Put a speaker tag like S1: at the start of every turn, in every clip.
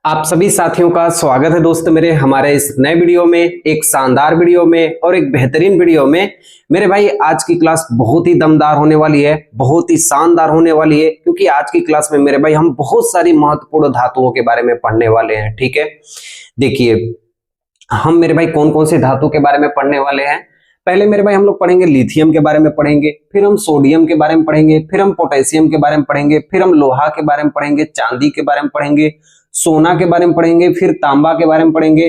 S1: आप सभी साथियों का स्वागत है दोस्त मेरे हमारे इस नए वीडियो में, एक शानदार वीडियो में और एक बेहतरीन वीडियो में। मेरे भाई आज की क्लास बहुत ही दमदार होने वाली है, बहुत ही शानदार होने वाली है, क्योंकि आज की क्लास में मेरे भाई हम बहुत सारी महत्वपूर्ण धातुओं के बारे में पढ़ने वाले हैं। ठीक है, देखिए हम मेरे भाई कौन कौन से धातु के बारे में पढ़ने वाले हैं। पहले मेरे भाई हम लोग पढ़ेंगे लिथियम के बारे में पढ़ेंगे, फिर हम सोडियम के बारे में पढ़ेंगे, फिर हम पोटेशियम के बारे में पढ़ेंगे, फिर हम लोहा के बारे में पढ़ेंगे, चांदी के बारे में पढ़ेंगे, सोना के बारे में पढ़ेंगे, फिर तांबा के बारे में पढ़ेंगे,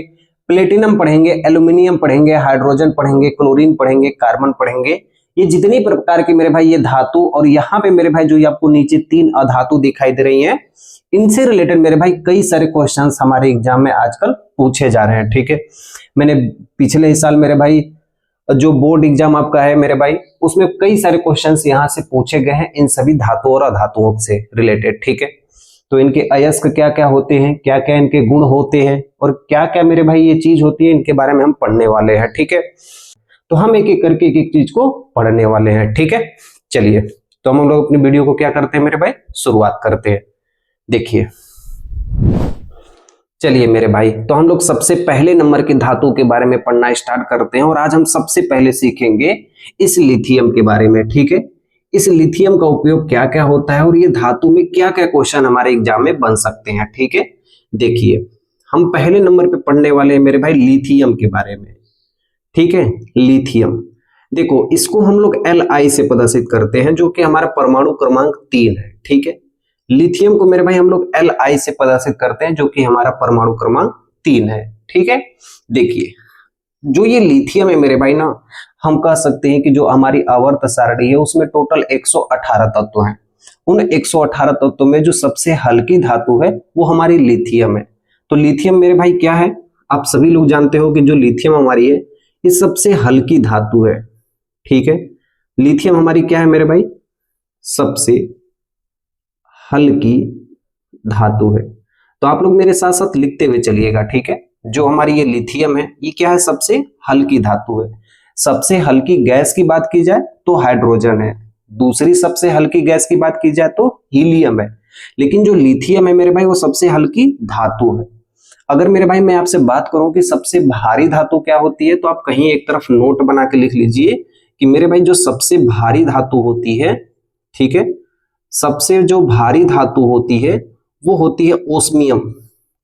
S1: प्लेटिनम पढ़ेंगे, एल्यूमिनियम पढ़ेंगे, हाइड्रोजन पढ़ेंगे, क्लोरीन पढ़ेंगे, कार्बन पढ़ेंगे। ये जितनी प्रकार के मेरे भाई ये धातु और यहाँ पे मेरे भाई जो ये आपको नीचे 3 अधातु दिखाई दे रही हैं, इनसे रिलेटेड मेरे भाई कई सारे क्वेश्चंस हमारे एग्जाम में आजकल पूछे जा रहे हैं। ठीक है, मैंने पिछले ही साल मेरे भाई जो बोर्ड एग्जाम आपका है मेरे भाई, उसमें कई सारे क्वेश्चंस यहाँ से पूछे गए हैं इन सभी धातुओं और अधातुओं से रिलेटेड। ठीक है, तो इनके अयस्क क्या क्या होते हैं, क्या क्या इनके गुण होते हैं और क्या क्या मेरे भाई ये चीज होती है, इनके बारे में हम पढ़ने वाले हैं। ठीक है, तो हम एक एक करके एक एक चीज को पढ़ने वाले हैं। ठीक है, चलिए तो हम लोग अपनी वीडियो को क्या करते हैं मेरे भाई, शुरुआत करते हैं। देखिए चलिए मेरे भाई, तो हम लोग सबसे पहले नंबर के धातु के बारे में पढ़ना स्टार्ट करते हैं और आज हम सबसे पहले सीखेंगे इस लिथियम के बारे में। ठीक है, इस लिथियम का उपयोग क्या क्या होता है और ये धातु में क्या क्या क्वेश्चन हमारे एग्जाम में बन सकते हैं। ठीक है, देखिए हम पहले नंबर पे पढ़ने वाले हैं मेरे भाई लिथियम के बारे में। ठीक है, लिथियम देखो इसको हम लोग Li से प्रदर्शित करते हैं, जो कि हमारा परमाणु क्रमांक 3 है। ठीक है, लिथियम को मेरे भाई हम लोग Li से प्रदर्शित करते हैं, जो कि हमारा परमाणु क्रमांक 3 है। ठीक है, देखिए जो ये लिथियम है मेरे भाई ना, हम कह सकते हैं कि जो हमारी आवर्त सारणी है उसमें टोटल 118 तत्व हैं। उन 118 तत्वों में जो सबसे हल्की धातु है वो हमारी लिथियम है। तो लिथियम मेरे भाई क्या है, आप सभी लोग जानते हो कि जो लिथियम हमारी है ये सबसे हल्की धातु है। ठीक है, लिथियम हमारी क्या है मेरे भाई, सबसे हल्की धातु है। तो आप लोग मेरे साथ साथ लिखते हुए चलिएगा। ठीक है, जो हमारी ये लिथियम है ये क्या है, सबसे हल्की धातु है। सबसे हल्की गैस की बात की जाए तो हाइड्रोजन है, दूसरी सबसे हल्की गैस की बात की जाए तो हीलियम है, लेकिन जो लिथियम है मेरे भाई वो सबसे हल्की धातु है। अगर मेरे भाई मैं आपसे बात करूं कि सबसे भारी धातु क्या होती है, तो आप कहीं एक तरफ नोट बना के लिख लीजिए कि मेरे भाई जो सबसे भारी धातु होती है, ठीक है, सबसे जो भारी धातु होती है वो होती है ओस्मियम।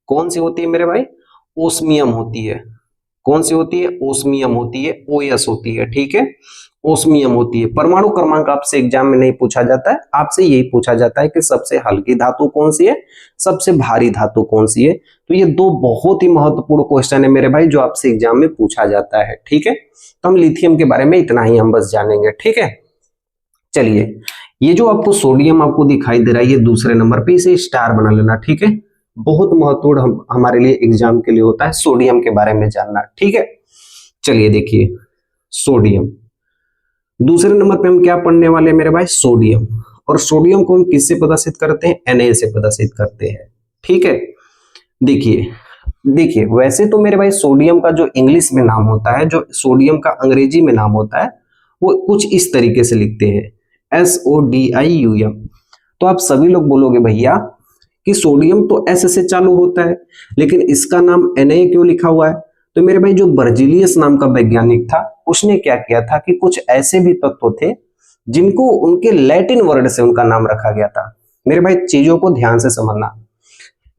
S1: कौन सी होती है मेरे भाई, ओस्मियम होती है। कौन सी होती है, ओस्मियम होती है, OS होती है। ठीक है, ओस्मियम होती है। परमाणु क्रमांक आपसे एग्जाम में नहीं पूछा जाता है, आपसे यही पूछा जाता है कि सबसे हल्की धातु कौन सी है, सबसे भारी धातु कौन सी है। तो ये 2 बहुत ही महत्वपूर्ण क्वेश्चन है मेरे भाई जो आपसे एग्जाम में पूछा जाता है। ठीक है, तो हम लिथियम के बारे में इतना ही हम बस जानेंगे। ठीक है, चलिए ये जो आपको सोडियम आपको दिखाई दे रहा है ये दूसरे नंबर पे, इसे स्टार बना लेना। ठीक है, बहुत महत्वपूर्ण हमारे लिए एग्जाम के लिए होता है सोडियम के बारे में जानना। ठीक है, चलिए देखिए सोडियम दूसरे नंबर पे हम क्या पढ़ने वाले हैं मेरे भाई, सोडियम। और सोडियम को हम किससे प्रदर्शित करते हैं, Na से प्रदर्शित करते हैं। ठीक है, देखिए वैसे तो मेरे भाई सोडियम का जो इंग्लिश में नाम होता है, जो सोडियम का अंग्रेजी में नाम होता है, वो कुछ इस तरीके से लिखते हैं SODIUM। तो आप सभी लोग बोलोगे भैया कि सोडियम तो S से चालू होता है, लेकिन इसका नाम Na क्यों लिखा हुआ है। तो मेरे भाई जो बर्जीलियस नाम का वैज्ञानिक था उसने क्या किया था कि कुछ ऐसे भी तत्व थे जिनको उनके लैटिन वर्ड से उनका नाम रखा गया था। मेरे भाई चीजों को ध्यान से समझना,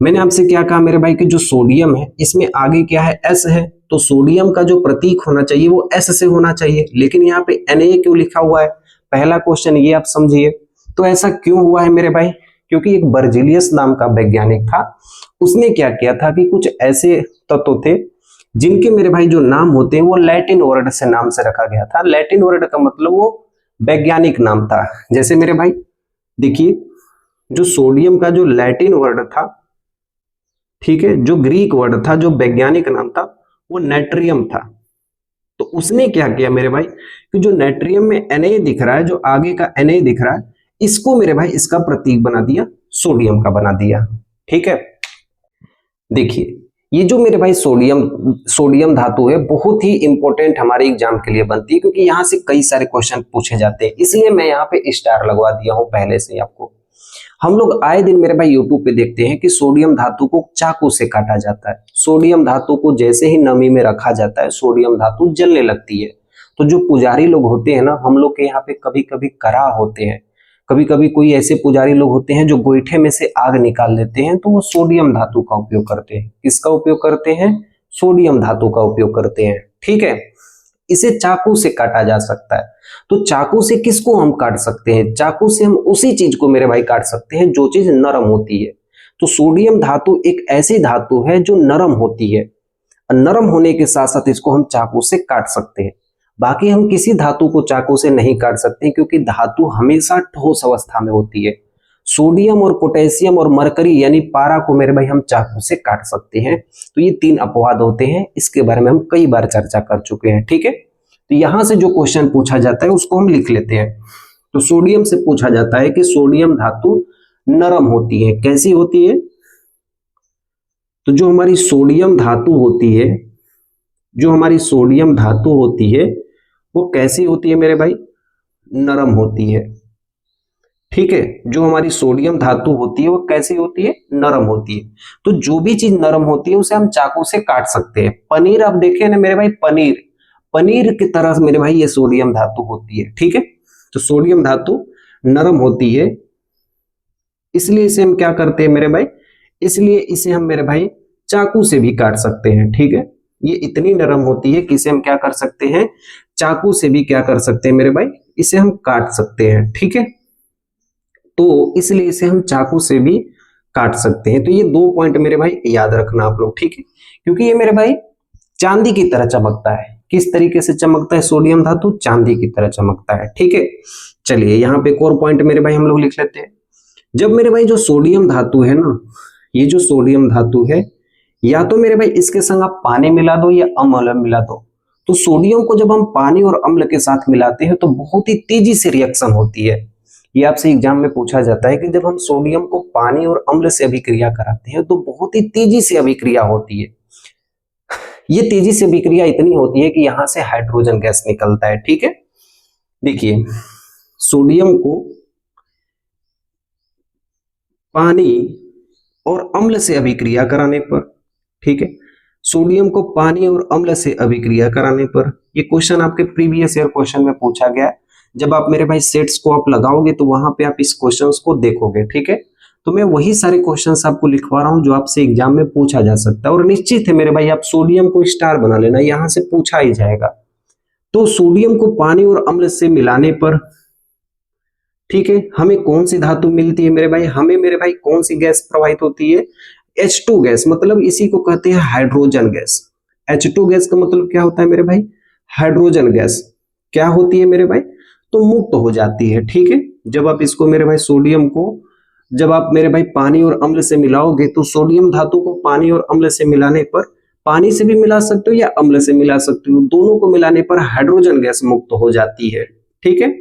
S1: मैंने आपसे क्या कहा मेरे भाई कि जो सोडियम है इसमें आगे क्या है, S है, तो सोडियम का जो प्रतीक होना चाहिए वो S से होना चाहिए, लेकिन यहाँ पे Na क्यों लिखा हुआ है। पहला क्वेश्चन ये आप समझिए, तो ऐसा क्यों हुआ है मेरे भाई, क्योंकि एक बर्जीलियस नाम का वैज्ञानिक था, उसने क्या किया था कि कुछ ऐसे तत्व थे जिनके मेरे भाई जो नाम होते हैं वो लैटिन वर्ड से नाम से रखा गया था। लैटिन वर्ड का मतलब वो वैज्ञानिक नाम था। जैसे मेरे भाई देखिए जो सोडियम का जो लैटिन वर्ड था, ठीक है, जो ग्रीक वर्ड था, जो वैज्ञानिक नाम था वो नेट्रियम था। तो उसने क्या किया मेरे भाई कि जो नेट्रियम में Na दिख रहा है, जो आगे का Na दिख रहा है, इसको मेरे भाई इसका प्रतीक बना दिया, सोडियम का बना दिया। ठीक है, देखिए ये जो मेरे भाई सोडियम धातु है बहुत ही इंपॉर्टेंट हमारे एग्जाम के लिए बनती है, क्योंकि यहाँ से कई सारे क्वेश्चन पूछे जाते हैं, इसलिए मैं यहाँ पे स्टार लगवा दिया हूं पहले से आपको। हम लोग आए दिन मेरे भाई यूट्यूब पे देखते हैं कि सोडियम धातु को चाकू से काटा जाता है। सोडियम धातु को जैसे ही नमी में रखा जाता है सोडियम धातु जलने लगती है। तो जो पुजारी लोग होते हैं ना, हम लोग के यहाँ पे कभी कभी कराह होते हैं, कभी कभी कोई ऐसे पुजारी लोग होते हैं जो गोईठे में से आग निकाल लेते हैं, तो वो सोडियम धातु का उपयोग करते हैं। किसका उपयोग करते हैं? सोडियम धातु का उपयोग करते हैं। ठीक है, इसे चाकू से काटा जा सकता है। तो चाकू से किसको हम काट सकते हैं? चाकू से हम उसी चीज को मेरे भाई काट सकते हैं जो चीज नरम होती है। तो सोडियम धातु एक ऐसी धातु है जो नरम होती है, नरम होने के साथ साथ इसको हम चाकू से काट सकते हैं। बाकी हम किसी धातु को चाकू से नहीं काट सकते क्योंकि धातु हमेशा ठोस अवस्था में होती है। सोडियम और पोटेशियम और मरकरी यानी पारा को मेरे भाई हम चाकू से काट सकते हैं। तो ये 3 अपवाद होते हैं, इसके बारे में हम कई बार चर्चा कर चुके हैं। ठीक है, तो यहां से जो क्वेश्चन पूछा जाता है उसको हम लिख लेते हैं। तो सोडियम से पूछा जाता है कि सोडियम धातु नरम होती है। कैसी होती है? तो जो हमारी सोडियम धातु होती है, जो हमारी सोडियम धातु होती है वो कैसी होती है मेरे भाई? नरम होती है। ठीक है, जो हमारी सोडियम धातु होती है वो कैसी होती है? नरम होती है। तो जो भी चीज नरम होती है उसे हम चाकू से काट सकते हैं। पनीर आप देखे ना मेरे भाई, पनीर की तरह मेरे भाई ये सोडियम धातु होती है। ठीक है, तो सोडियम धातु नरम होती है, इसलिए इसे हम क्या करते हैं मेरे भाई? इसलिए इसे हम मेरे भाई चाकू से भी काट सकते हैं। ठीक है, ये इतनी नरम होती है कि इसे हम क्या कर सकते हैं? चाकू से भी क्या कर सकते हैं मेरे भाई? इसे हम काट सकते हैं। ठीक है, तो इसलिए इसे हम चाकू से भी काट सकते हैं। तो ये 2 पॉइंट मेरे भाई याद रखना आप लोग। ठीक है, क्योंकि ये मेरे भाई चांदी की तरह चमकता है। किस तरीके से चमकता है सोडियम धातु? चांदी की तरह चमकता है। ठीक है, चलिए यहाँ पे एक और पॉइंट मेरे भाई हम लोग लिख लेते हैं। जब मेरे भाई जो सोडियम धातु है ना, ये जो सोडियम धातु है, या तो मेरे भाई इसके संग आप पानी मिला दो या अम्ल मिला दो। तो सोडियम को जब हम पानी और अम्ल के साथ मिलाते हैं तो बहुत ही तेजी से रिएक्शन होती है। ये आपसे एग्जाम में पूछा जाता है कि जब हम सोडियम को पानी और अम्ल से अभिक्रिया कराते हैं तो बहुत ही तेजी से अभिक्रिया होती है। ये तेजी से अभिक्रिया इतनी होती है कि यहां से हाइड्रोजन गैस निकलता है। ठीक है, देखिए सोडियम को पानी और अम्ल से अभिक्रिया कराने पर, ठीक है, सोडियम को पानी और अम्ल से अभिक्रिया कराने पर, ये क्वेश्चन आपके प्रीवियस ईयर क्वेश्चन में पूछा गया। जब आप मेरे भाई सेट्स को आप लगाओगे तो वहां पे आप इस क्वेश्चंस को देखोगे। ठीक है, तो मैं वही सारे क्वेश्चंस आपको लिखवा रहा हूं जो आपसे एग्जाम में पूछा जा सकता है। और निश्चित है मेरे भाई आप सोडियम को स्टार बना लेना, यहां से पूछा ही जाएगा। तो सोडियम को पानी और अम्ल से मिलाने पर, ठीक है, हमें कौन सी धातु मिलती है मेरे भाई? हमें मेरे भाई कौन सी गैस प्रवाहित होती है? H2 गैस, मतलब इसी को कहते हैं हाइड्रोजन गैस। H2 गैस का मतलब क्या होता है मेरे भाई? Hydrogen gas. क्या होती है मेरे भाई? तो मुक्त हो जाती है। ठीक है, जब आप इसको मेरे भाई सोडियम को, जब आप मेरे भाई पानी और अम्ल से मिलाओगे तो सोडियम धातु को पानी और अम्ल से मिलाने पर, पानी से भी मिला सकते हो या अम्ल से मिला सकते हो, दोनों को मिलाने पर हाइड्रोजन गैस मुक्त हो जाती है। ठीक है,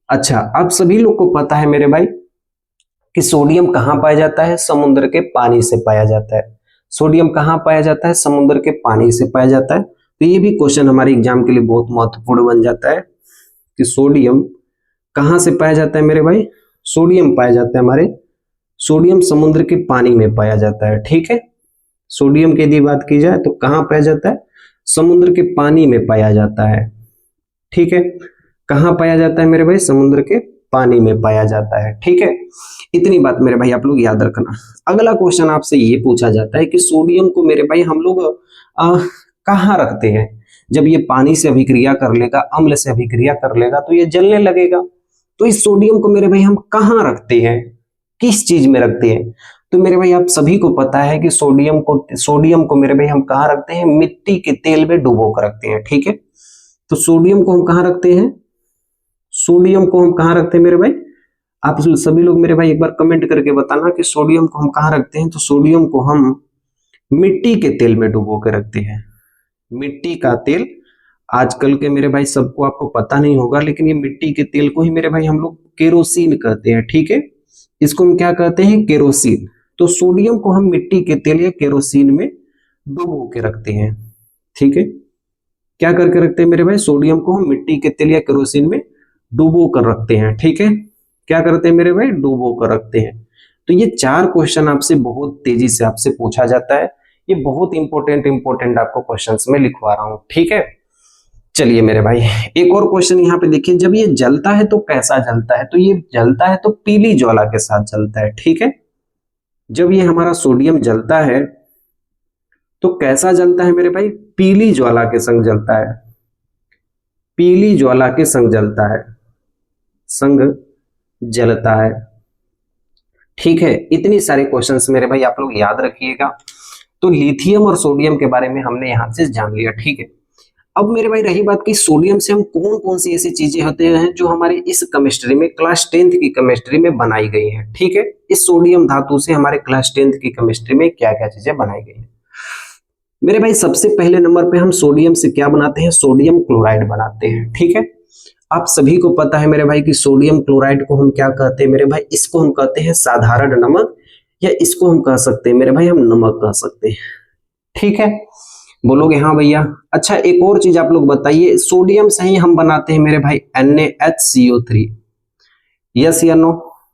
S1: अच्छा आप सभी लोग को पता है मेरे भाई कि सोडियम कहाँ पाया जाता है? समुद्र के पानी से पाया जाता है। सोडियम कहाँ पाया जाता है? समुद्र के पानी से पाया जाता है। तो ये भी क्वेश्चन हमारे एग्जाम के लिए बहुत महत्वपूर्ण बन जाता है कि सोडियम कहाँ से पाया जाता है मेरे भाई? सोडियम पाया जाता है हमारे, सोडियम समुद्र के पानी में पाया जाता है। ठीक है, सोडियम की यदि बात की जाए तो कहाँ पाया जाता है? समुद्र के पानी में पाया जाता है। ठीक है, कहाँ पाया जाता है मेरे भाई? समुद्र के पानी में पाया जाता है। ठीक है, इतनी बात मेरे भाई आप लोग याद रखना। अगला क्वेश्चन आपसे ये पूछा जाता है कि सोडियम को मेरे भाई हम लोग कहाँ रखते हैं? जब ये पानी से अभिक्रिया कर लेगा, अम्ल से अभिक्रिया कर लेगा तो ये जलने लगेगा। तो इस सोडियम को मेरे भाई हम कहाँ रखते हैं? किस चीज में रखते हैं? तो मेरे भाई आप सभी को पता है कि सोडियम को मेरे भाई हम कहाँ रखते हैं? मिट्टी के तेल में डुबो कर रखते हैं। ठीक है, तो सोडियम को हम कहाँ रखते हैं? सोडियम को हम कहाँ रखते हैं मेरे भाई? आप सभी लोग मेरे भाई एक बार कमेंट करके बताना कि सोडियम को हम कहाँ रखते हैं। तो सोडियम को हम मिट्टी के तेल में डुबो के रखते हैं। मिट्टी का तेल आजकल के मेरे भाई सबको आपको पता नहीं होगा, लेकिन ये मिट्टी के तेल को ही मेरे भाई हम लोग केरोसिन कहते हैं। ठीक है, इसको हम क्या कहते हैं? केरोसिन। तो सोडियम को हम मिट्टी के तेल या केरोसिन में डुबो के रखते हैं। ठीक है, क्या करके रखते हैं मेरे भाई? सोडियम को हम मिट्टी के तेल या केरोसिन में डुबो कर रखते हैं। ठीक है, क्या करते हैं मेरे भाई, डुबो कर रखते हैं। तो ये 4 क्वेश्चन आपसे बहुत तेजी से आपसे पूछा जाता है। ये बहुत इंपॉर्टेंट आपको क्वेश्चंस में लिखवा रहा हूं, ठीक है। चलिए मेरे भाई, एक और क्वेश्चन यहाँ पे देखिए, जब ये जलता है तो कैसा जलता है? तो ये जलता है तो पीली ज्वाला के साथ जलता है, ठीक है। जब ये हमारा सोडियम जलता है तो कैसा जलता है मेरे भाई, पीली ज्वाला के संग जलता है, पीली ज्वाला के संग जलता है, संग जलता है, ठीक है। इतनी सारे क्वेश्चंस मेरे भाई आप लोग याद रखिएगा। तो लिथियम और सोडियम के बारे में हमने यहां से जान लिया, ठीक है। अब मेरे भाई रही बात कि सोडियम से हम कौन कौन सी ऐसी चीजें होते हैं जो हमारे इस केमिस्ट्री में क्लास 10th की केमिस्ट्री में बनाई गई हैं, ठीक है। इस सोडियम धातु से हमारे क्लास 10th की केमिस्ट्री में क्या क्या चीजें बनाई गई हैं मेरे भाई। सबसे पहले नंबर पे हम सोडियम से क्या बनाते हैं, सोडियम क्लोराइड बनाते हैं, ठीक है। आप सभी को पता है मेरे भाई कि सोडियम क्लोराइड को हम क्या कहते हैं मेरे भाई, इसको हम कहते हैं साधारण नमक, या इसको हम कह सकते हैं मेरे भाई हम नमक कह सकते हैं, ठीक है। बोलोगे हाँ भैया। अच्छा एक और चीज आप लोग बताइए, सोडियम से ही हम बनाते हैं मेरे भाई NaHCO3, यस या नो?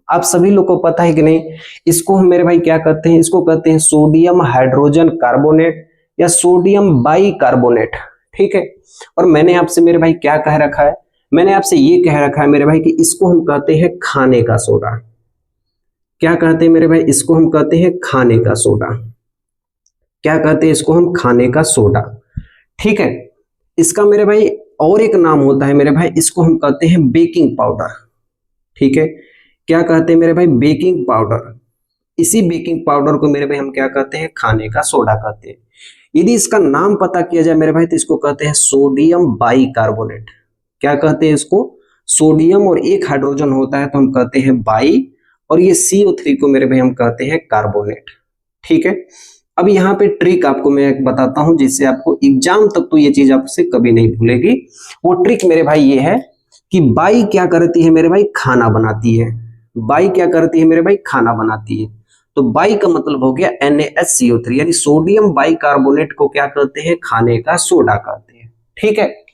S1: आप सभी लोग को पता है कि नहीं? इसको हम मेरे भाई क्या कहते हैं, इसको कहते हैं सोडियम हाइड्रोजन कार्बोनेट या सोडियम बाइकार्बोनेट, ठीक है। और मैंने आपसे मेरे भाई क्या कह रखा है, मैंने आपसे ये कह रखा है मेरे भाई कि इसको हम कहते हैं खाने का सोडा। क्या कहते हैं मेरे भाई, इसको हम कहते हैं खाने का सोडा। क्या कहते हैं इसको हम, खाने का सोडा, ठीक है। इसका मेरे भाई और एक नाम होता है मेरे भाई, इसको हम कहते हैं बेकिंग पाउडर, ठीक है। क्या कहते हैं मेरे भाई, बेकिंग पाउडर। इसी बेकिंग पाउडर को मेरे भाई हम क्या कहते हैं, खाने का सोडा कहते हैं। यदि इसका नाम पता किया जाए मेरे भाई तो इसको कहते हैं सोडियम बाइकार्बोनेट। क्या कहते हैं इसको, सोडियम और एक हाइड्रोजन होता है तो हम कहते हैं बाई, और ये CO3 को मेरे भाई हम कहते हैं कार्बोनेट, ठीक है। अब यहाँ पे ट्रिक आपको मैं एक बताता हूं जिससे आपको एग्जाम तक तो ये चीज आपसे कभी नहीं भूलेगी। वो ट्रिक मेरे भाई ये है कि बाई क्या करती है मेरे भाई, खाना बनाती है। बाई क्या करती है मेरे भाई, खाना बनाती है। तो बाई का मतलब हो गया NaHCO3, यानी सोडियम बाइकार्बोनेट को क्या कहते हैं, खाने का सोडा कहते हैं, ठीक है।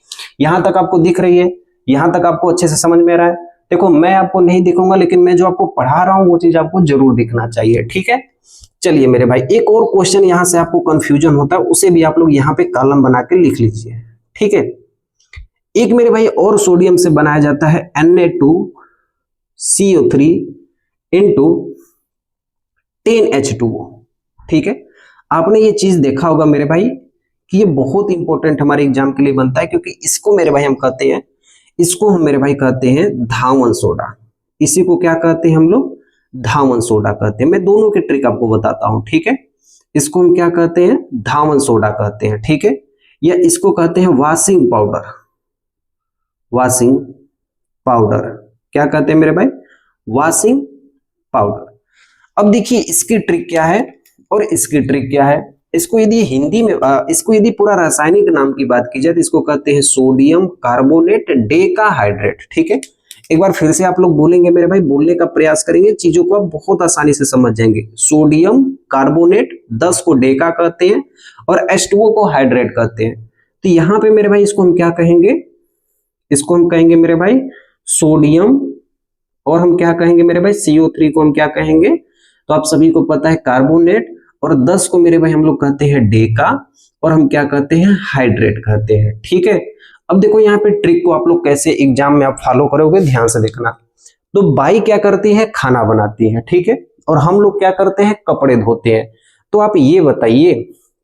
S1: यहां तक आपको दिख रही है, यहां तक आपको अच्छे से समझ में आ रहा है? देखो मैं आपको नहीं दिखूंगा, लेकिन मैं जो आपको पढ़ा रहा हूं वो चीज आपको जरूर दिखना चाहिए, ठीक है। चलिए मेरे भाई, एक और क्वेश्चन यहां से आपको कंफ्यूजन होता है उसे भी आप लोग यहाँ पे कॉलम बना के लिख लीजिए, ठीक है। एक मेरे भाई और सोडियम से बनाया जाता है Na2CO3 इंटू 10H2O, ठीक है। आपने ये चीज देखा होगा मेरे भाई कि ये बहुत इंपॉर्टेंट हमारे एग्जाम के लिए बनता है, क्योंकि इसको मेरे भाई हम कहते हैं, इसको हम मेरे भाई कहते हैं धावन सोडा। इसी को क्या कहते हैं हम लोग, धावन सोडा कहते हैं। मैं दोनों की ट्रिक आपको बताता हूं, ठीक है। इसको हम क्या कहते हैं, धावन सोडा कहते हैं, ठीक है। या इसको कहते हैं वॉशिंग पाउडर, वॉशिंग पाउडर। क्या कहते हैं मेरे भाई, वॉशिंग पाउडर। अब देखिए इसकी ट्रिक क्या है और इसकी ट्रिक क्या है। इसको यदि हिंदी में इसको यदि पूरा रासायनिक नाम की बात की जाए तो इसको कहते हैं सोडियम कार्बोनेट डेकाहाइड्रेट, ठीक है। एक बार फिर से आप लोग बोलेंगे मेरे भाई, बोलने का प्रयास करेंगे, चीजों को आप बहुत आसानी से समझ जाएंगे। सोडियम कार्बोनेट 10 को डेका कहते हैं और H2O को हाइड्रेट कहते हैं। तो यहाँ पे मेरे भाई इसको हम क्या कहेंगे, इसको हम कहेंगे मेरे भाई सोडियम, और हम क्या कहेंगे मेरे भाई CO3 को हम क्या कहेंगे, तो आप सभी को पता है कार्बोनेट, और 10 को मेरे भाई हम लोग कहते हैं डेका, और हम क्या कहते हैं, हाइड्रेट कहते हैं, ठीक है। अब देखो यहाँ पे ट्रिक को आप लोग कैसे एग्जाम में आप फॉलो करोगे, ध्यान से देखना। तो बाई क्या करती है, खाना बनाती है, ठीक है, और हम लोग क्या करते हैं, कपड़े धोते हैं। तो आप ये बताइए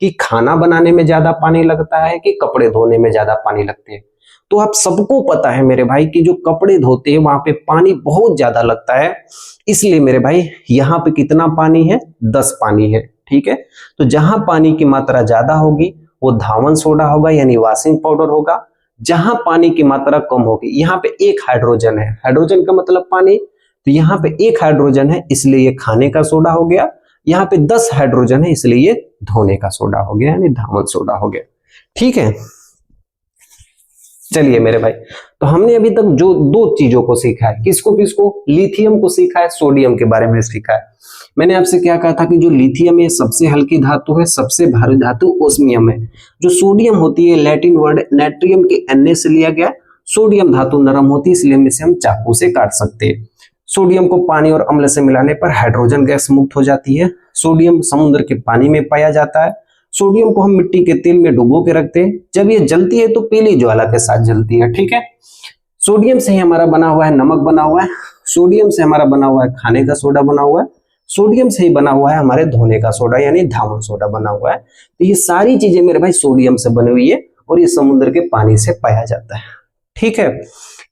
S1: कि खाना बनाने में ज्यादा पानी लगता है कि कपड़े धोने में ज्यादा पानी लगते हैं? तो आप सबको पता है मेरे भाई कि जो कपड़े धोते हैं वहां पे पानी बहुत ज्यादा लगता है, इसलिए मेरे भाई यहाँ पे कितना पानी है, 10 पानी है, ठीक है। तो जहां पानी की मात्रा ज्यादा होगी वो धावन सोडा होगा, यानी वॉशिंग पाउडर होगा। जहां पानी की मात्रा कम होगी, यहाँ पे एक हाइड्रोजन है, हाइड्रोजन का मतलब पानी, तो यहाँ पे एक हाइड्रोजन है इसलिए ये खाने का सोडा हो गया। यहाँ पे 10 हाइड्रोजन है इसलिए ये धोने का सोडा हो गया, यानी धावन सोडा हो गया, ठीक है। चलिए मेरे भाई, तो हमने अभी तक जो 2 चीजों को सीखा है, किसको किसको, लिथियम को सीखा है, सोडियम के बारे में सीखा है। मैंने आपसे क्या कहा था कि जो लिथियम है सबसे हल्की धातु है, सबसे भारी धातु ओस्मियम है। जो सोडियम होती है लैटिन वर्ड नेट्रियम के Na से लिया गया। सोडियम धातु नरम होती है इसलिए हम इसे हम चाकू से काट सकते हैं। सोडियम को पानी और अम्ल से मिलाने पर हाइड्रोजन गैस मुक्त हो जाती है। सोडियम समुद्र के पानी में पाया जाता है। सोडियम को हम मिट्टी के तेल में डुबो के रखते हैं, जब ये जलती है तो पीली ज्वाला के साथ जलती है। ठीक है, सोडियम से ही हमारा बना हुआ है नमक बना हुआ है, सोडियम से हमारा बना हुआ है खाने का सोडा बना हुआ है, सोडियम से ही बना हुआ है हमारे धोने का सोडा यानी धावन सोडा बना हुआ है। तो ये सारी चीजें मेरे भाई सोडियम से बनी हुई है और ये समुद्र के पानी से पाया जाता है। ठीक है,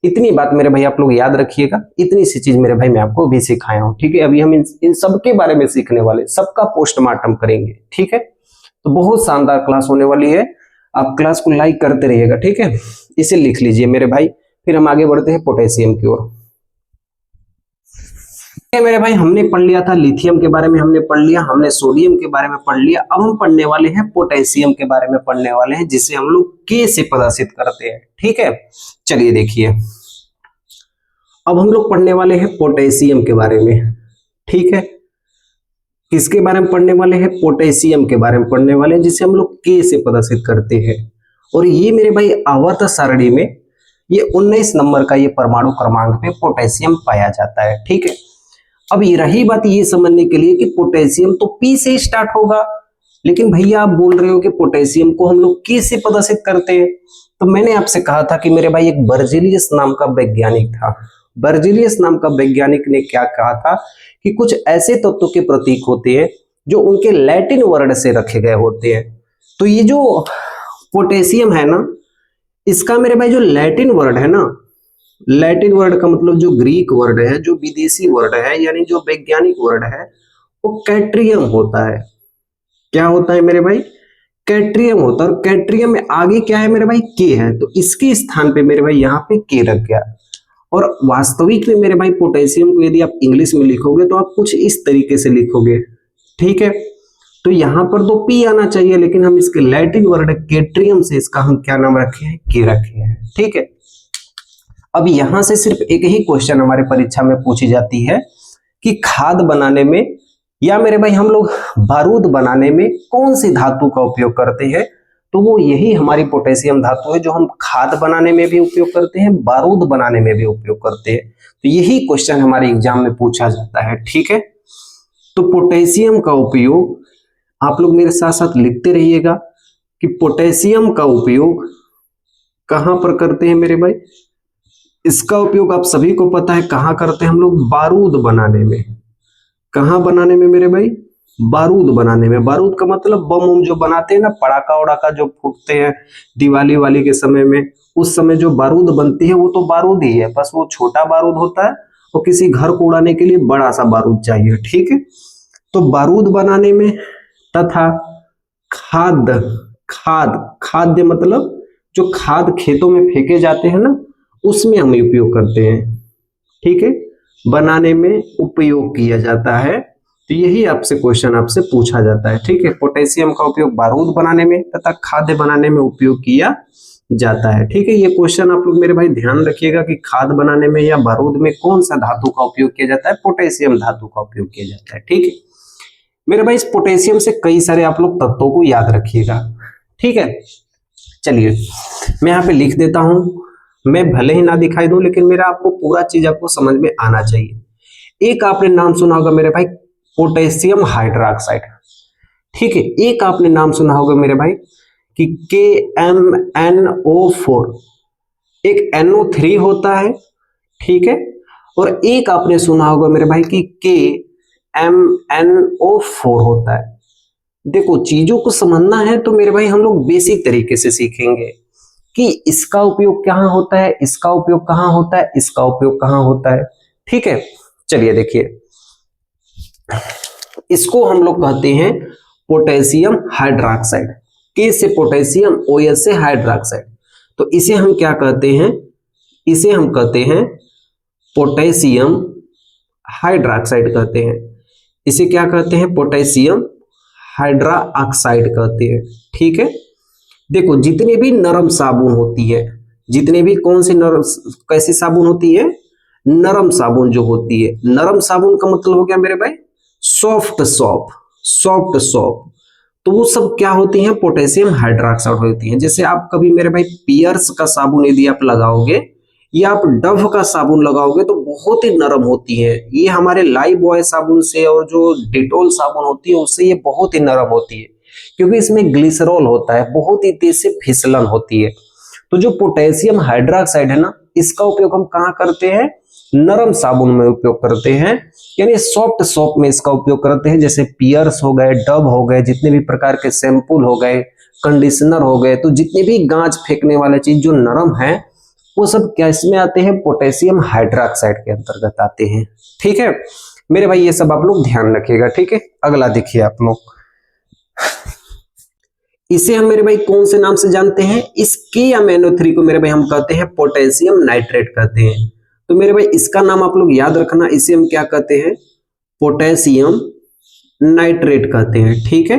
S1: इतनी बात मेरे भाई आप लोग याद रखिएगा, इतनी सी चीज मेरे भाई मैं आपको अभी सिखाया हूँ। ठीक है, अभी हम इन सब के बारे में सीखने वाले, सबका पोस्टमार्टम करेंगे। ठीक है, तो बहुत शानदार क्लास होने वाली है, आप क्लास को लाइक करते रहिएगा। ठीक है, इसे लिख लीजिए मेरे भाई, फिर हम आगे बढ़ते हैं पोटेशियम की ओर। मेरे भाई हमने पढ़ लिया था लिथियम के बारे में, हमने पढ़ लिया, हमने सोडियम के बारे में पढ़ लिया। अब हम पढ़ने वाले हैं पोटेशियम के बारे में पढ़ने वाले हैं, जिसे हम लोग के से प्रदर्शित करते हैं। ठीक है, चलिए देखिए, अब हम लोग पढ़ने वाले हैं पोटेशियम के बारे में। ठीक है, किसके बारे में पढ़ने वाले हैं? पोटेशियम के बारे में पढ़ने वाले हैं, जिसे हम लोग के से प्रदर्शित करते हैं। और ये मेरे भाई आवर्त सारणी में ये 19 नंबर का ये परमाणु क्रमांक पे पोटेशियम पाया जाता है। ठीक है, अब ये रही बात ये समझने के लिए कि पोटेशियम तो पी से स्टार्ट होगा, लेकिन भैया आप बोल रहे हो कि पोटेशियम को हम लोग के से प्रदर्शित करते हैं। तो मैंने आपसे कहा था कि मेरे भाई एक बर्जेलियस नाम का वैज्ञानिक था। बर्जेलियस नाम का वैज्ञानिक ने क्या कहा था कि कुछ ऐसे तत्वों के प्रतीक होते हैं जो उनके लैटिन वर्ड से रखे गए होते हैं। तो ये जो पोटेशियम है ना, इसका मेरे भाई जो लैटिन वर्ड है ना, लैटिन वर्ड का मतलब जो ग्रीक वर्ड है, जो विदेशी वर्ड है, यानी जो वैज्ञानिक वर्ड है, वो कैट्रियम होता है। क्या होता है मेरे भाई? कैट्रियम होता है। और कैट्रियम में आगे क्या है मेरे भाई? के है, तो इसके स्थान पे मेरे भाई यहाँ पे के रख गया। और वास्तविक में मेरे भाई पोटेशियम को यदि आप इंग्लिश में लिखोगे तो आप कुछ इस तरीके से लिखोगे। ठीक है, तो यहाँ पर तो पी आना चाहिए, लेकिन हम इसके लैटिन वर्ड कैट्रियम से इसका हम क्या नाम रखे हैं? के रखे हैं। ठीक है, अब यहां से सिर्फ एक ही क्वेश्चन हमारे परीक्षा में पूछी जाती है कि खाद बनाने में या मेरे भाई हम लोग बारूद बनाने में कौन सी धातु का उपयोग करते हैं? तो वो यही हमारी पोटेशियम धातु है, जो हम खाद बनाने में भी उपयोग करते हैं, बारूद बनाने में भी उपयोग करते हैं। तो यही क्वेश्चन हमारे एग्जाम में पूछा जाता है। ठीक है, तो पोटेशियम का उपयोग आप लोग मेरे साथ साथ लिखते रहिएगा कि पोटेशियम का उपयोग कहां पर करते हैं मेरे भाई? इसका उपयोग आप सभी को पता है कहां करते हैं हम लोग? बारूद बनाने में। कहां बनाने में मेरे भाई? बारूद बनाने में। बारूद का मतलब बम उम जो बनाते हैं ना, पड़ाका उड़ाका जो फूटते हैं दिवाली वाली के समय में, उस समय जो बारूद बनती है वो तो बारूद ही है, बस वो छोटा बारूद होता है और किसी घर को उड़ाने के लिए बड़ा सा बारूद चाहिए। ठीक है, तो बारूद बनाने में तथा खाद्य मतलब जो खाद खेतों में फेंके जाते हैं ना, उसमें हम उपयोग करते हैं। ठीक है, बनाने में उपयोग किया जाता है। तो यही आपसे क्वेश्चन आपसे पूछा जाता है। ठीक है, पोटेशियम का उपयोग बारूद बनाने में तथा खाद्य बनाने में उपयोग किया जाता है। ठीक है, ये क्वेश्चन आप लोग मेरे भाई ध्यान रखिएगा कि खाद बनाने में या बारूद में कौन सा धातु का उपयोग किया जाता है? पोटेशियम धातु का उपयोग किया जाता है। ठीक है मेरे भाई, इस पोटेशियम से कई सारे आप लोग तत्वों को याद रखिएगा। ठीक है, चलिए मैं यहाँ पे लिख देता हूं। मैं भले ही ना दिखाई दूं, लेकिन मेरा आपको पूरा चीज आपको समझ में आना चाहिए। एक आपने नाम सुना होगा मेरे भाई पोटेशियम हाइड्रोक्साइड। ठीक है, एक आपने नाम सुना होगा मेरे भाई कि KMnO4, एक NO3 होता है। ठीक है, और एक आपने सुना होगा मेरे भाई कि KMnO4 होता है। देखो, चीजों को समझना है तो मेरे भाई हम लोग बेसिक तरीके से सीखेंगे कि इसका उपयोग कहाँ होता है, इसका उपयोग कहाँ होता है, इसका उपयोग कहाँ होता है। ठीक है, चलिए देखिए, इसको हम लोग कहते हैं पोटेशियम हाइड्रोक्साइड। के से पोटेशियम, OH से हाइड्रोक्साइड। तो इसे हम क्या कहते हैं? इसे हम कहते हैं पोटेशियम हाइड्रोक्साइड कहते हैं। इसे क्या कहते हैं? पोटेशियम हाइड्रोक्साइड कहते हैं। ठीक है, देखो, जितने भी नरम साबुन होती है, जितने भी कौन सी नरम कैसी साबुन होती है? नरम साबुन जो होती है, नरम साबुन का मतलब हो गया मेरे भाई सॉफ्ट सॉप। तो वो सब क्या होती हैं? पोटेशियम हाइड्रोक्साइड होती हैं। जैसे आप कभी मेरे भाई पियर्स का साबुन यदि आप लगाओगे ये आप डव का साबुन लगाओगे तो बहुत ही नरम होती है। ये हमारे लाइफ बॉय साबुन से और जो डिटोल साबुन होती है उससे ये बहुत ही नरम होती है, क्योंकि इसमें ग्लिसरॉल होता है, बहुत ही तेज से फिसलन होती है। तो जो पोटेशियम हाइड्रोक्साइड है ना, इसका उपयोग हम कहाँ करते हैं? नरम साबुन में उपयोग करते हैं, यानी सॉफ्ट सोप में इसका उपयोग करते हैं। जैसे पियर्स हो गए, डव हो गए, जितने भी प्रकार के शैम्पूल हो गए, कंडीशनर हो गए, तो जितने भी गांज फेंकने वाले चीज जो नरम है वो सब क्या इसमें आते हैं? पोटेशियम हाइड्रोक्साइड के अंतर्गत आते हैं। ठीक है मेरे भाई, ये सब आप लोग ध्यान रखिएगा। ठीक है, अगला देखिए आप लोग, इसे हम मेरे भाई कौन से नाम से जानते हैं? इस KMnO3 को मेरे भाई हम कहते हैं पोटेशियम नाइट्रेट कहते हैं। तो मेरे भाई इसका नाम आप लोग याद रखना, इसे हम क्या कहते हैं? पोटेशियम नाइट्रेट कहते हैं। ठीक है,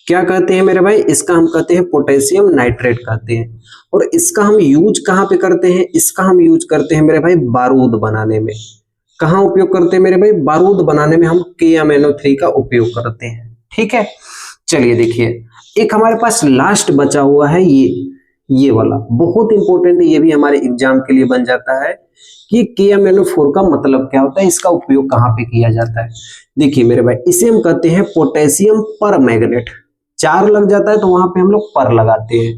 S1: क्या कहते हैं मेरे भाई? इसका हम कहते हैं पोटेशियम नाइट्रेट कहते हैं। और इसका हम यूज कहाँ पे करते हैं? इसका हम यूज करते हैं मेरे भाई बारूद बनाने में। कहाँ उपयोग करते हैं मेरे भाई? बारूद बनाने में हम KMnO3 का उपयोग करते हैं। ठीक है, चलिए देखिए, एक हमारे पास लास्ट बचा हुआ है ये वाला, बहुत इंपॉर्टेंट है, ये भी हमारे एग्जाम के लिए बन जाता है कि KMnO4 का मतलब क्या होता है, इसका उपयोग कहाँ पे किया जाता है। देखिए मेरे भाई, इसे हम कहते हैं पोटेशियम परमैंगनेट। 4 लग जाता है तो वहां पे हम लोग पर लगाते हैं,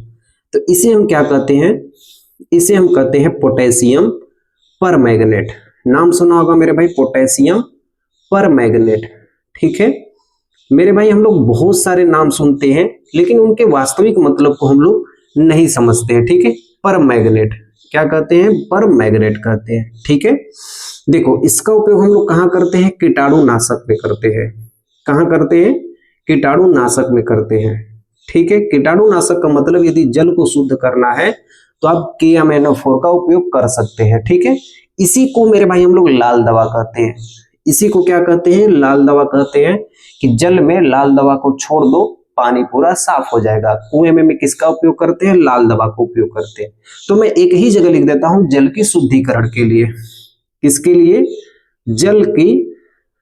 S1: तो इसे हम क्या कहते हैं? इसे हम कहते हैं पोटेशियम परमैंगनेट। नाम सुना होगा मेरे भाई, पोटेशियम परमैंगनेट। ठीक है मेरे भाई, हम लोग बहुत सारे नाम सुनते हैं लेकिन उनके वास्तविक मतलब को हम लोग नहीं समझते हैं। ठीक है, परमैंगनेट क्या कहते हैं? परमैंगनेट कहते हैं। ठीक है, देखो इसका उपयोग हम लोग कहाँ करते हैं? कीटाणुनाशक में करते हैं। कहाँ करते हैं? कीटाणुनाशक में करते हैं। ठीक है, कीटाणुनाशक का मतलब यदि जल को शुद्ध करना है तो आप KMnO4 का उपयोग कर सकते हैं। ठीक है, इसी को मेरे भाई हम लोग लाल दवा कहते हैं। इसी को क्या कहते हैं? लाल दवा कहते हैं, कि जल में लाल दवा को छोड़ दो, पानी पूरा साफ हो जाएगा। कुएं में किसका उपयोग करते हैं? लाल दवा का उपयोग करते हैं। तो मैं एक ही जगह लिख देता हूं, जल की शुद्धिकरण के लिए। किसके लिए? जल की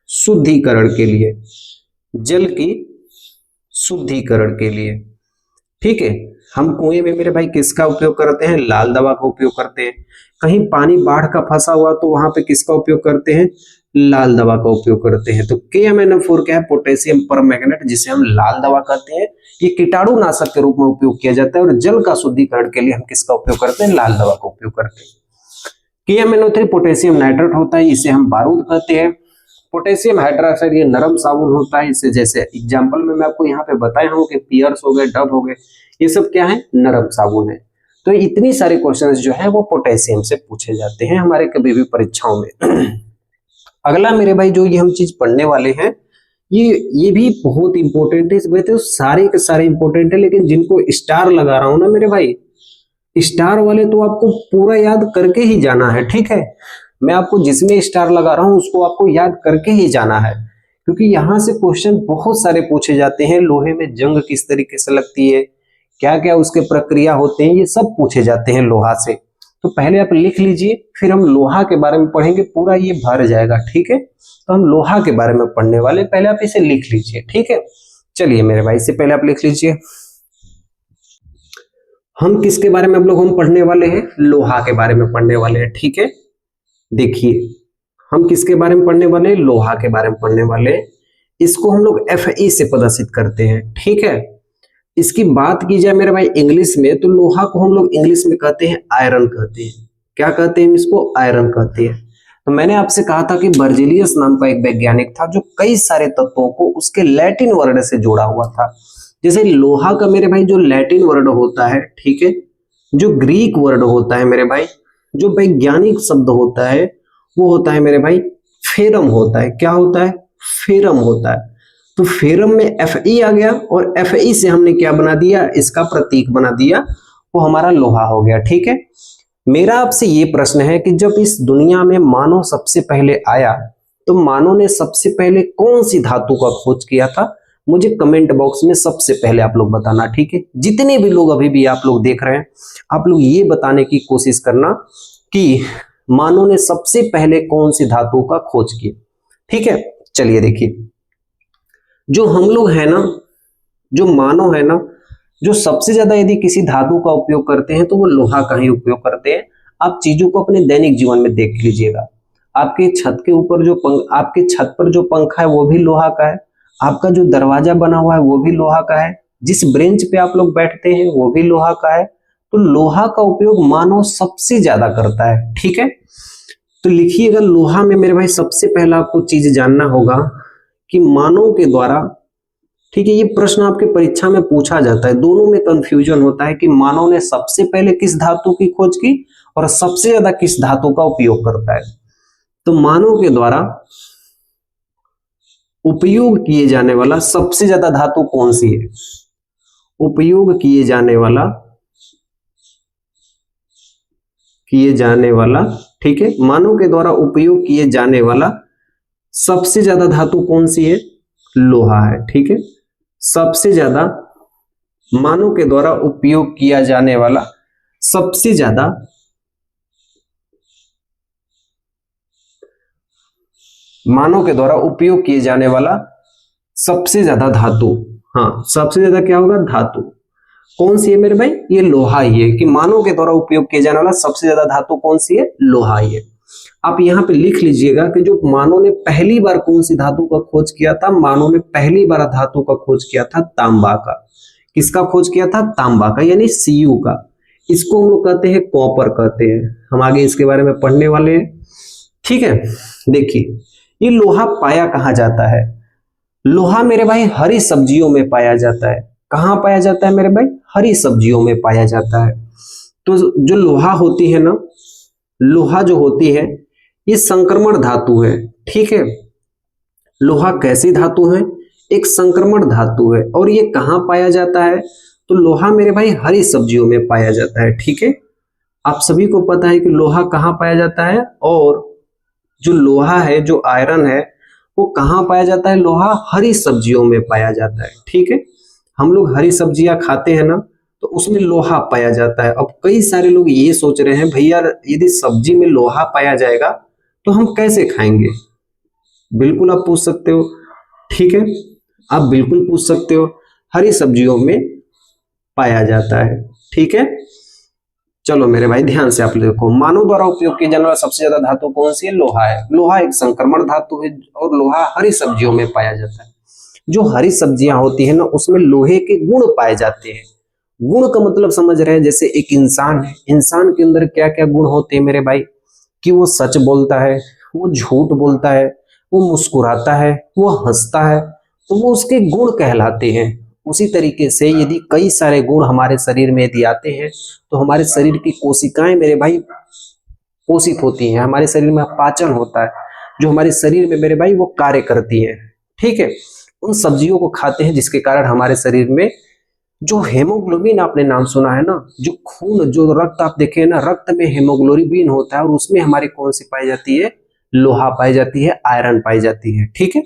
S1: शुद्धिकरण के लिए, जल की शुद्धिकरण के लिए। ठीक है, हम कुएं में मेरे भाई किसका उपयोग करते हैं? लाल दवा का उपयोग करते हैं। कहीं पानी बाढ़ का फंसा हुआ तो वहां पे किसका उपयोग करते हैं? लाल दवा का उपयोग करते हैं। तो KMnO4 क्या है? पोटेशियम परमैंगनेट, जिसे हम लाल दवा कहते हैं। ये कीटाणुनाशक के रूप में उपयोग किया जाता है, और जल का शुद्धिकरण के लिए हम किसका उपयोग करते हैं? लाल दवा का उपयोग करते हैं। KMnO3 पोटेशियम नाइट्रेट होता है, इसे हम बारूद कहते हैं। पोटेशियम हाइड्रोक्साइड ये नरम साबुन होता है। इसे जैसे एग्जाम्पल में मैं आपको यहाँ पे बताया हूँ कि पियर्स हो गए, डव हो गए, ये सब क्या है? नरम साबुन है। तो इतनी सारे क्वेश्चंस जो है वो पोटेशियम से पूछे जाते हैं हमारे कभी भी परीक्षाओं में। अगला मेरे भाई जो ये हम चीज पढ़ने वाले हैं, ये भी बहुत इंपॉर्टेंट है। इसमें तो सारे के सारे इंपॉर्टेंट है, लेकिन जिनको स्टार लगा रहा हूं ना मेरे भाई, स्टार वाले तो आपको पूरा याद करके ही जाना है। ठीक है, मैं आपको जिसमें स्टार लगा रहा हूं उसको आपको याद करके ही जाना है, क्योंकि यहां से क्वेश्चन बहुत सारे पूछे जाते हैं। लोहे में जंग किस तरीके से लगती है, क्या क्या उसके प्रक्रिया होते हैं, ये सब पूछे जाते हैं लोहा से। तो पहले आप लिख लीजिए, फिर हम लोहा के बारे में पढ़ेंगे, पूरा ये भर जाएगा। ठीक है, तो हम लोहा के बारे में पढ़ने वाले, पहले आप इसे लिख लीजिए। ठीक है, चलिए मेरे भाई, इससे पहले आप लिख लीजिए, हम किसके बारे में हम पढ़ने वाले हैं? लोहा के बारे में पढ़ने वाले हैं। ठीक है, देखिए हम किसके बारे में पढ़ने वाले हैं? लोहा के बारे में पढ़ने वाले हैं। इसको हम लोग Fe से प्रदर्शित करते हैं। ठीक है, इसकी बात की जाए मेरे भाई इंग्लिश में, तो लोहा को हम लोग इंग्लिश में कहते हैं आयरन कहते हैं। क्या कहते हैं? इसको आयरन कहते हैं। तो मैंने आपसे कहा था कि बर्जेलियस नाम का एक वैज्ञानिक था जो कई सारे तत्वों को उसके लैटिन वर्ड से जोड़ा हुआ था। जैसे लोहा का मेरे भाई जो लैटिन वर्ड होता है, ठीक है, जो ग्रीक वर्ड होता है मेरे भाई, जो वैज्ञानिक शब्द होता है वो होता है मेरे भाई फेरम होता है। क्या होता है? फेरम होता है। तो फेरम में Fe आ गया, और Fe से हमने क्या बना दिया? इसका प्रतीक बना दिया, वो हमारा लोहा हो गया। ठीक है, मेरा आपसे ये प्रश्न है कि जब इस दुनिया में मानव सबसे पहले आया तो मानव ने सबसे पहले कौन सी धातु का खोज किया था? मुझे कमेंट बॉक्स में सबसे पहले आप लोग बताना। ठीक है, जितने भी लोग अभी भी आप लोग देख रहे हैं, आप लोग ये बताने की कोशिश करना कि मानव ने सबसे पहले कौन सी धातु का खोज किया। ठीक है, चलिए देखिए, जो हम लोग है ना, जो मानव है ना, जो सबसे ज्यादा यदि किसी धातु का उपयोग करते हैं तो वो लोहा का ही उपयोग करते हैं। आप चीजों को अपने दैनिक जीवन में देख लीजिएगा। आपके छत के ऊपर आपके छत पर जो पंखा है वो भी लोहा का है, आपका जो दरवाजा बना हुआ है वो भी लोहा का है, जिस ब्रेंच पे आप लोग बैठते हैं वो भी लोहा का है। तो लोहा का उपयोग मानव सबसे ज्यादा करता है, ठीक है। तो लिखिएगा लोहा में मेरे भाई सबसे पहला आपको चीज जानना होगा कि मानव के द्वारा, ठीक है, ये प्रश्न आपके परीक्षा में पूछा जाता है, दोनों में कंफ्यूजन होता है कि मानव ने सबसे पहले किस धातु की खोज की और सबसे ज्यादा किस धातु का उपयोग करता है। तो मानव के द्वारा उपयोग किए जाने वाला सबसे ज्यादा धातु कौन सी है? उपयोग किए जाने वाला, ठीक है, मानव के द्वारा उपयोग किए जाने वाला सबसे ज्यादा धातु कौन सी है? लोहा है, ठीक है। सबसे ज्यादा मानव के द्वारा उपयोग किया जाने वाला सबसे ज्यादा मानव के द्वारा उपयोग किए जाने वाला सबसे ज्यादा धातु, हाँ सबसे ज्यादा क्या होगा? धातु कौन सी है मेरे भाई? ये लोहा ही है, कि मानव के द्वारा उपयोग किया जाने वाला सबसे ज्यादा धातु कौन सी है? लोहा ही है। आप यहाँ पे लिख लीजिएगा कि जो मानव ने पहली बार कौन सी धातु का खोज किया था? मानव ने पहली बार धातु का खोज किया था तांबा का। किसका खोज किया था? तांबा का, यानी Cu का। इसको हम लोग कहते हैं कॉपर कहते हैं, हम आगे इसके बारे में पढ़ने वाले हैं, ठीक है। देखिए ये लोहा पाया कहाँ जाता है? लोहा मेरे भाई हरी सब्जियों में पाया जाता है। कहाँ पाया जाता है मेरे भाई? हरी सब्जियों में पाया जाता है। तो जो लोहा होती है ना, लोहा जो होती है ये संक्रमण धातु है, ठीक है। लोहा कैसी धातु है? एक संक्रमण धातु है। और ये कहाँ पाया जाता है? तो लोहा मेरे भाई हरी सब्जियों में पाया जाता है, ठीक है। आप सभी को पता है कि लोहा कहाँ पाया जाता है, और जो लोहा है, जो आयरन है, वो कहाँ पाया जाता है? लोहा हरी सब्जियों में पाया जाता है, ठीक है। हम लोग हरी सब्जियां खाते हैं ना, तो उसमें लोहा पाया जाता है। अब कई सारे लोग ये सोच रहे हैं भैया यदि सब्जी में लोहा पाया जाएगा तो हम कैसे खाएंगे? बिल्कुल आप पूछ सकते हो, ठीक है, आप बिल्कुल पूछ सकते हो, हरी सब्जियों में पाया जाता है, ठीक है। चलो मेरे भाई ध्यान से आप देखो, मानव द्वारा उपयोग किए जाने वाला सबसे ज्यादा धातु कौन सी है? लोहा है। लोहा एक संक्रमण धातु है और लोहा हरी सब्जियों में पाया जाता है। जो हरी सब्जियां होती है ना, उसमें लोहे के गुण पाए जाते हैं। गुण का मतलब समझ रहे हैं? जैसे एक इंसान है, इंसान के अंदर क्या क्या गुण होते हैं मेरे भाई? कि वो सच बोलता है, वो झूठ बोलता है, वो मुस्कुराता है, वो हंसता है, तो वो उसके गुण कहलाते हैं। उसी तरीके से यदि कई सारे गुण हमारे शरीर में यदि आते हैं तो हमारे शरीर की कोशिकाएं मेरे भाई पोषित होती हैं, हमारे शरीर में पाचन होता है, जो हमारे शरीर में मेरे भाई वो कार्य करती हैं, ठीक है। उन सब्जियों को खाते हैं जिसके कारण हमारे शरीर में जो हेमोग्लोबिन, आपने नाम सुना है ना, जो खून, जो रक्त आप देखें ना, रक्त में हेमोग्लोबिन होता है और उसमें हमारी कौन सी पाई जाती है? लोहा पाई जाती है, आयरन पाई जाती है, ठीक है।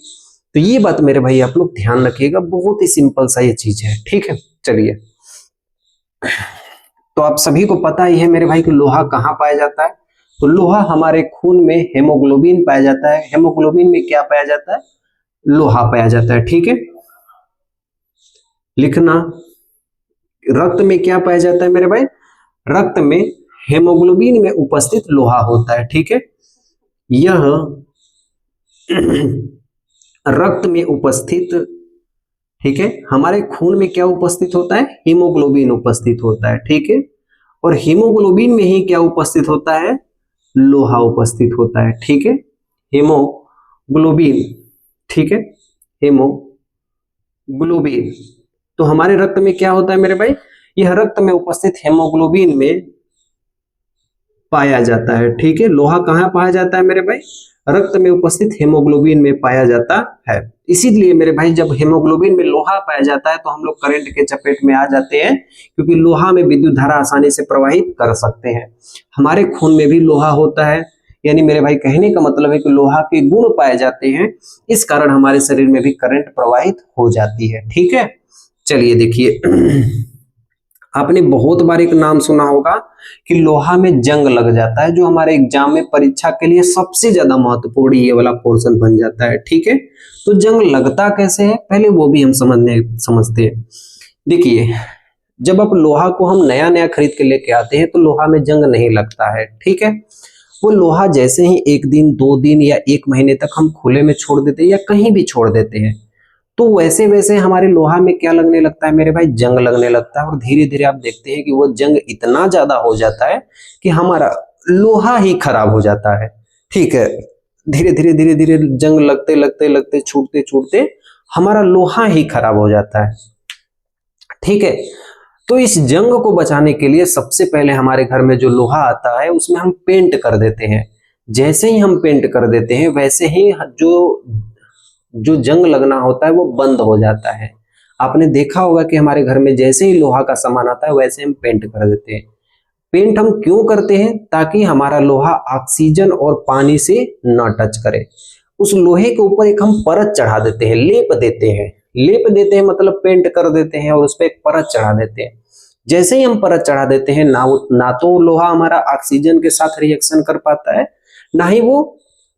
S1: तो ये बात मेरे भाई आप लोग ध्यान रखिएगा, बहुत ही सिंपल सा ये चीज है, ठीक है। चलिए, तो आप सभी को पता ही है मेरे भाई कि लोहा कहाँ पाया जाता है? तो लोहा हमारे खून में हेमोग्लोबिन पाया जाता है। हेमोग्लोबिन में क्या पाया जाता है? लोहा पाया जाता है, ठीक है। लिखना, रक्त में क्या पाया जाता है मेरे भाई? रक्त में हेमोग्लोबिन में उपस्थित लोहा होता है, ठीक है। यह रक्त में उपस्थित, ठीक है, हमारे खून में क्या उपस्थित होता है? हीमोग्लोबिन उपस्थित होता है, ठीक है। और हीमोग्लोबिन में ही क्या उपस्थित होता है? लोहा उपस्थित होता है, ठीक है। हीमोग्लोबिन, ठीक है, हीमोग्लोबिन। तो हमारे रक्त में क्या होता है मेरे भाई? यह रक्त में उपस्थित हेमोग्लोबिन में पाया जाता है, ठीक है। लोहा कहाँ पाया जाता है मेरे भाई? रक्त में उपस्थित हेमोग्लोबिन में पाया जाता है। इसीलिए मेरे भाई जब हेमोग्लोबिन में लोहा पाया जाता है तो हम लोग करंट के चपेट में आ जाते हैं, क्योंकि लोहा में विद्युत धारा आसानी से प्रवाहित कर सकते हैं। हमारे खून में भी लोहा होता है, यानी मेरे भाई कहने का मतलब है कि लोहा के गुण पाए जाते हैं, इस कारण हमारे शरीर में भी करंट प्रवाहित हो जाती है, ठीक है। चलिए देखिए, आपने बहुत बार एक नाम सुना होगा कि लोहा में जंग लग जाता है, जो हमारे एग्जाम में परीक्षा के लिए सबसे ज्यादा महत्वपूर्ण ये वाला पोर्शन बन जाता है, ठीक है। तो जंग लगता कैसे है, पहले वो भी हम समझते हैं। देखिए, जब आप लोहा को हम नया नया खरीद के लेके आते हैं तो लोहा में जंग नहीं लगता है, ठीक है। वो लोहा जैसे ही 1 दिन 2 दिन या 1 महीने तक हम खुले में छोड़ देते हैं या कहीं भी छोड़ देते हैं, तो वैसे वैसे हमारे लोहा में क्या लगने लगता है मेरे भाई, जंग लगने लगता है। और धीरे धीरे आप देखते हैं कि वो जंग इतना ज्यादा हो जाता है कि हमारा लोहा ही खराब हो जाता है, ठीक है। धीरे धीरे धीरे धीरे जंग लगते लगते लगते छूटते छूटते हमारा लोहा ही खराब हो जाता है, ठीक है। तो इस जंग को बचाने के लिए सबसे पहले हमारे घर में जो लोहा आता है उसमें हम पेंट कर देते हैं। जैसे ही हम पेंट कर देते हैं वैसे ही जो जंग लगना होता है वो बंद हो जाता है। आपने देखा होगा कि हमारे घर में जैसे ही लोहा का सामान आता है वैसे हम पेंट कर देते हैं। पेंट हम क्यों करते हैं? ताकि हमारा लोहा ऑक्सीजन और पानी से न टच करे। उस लोहे के ऊपर एक हम परत चढ़ा देते हैं, लेप देते हैं। लेप देते हैं मतलब पेंट कर देते हैं और उस पर एक परत चढ़ा देते हैं। जैसे ही हम परत चढ़ा देते हैं ना तो लोहा हमारा ऑक्सीजन के साथ रिएक्शन कर पाता है, ना ही वो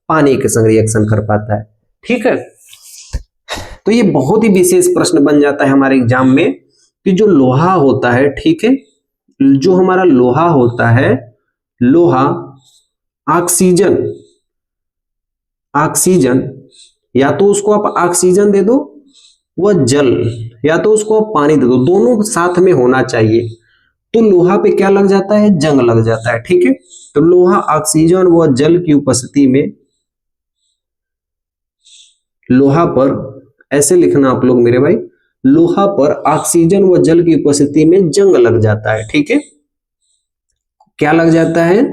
S1: पानी के संग रिएक्शन कर पाता है, ठीक है। तो ये बहुत ही विशेष प्रश्न बन जाता है हमारे एग्जाम में कि जो लोहा होता है, ठीक है, जो हमारा लोहा होता है, लोहा ऑक्सीजन या तो उसको आप ऑक्सीजन दे दो वह जल, या तो उसको आप पानी दे दो, दोनों साथ में होना चाहिए। तो लोहा पे क्या लग जाता है? जंग लग जाता है, ठीक है। तो लोहा ऑक्सीजन व जल की उपस्थिति में, लोहा पर ऐसे लिखना आप लोग मेरे भाई, लोहा पर ऑक्सीजन व जल की उपस्थिति में जंग लग जाता है, ठीक है। क्या लग जाता है?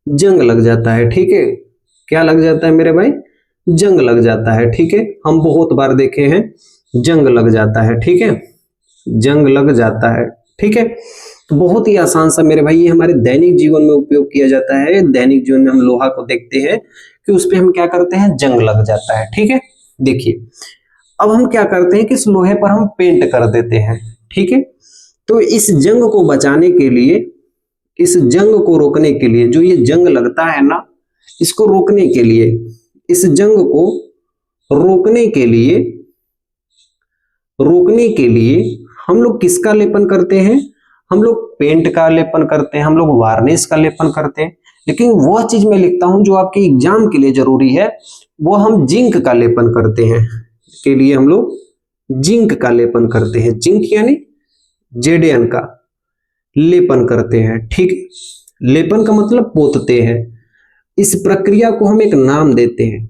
S1: जंग लग जाता है, ठीक है। क्या लग जाता है मेरे भाई? जंग लग जाता है, ठीक है। हम बहुत बार देखे हैं जंग लग जाता है, ठीक है, जंग लग जाता है, ठीक है। तो बहुत ही आसान सा मेरे भाई, ये हमारे दैनिक जीवन में उपयोग किया जाता है। दैनिक जीवन में हम लोहा को देखते हैं कि उस पे हम क्या करते हैं, जंग लग जाता है, ठीक है। देखिए अब हम क्या करते हैं कि इस लोहे पर हम पेंट कर देते हैं, ठीक है। तो इस जंग को बचाने के लिए, इस जंग को रोकने के लिए, जो ये जंग लगता है ना, इसको रोकने के लिए, इस जंग को रोकने के लिए हम लोग किसका लेपन करते हैं? हम लोग पेंट का लेपन करते हैं, हम लोग वार्निश का लेपन करते हैं। लेकिन वह चीज मैं लिखता हूं जो आपके एग्जाम के लिए जरूरी है, वो हम जिंक का लेपन करते हैं। के लिए हम लोग जिंक का लेपन करते हैं, जिंक यानी जेडेन का लेपन करते हैं, ठीक। लेपन का मतलब पोतते हैं। इस प्रक्रिया को हम एक नाम देते हैं,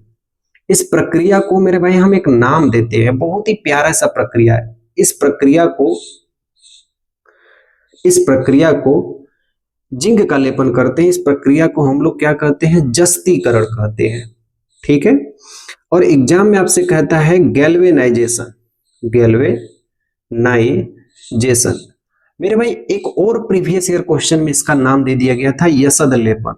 S1: इस प्रक्रिया को मेरे भाई हम एक नाम देते हैं, बहुत ही प्यारा सा प्रक्रिया है। इस प्रक्रिया को जिंक का लेपन करते हैं। इस प्रक्रिया को हम लोग क्या कहते हैं? जस्तीकरण कहते हैं, ठीक है। और एग्जाम में आपसे कहता है गैल्वेनाइजेशन, गैल्वेनाइजेशन। मेरे भाई एक और प्रीवियस ईयर क्वेश्चन में इसका नाम दे दिया गया था यसद लेपन,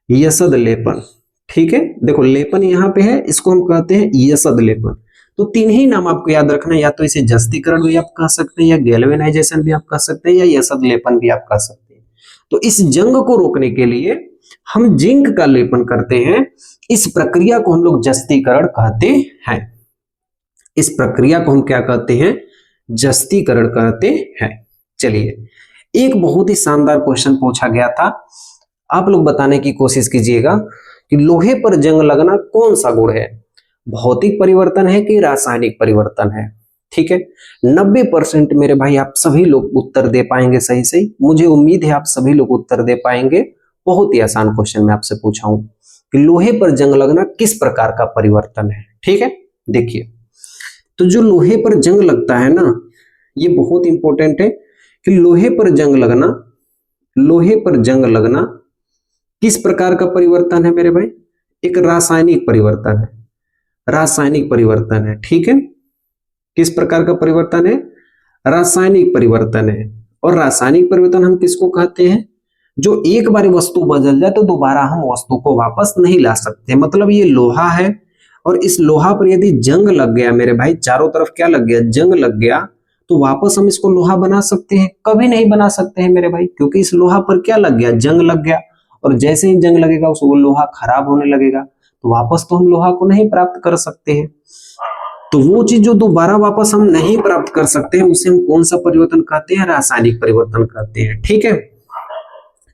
S1: यसद लेपन, ठीक है। देखो लेपन यहाँ पे है, इसको हम कहते हैं यसद लेपन। तो तीन ही नाम आपको याद रखना है, या तो इसे जस्तीकरण भी आप कह सकते हैं, या गैल्वेनाइजेशन भी आप कह सकते हैं, या यसद लेपन भी आप कह सकते हैं। तो इस जंग को रोकने के लिए हम जिंक का लेपन करते हैं। इस प्रक्रिया को हम लोग जस्तीकरण कहते हैं। इस प्रक्रिया को हम क्या कहते हैं? जस्तीकरण कहते हैं। चलिए एक बहुत ही शानदार क्वेश्चन पूछा गया था, आप लोग बताने की कोशिश कीजिएगा कि लोहे पर जंग लगना कौन सा गुण है? भौतिक परिवर्तन है कि रासायनिक परिवर्तन है? ठीक है, 90% मेरे भाई आप सभी लोग उत्तर दे पाएंगे सही सही। मुझे उम्मीद है आप सभी लोग उत्तर दे पाएंगे। बहुत ही आसान क्वेश्चन मैं आपसे पूछा हूं कि लोहे पर जंग लगना किस प्रकार का परिवर्तन है। ठीक है, देखिए तो जो लोहे पर जंग लगता है ना, ये बहुत इंपॉर्टेंट है कि लोहे पर जंग लगना, लोहे पर जंग लगना किस प्रकार का परिवर्तन है मेरे भाई? एक रासायनिक परिवर्तन है, रासायनिक परिवर्तन है। ठीक है, किस प्रकार का परिवर्तन है? रासायनिक परिवर्तन है। और रासायनिक परिवर्तन हम किसको कहते हैं? जो एक बार वस्तु बदल जाए तो दोबारा हम वस्तु को वापस नहीं ला सकते। मतलब ये लोहा है और इस लोहा पर यदि जंग लग गया मेरे भाई, चारों तरफ क्या लग गया? जंग लग गया, तो वापस हम इसको लोहा बना सकते हैं? कभी नहीं बना सकते हैं मेरे भाई, क्योंकि इस लोहा पर क्या लग गया? जंग लग गया। और जैसे ही जंग लगेगा उसको लोहा खराब होने लगेगा, तो वापस तो हम लोहा को नहीं प्राप्त कर सकते हैं। तो वो चीज जो दोबारा वापस हम नहीं प्राप्त कर सकते हैं उसे हम कौन सा परिवर्तन कहते हैं? रासायनिक परिवर्तन कहते हैं। ठीक है,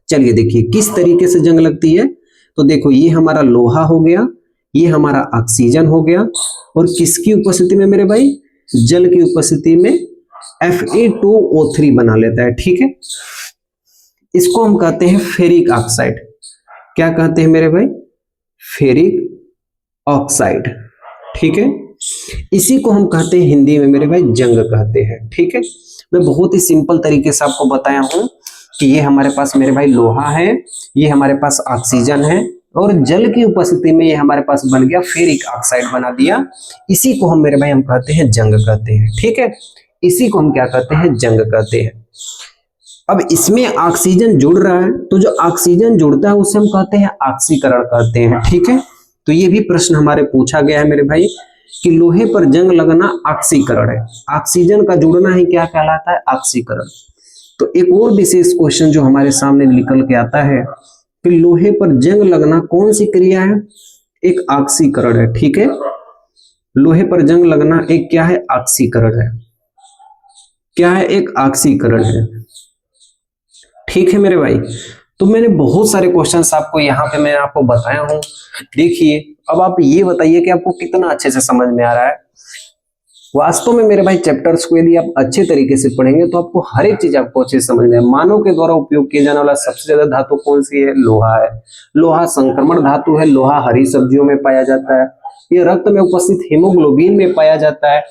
S1: चलिए देखिए किस तरीके से जंग लगती है। तो देखो ये हमारा लोहा हो गया, ये हमारा ऑक्सीजन हो गया, और किसकी उपस्थिति में मेरे भाई? जल की उपस्थिति में Fe2O3 बना लेता है। ठीक है, इसको हम कहते हैं फेरिक ऑक्साइड। क्या कहते हैं मेरे भाई? Ferric oxide. ठीक है, इसी को हम कहते हैं हिंदी में मेरे भाई जंग कहते हैं। ठीक है, मैं बहुत ही सिंपल तरीके से आपको बताया हूं कि ये हमारे पास मेरे भाई लोहा है, ये हमारे पास ऑक्सीजन है, और जल की उपस्थिति में ये हमारे पास बन गया फेरिक ऑक्साइड बना दिया। इसी को हम मेरे भाई हम कहते हैं जंग कहते हैं। ठीक है, इसी को हम क्या कहते हैं? जंग कहते हैं। अब इसमें ऑक्सीजन जुड़ रहा है, तो जो ऑक्सीजन जुड़ता है उसे हम कहते हैं ऑक्सीकरण कहते हैं। ठीक है, तो ये भी प्रश्न हमारे पूछा गया है मेरे भाई कि लोहे पर जंग लगना ऑक्सीकरण है, ऑक्सीजन का जुड़ना ही क्या कहलाता है? ऑक्सीकरण। तो एक और विशेष क्वेश्चन जो हमारे सामने निकल के आता है कि लोहे पर जंग लगना कौन सी क्रिया है? एक ऑक्सीकरण है। ठीक है, लोहे पर जंग लगना एक क्या है? ऑक्सीकरण है। क्या है? एक ऑक्सीकरण है। ठीक है मेरे भाई, तो मैंने बहुत सारे क्वेश्चंस आपको यहाँ पे मैं आपको बताया हूँ। देखिए अब आप ये बताइए कि आपको कितना अच्छे से समझ में आ रहा है। वास्तव में मेरे भाई चैप्टर्स को यदि आप अच्छे तरीके से पढ़ेंगे तो आपको हर एक चीज आपको अच्छे से समझ में आए। मानव के द्वारा उपयोग किया जाने वाला सबसे ज्यादा धातु कौन सी है? लोहा है। लोहा संक्रमण धातु है। लोहा हरी सब्जियों में पाया जाता है। ये रक्त में उपस्थित हीमोग्लोबिन में पाया जाता है।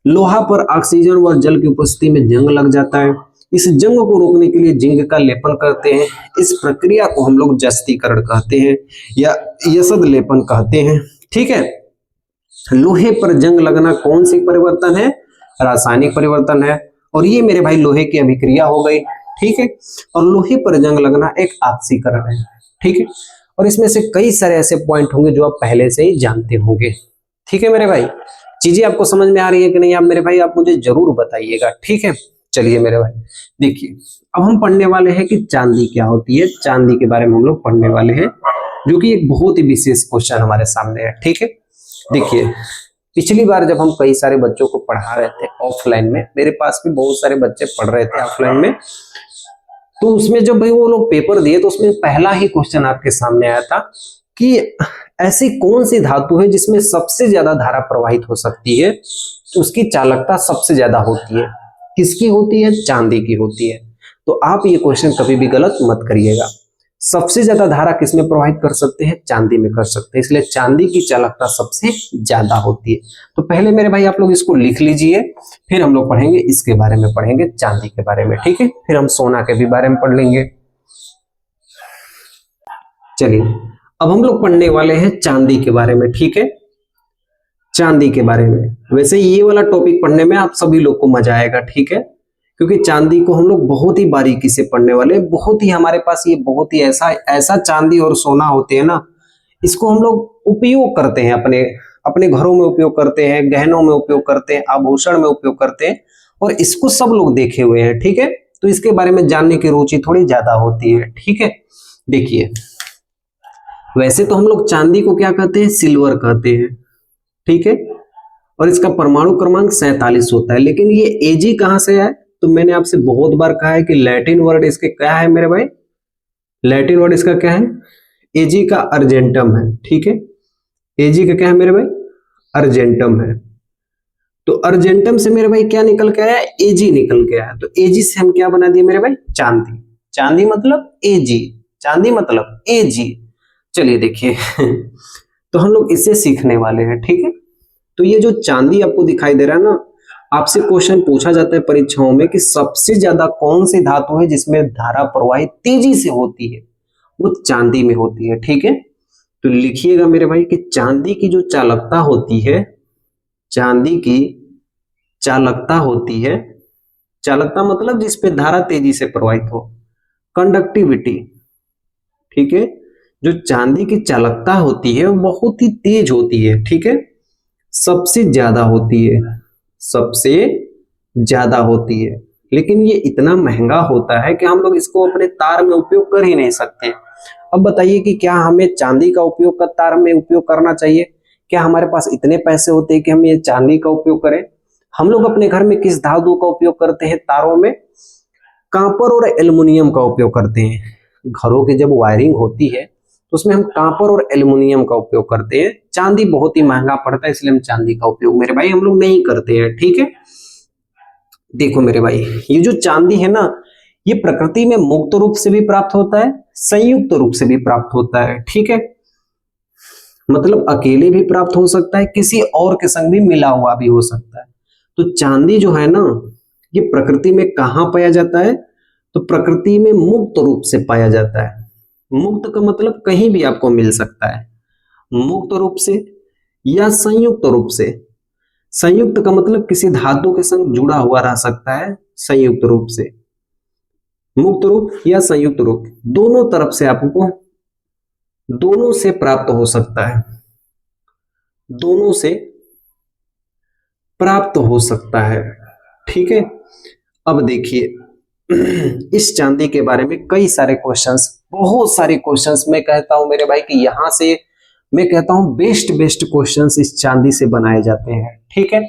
S1: लोहा पर ऑक्सीजन व जल की उपस्थिति में जंग लग जाता है। इस जंग को रोकने के लिए जिंक का लेपन करते हैं। इस प्रक्रिया को हम लोग जस्तीकरण कहते हैं या यसद लेपन कहते हैं। ठीक है, लोहे पर जंग लगना कौन सी परिवर्तन है? रासायनिक परिवर्तन है। और ये मेरे भाई लोहे की अभिक्रिया हो गई। ठीक है, और लोहे पर जंग लगना एक ऑक्सीकरण है। ठीक है, और इसमें से कई सारे ऐसे पॉइंट होंगे जो आप पहले से ही जानते होंगे। ठीक है मेरे भाई, चीजें आपको समझ में आ रही है कि नहीं? आप मेरे भाई आप मुझे जरूर बताइएगा। ठीक है, चलिए मेरे भाई देखिए अब हम पढ़ने वाले हैं कि चांदी क्या होती है। चांदी के बारे में हम लोग पढ़ने वाले हैं, जो कि एक बहुत ही विशेष क्वेश्चन हमारे सामने है। ठीक है, देखिए पिछली बार जब हम कई सारे बच्चों को पढ़ा रहे थे ऑफलाइन में, मेरे पास भी बहुत सारे बच्चे पढ़ रहे थे ऑफलाइन में, तो उसमें जब भाई वो लोग पेपर दिए तो उसमें पहला ही क्वेश्चन आपके सामने आया था कि ऐसी कौन सी धातु है जिसमें सबसे ज्यादा धारा प्रवाहित हो सकती है, तो उसकी चालकता सबसे ज्यादा होती है। किसकी होती है? चांदी की होती है। तो आप ये क्वेश्चन कभी भी गलत मत करिएगा। सबसे ज्यादा धारा किसमें प्रवाहित कर सकते हैं? चांदी में कर सकते हैं, इसलिए चांदी की चालकता सबसे ज्यादा होती है। तो पहले मेरे भाई आप लोग इसको लिख लीजिए, फिर हम लोग पढ़ेंगे इसके बारे में, पढ़ेंगे चांदी के बारे में। ठीक है, फिर हम सोना के भी बारे में पढ़ लेंगे। चलिए अब हम लोग पढ़ने वाले हैं चांदी के बारे में। ठीक है, चांदी के बारे में। वैसे ये वाला टॉपिक पढ़ने में आप सभी लोग को मजा आएगा। ठीक है, क्योंकि चांदी को हम लोग बहुत ही बारीकी से पढ़ने वाले हैं। बहुत ही हमारे पास ये बहुत ही ऐसा चांदी और सोना होते हैं ना, इसको हम लोग उपयोग करते हैं, अपने घरों में उपयोग करते हैं, गहनों में उपयोग करते हैं, आभूषण में उपयोग करते हैं, और इसको सब लोग देखे हुए हैं। ठीक है, तो इसके बारे में जानने की रुचि थोड़ी ज्यादा होती है। ठीक है, देखिए वैसे तो हम लोग चांदी को क्या कहते हैं? सिल्वर कहते हैं। ठीक है, और इसका परमाणु क्रमांक 47 होता है। लेकिन ये एजी कहां से है? तो मैंने आपसे बहुत बार कहा है कि लैटिन वर्ड इसके क्या है मेरे भाई? लैटिन वर्ड इसका क्या है? एजी का अर्जेंटम है। ठीक है, एजी का क्या है मेरे भाई? अर्जेंटम है। तो अर्जेंटम से मेरे भाई क्या निकल के आया? एजी निकल के आया। तो एजी से हम क्या बना दिए मेरे भाई? चांदी। चांदी मतलब एजी, चांदी मतलब एजी। चलिए देखिए तो हम लोग इसे सीखने वाले हैं। ठीक है, तो ये जो चांदी आपको दिखाई दे रहा है ना, आपसे क्वेश्चन पूछा जाता है परीक्षाओं में कि सबसे ज्यादा कौन सी धातु है जिसमें धारा प्रवाहित तेजी से होती है? वो चांदी में होती है। ठीक है, तो लिखिएगा मेरे भाई कि चांदी की जो चालकता होती है, चांदी की चालकता होती है, चालकता मतलब जिसपे धारा तेजी से प्रवाहित हो, कंडक्टिविटी। ठीक है, जो चांदी की चालकता होती है वो बहुत ही तेज होती है। ठीक है, सबसे ज्यादा होती है, सबसे ज्यादा होती है। लेकिन ये इतना महंगा होता है कि हम लोग इसको अपने तार में उपयोग कर ही नहीं सकते। अब बताइए कि क्या हमें चांदी का उपयोग तार में उपयोग करना चाहिए? क्या हमारे पास इतने पैसे होते हैं कि हम ये चांदी का उपयोग करें? हम लोग अपने घर में किस धातु का उपयोग करते हैं? तारों में कॉपर और एल्युमिनियम का उपयोग करते हैं। घरों की जब वायरिंग होती है तो उसमें हम कॉपर और एल्युमिनियम का उपयोग करते हैं। चांदी बहुत ही महंगा पड़ता है, इसलिए हम चांदी का उपयोग मेरे भाई हम लोग नहीं करते हैं। ठीक है, देखो मेरे भाई, ये जो चांदी है ना, ये प्रकृति में मुक्त रूप से भी प्राप्त होता है, संयुक्त रूप से भी प्राप्त होता है। ठीक है, मतलब अकेले भी प्राप्त हो सकता है, किसी और के संग भी मिला हुआ भी हो सकता है। तो चांदी जो है ना, ये प्रकृति में कहाँ पाया जाता है? तो प्रकृति में मुक्त रूप से पाया जाता है। मुक्त का मतलब कहीं भी आपको मिल सकता है, मुक्त रूप से या संयुक्त रूप से। संयुक्त का मतलब किसी धातु के संग जुड़ा हुआ रह सकता है, संयुक्त रूप से। मुक्त रूप या संयुक्त रूप, दोनों तरफ से आपको, दोनों से प्राप्त हो सकता है, दोनों से प्राप्त हो सकता है। ठीक है, अब देखिए इस चांदी के बारे में कई सारे क्वेश्चंस, बहुत सारे क्वेश्चंस मैं कहता हूं मेरे भाई कि यहां से मैं कहता हूं बेस्ट बेस्ट क्वेश्चंस इस चांदी से बनाए जाते हैं। ठीक है,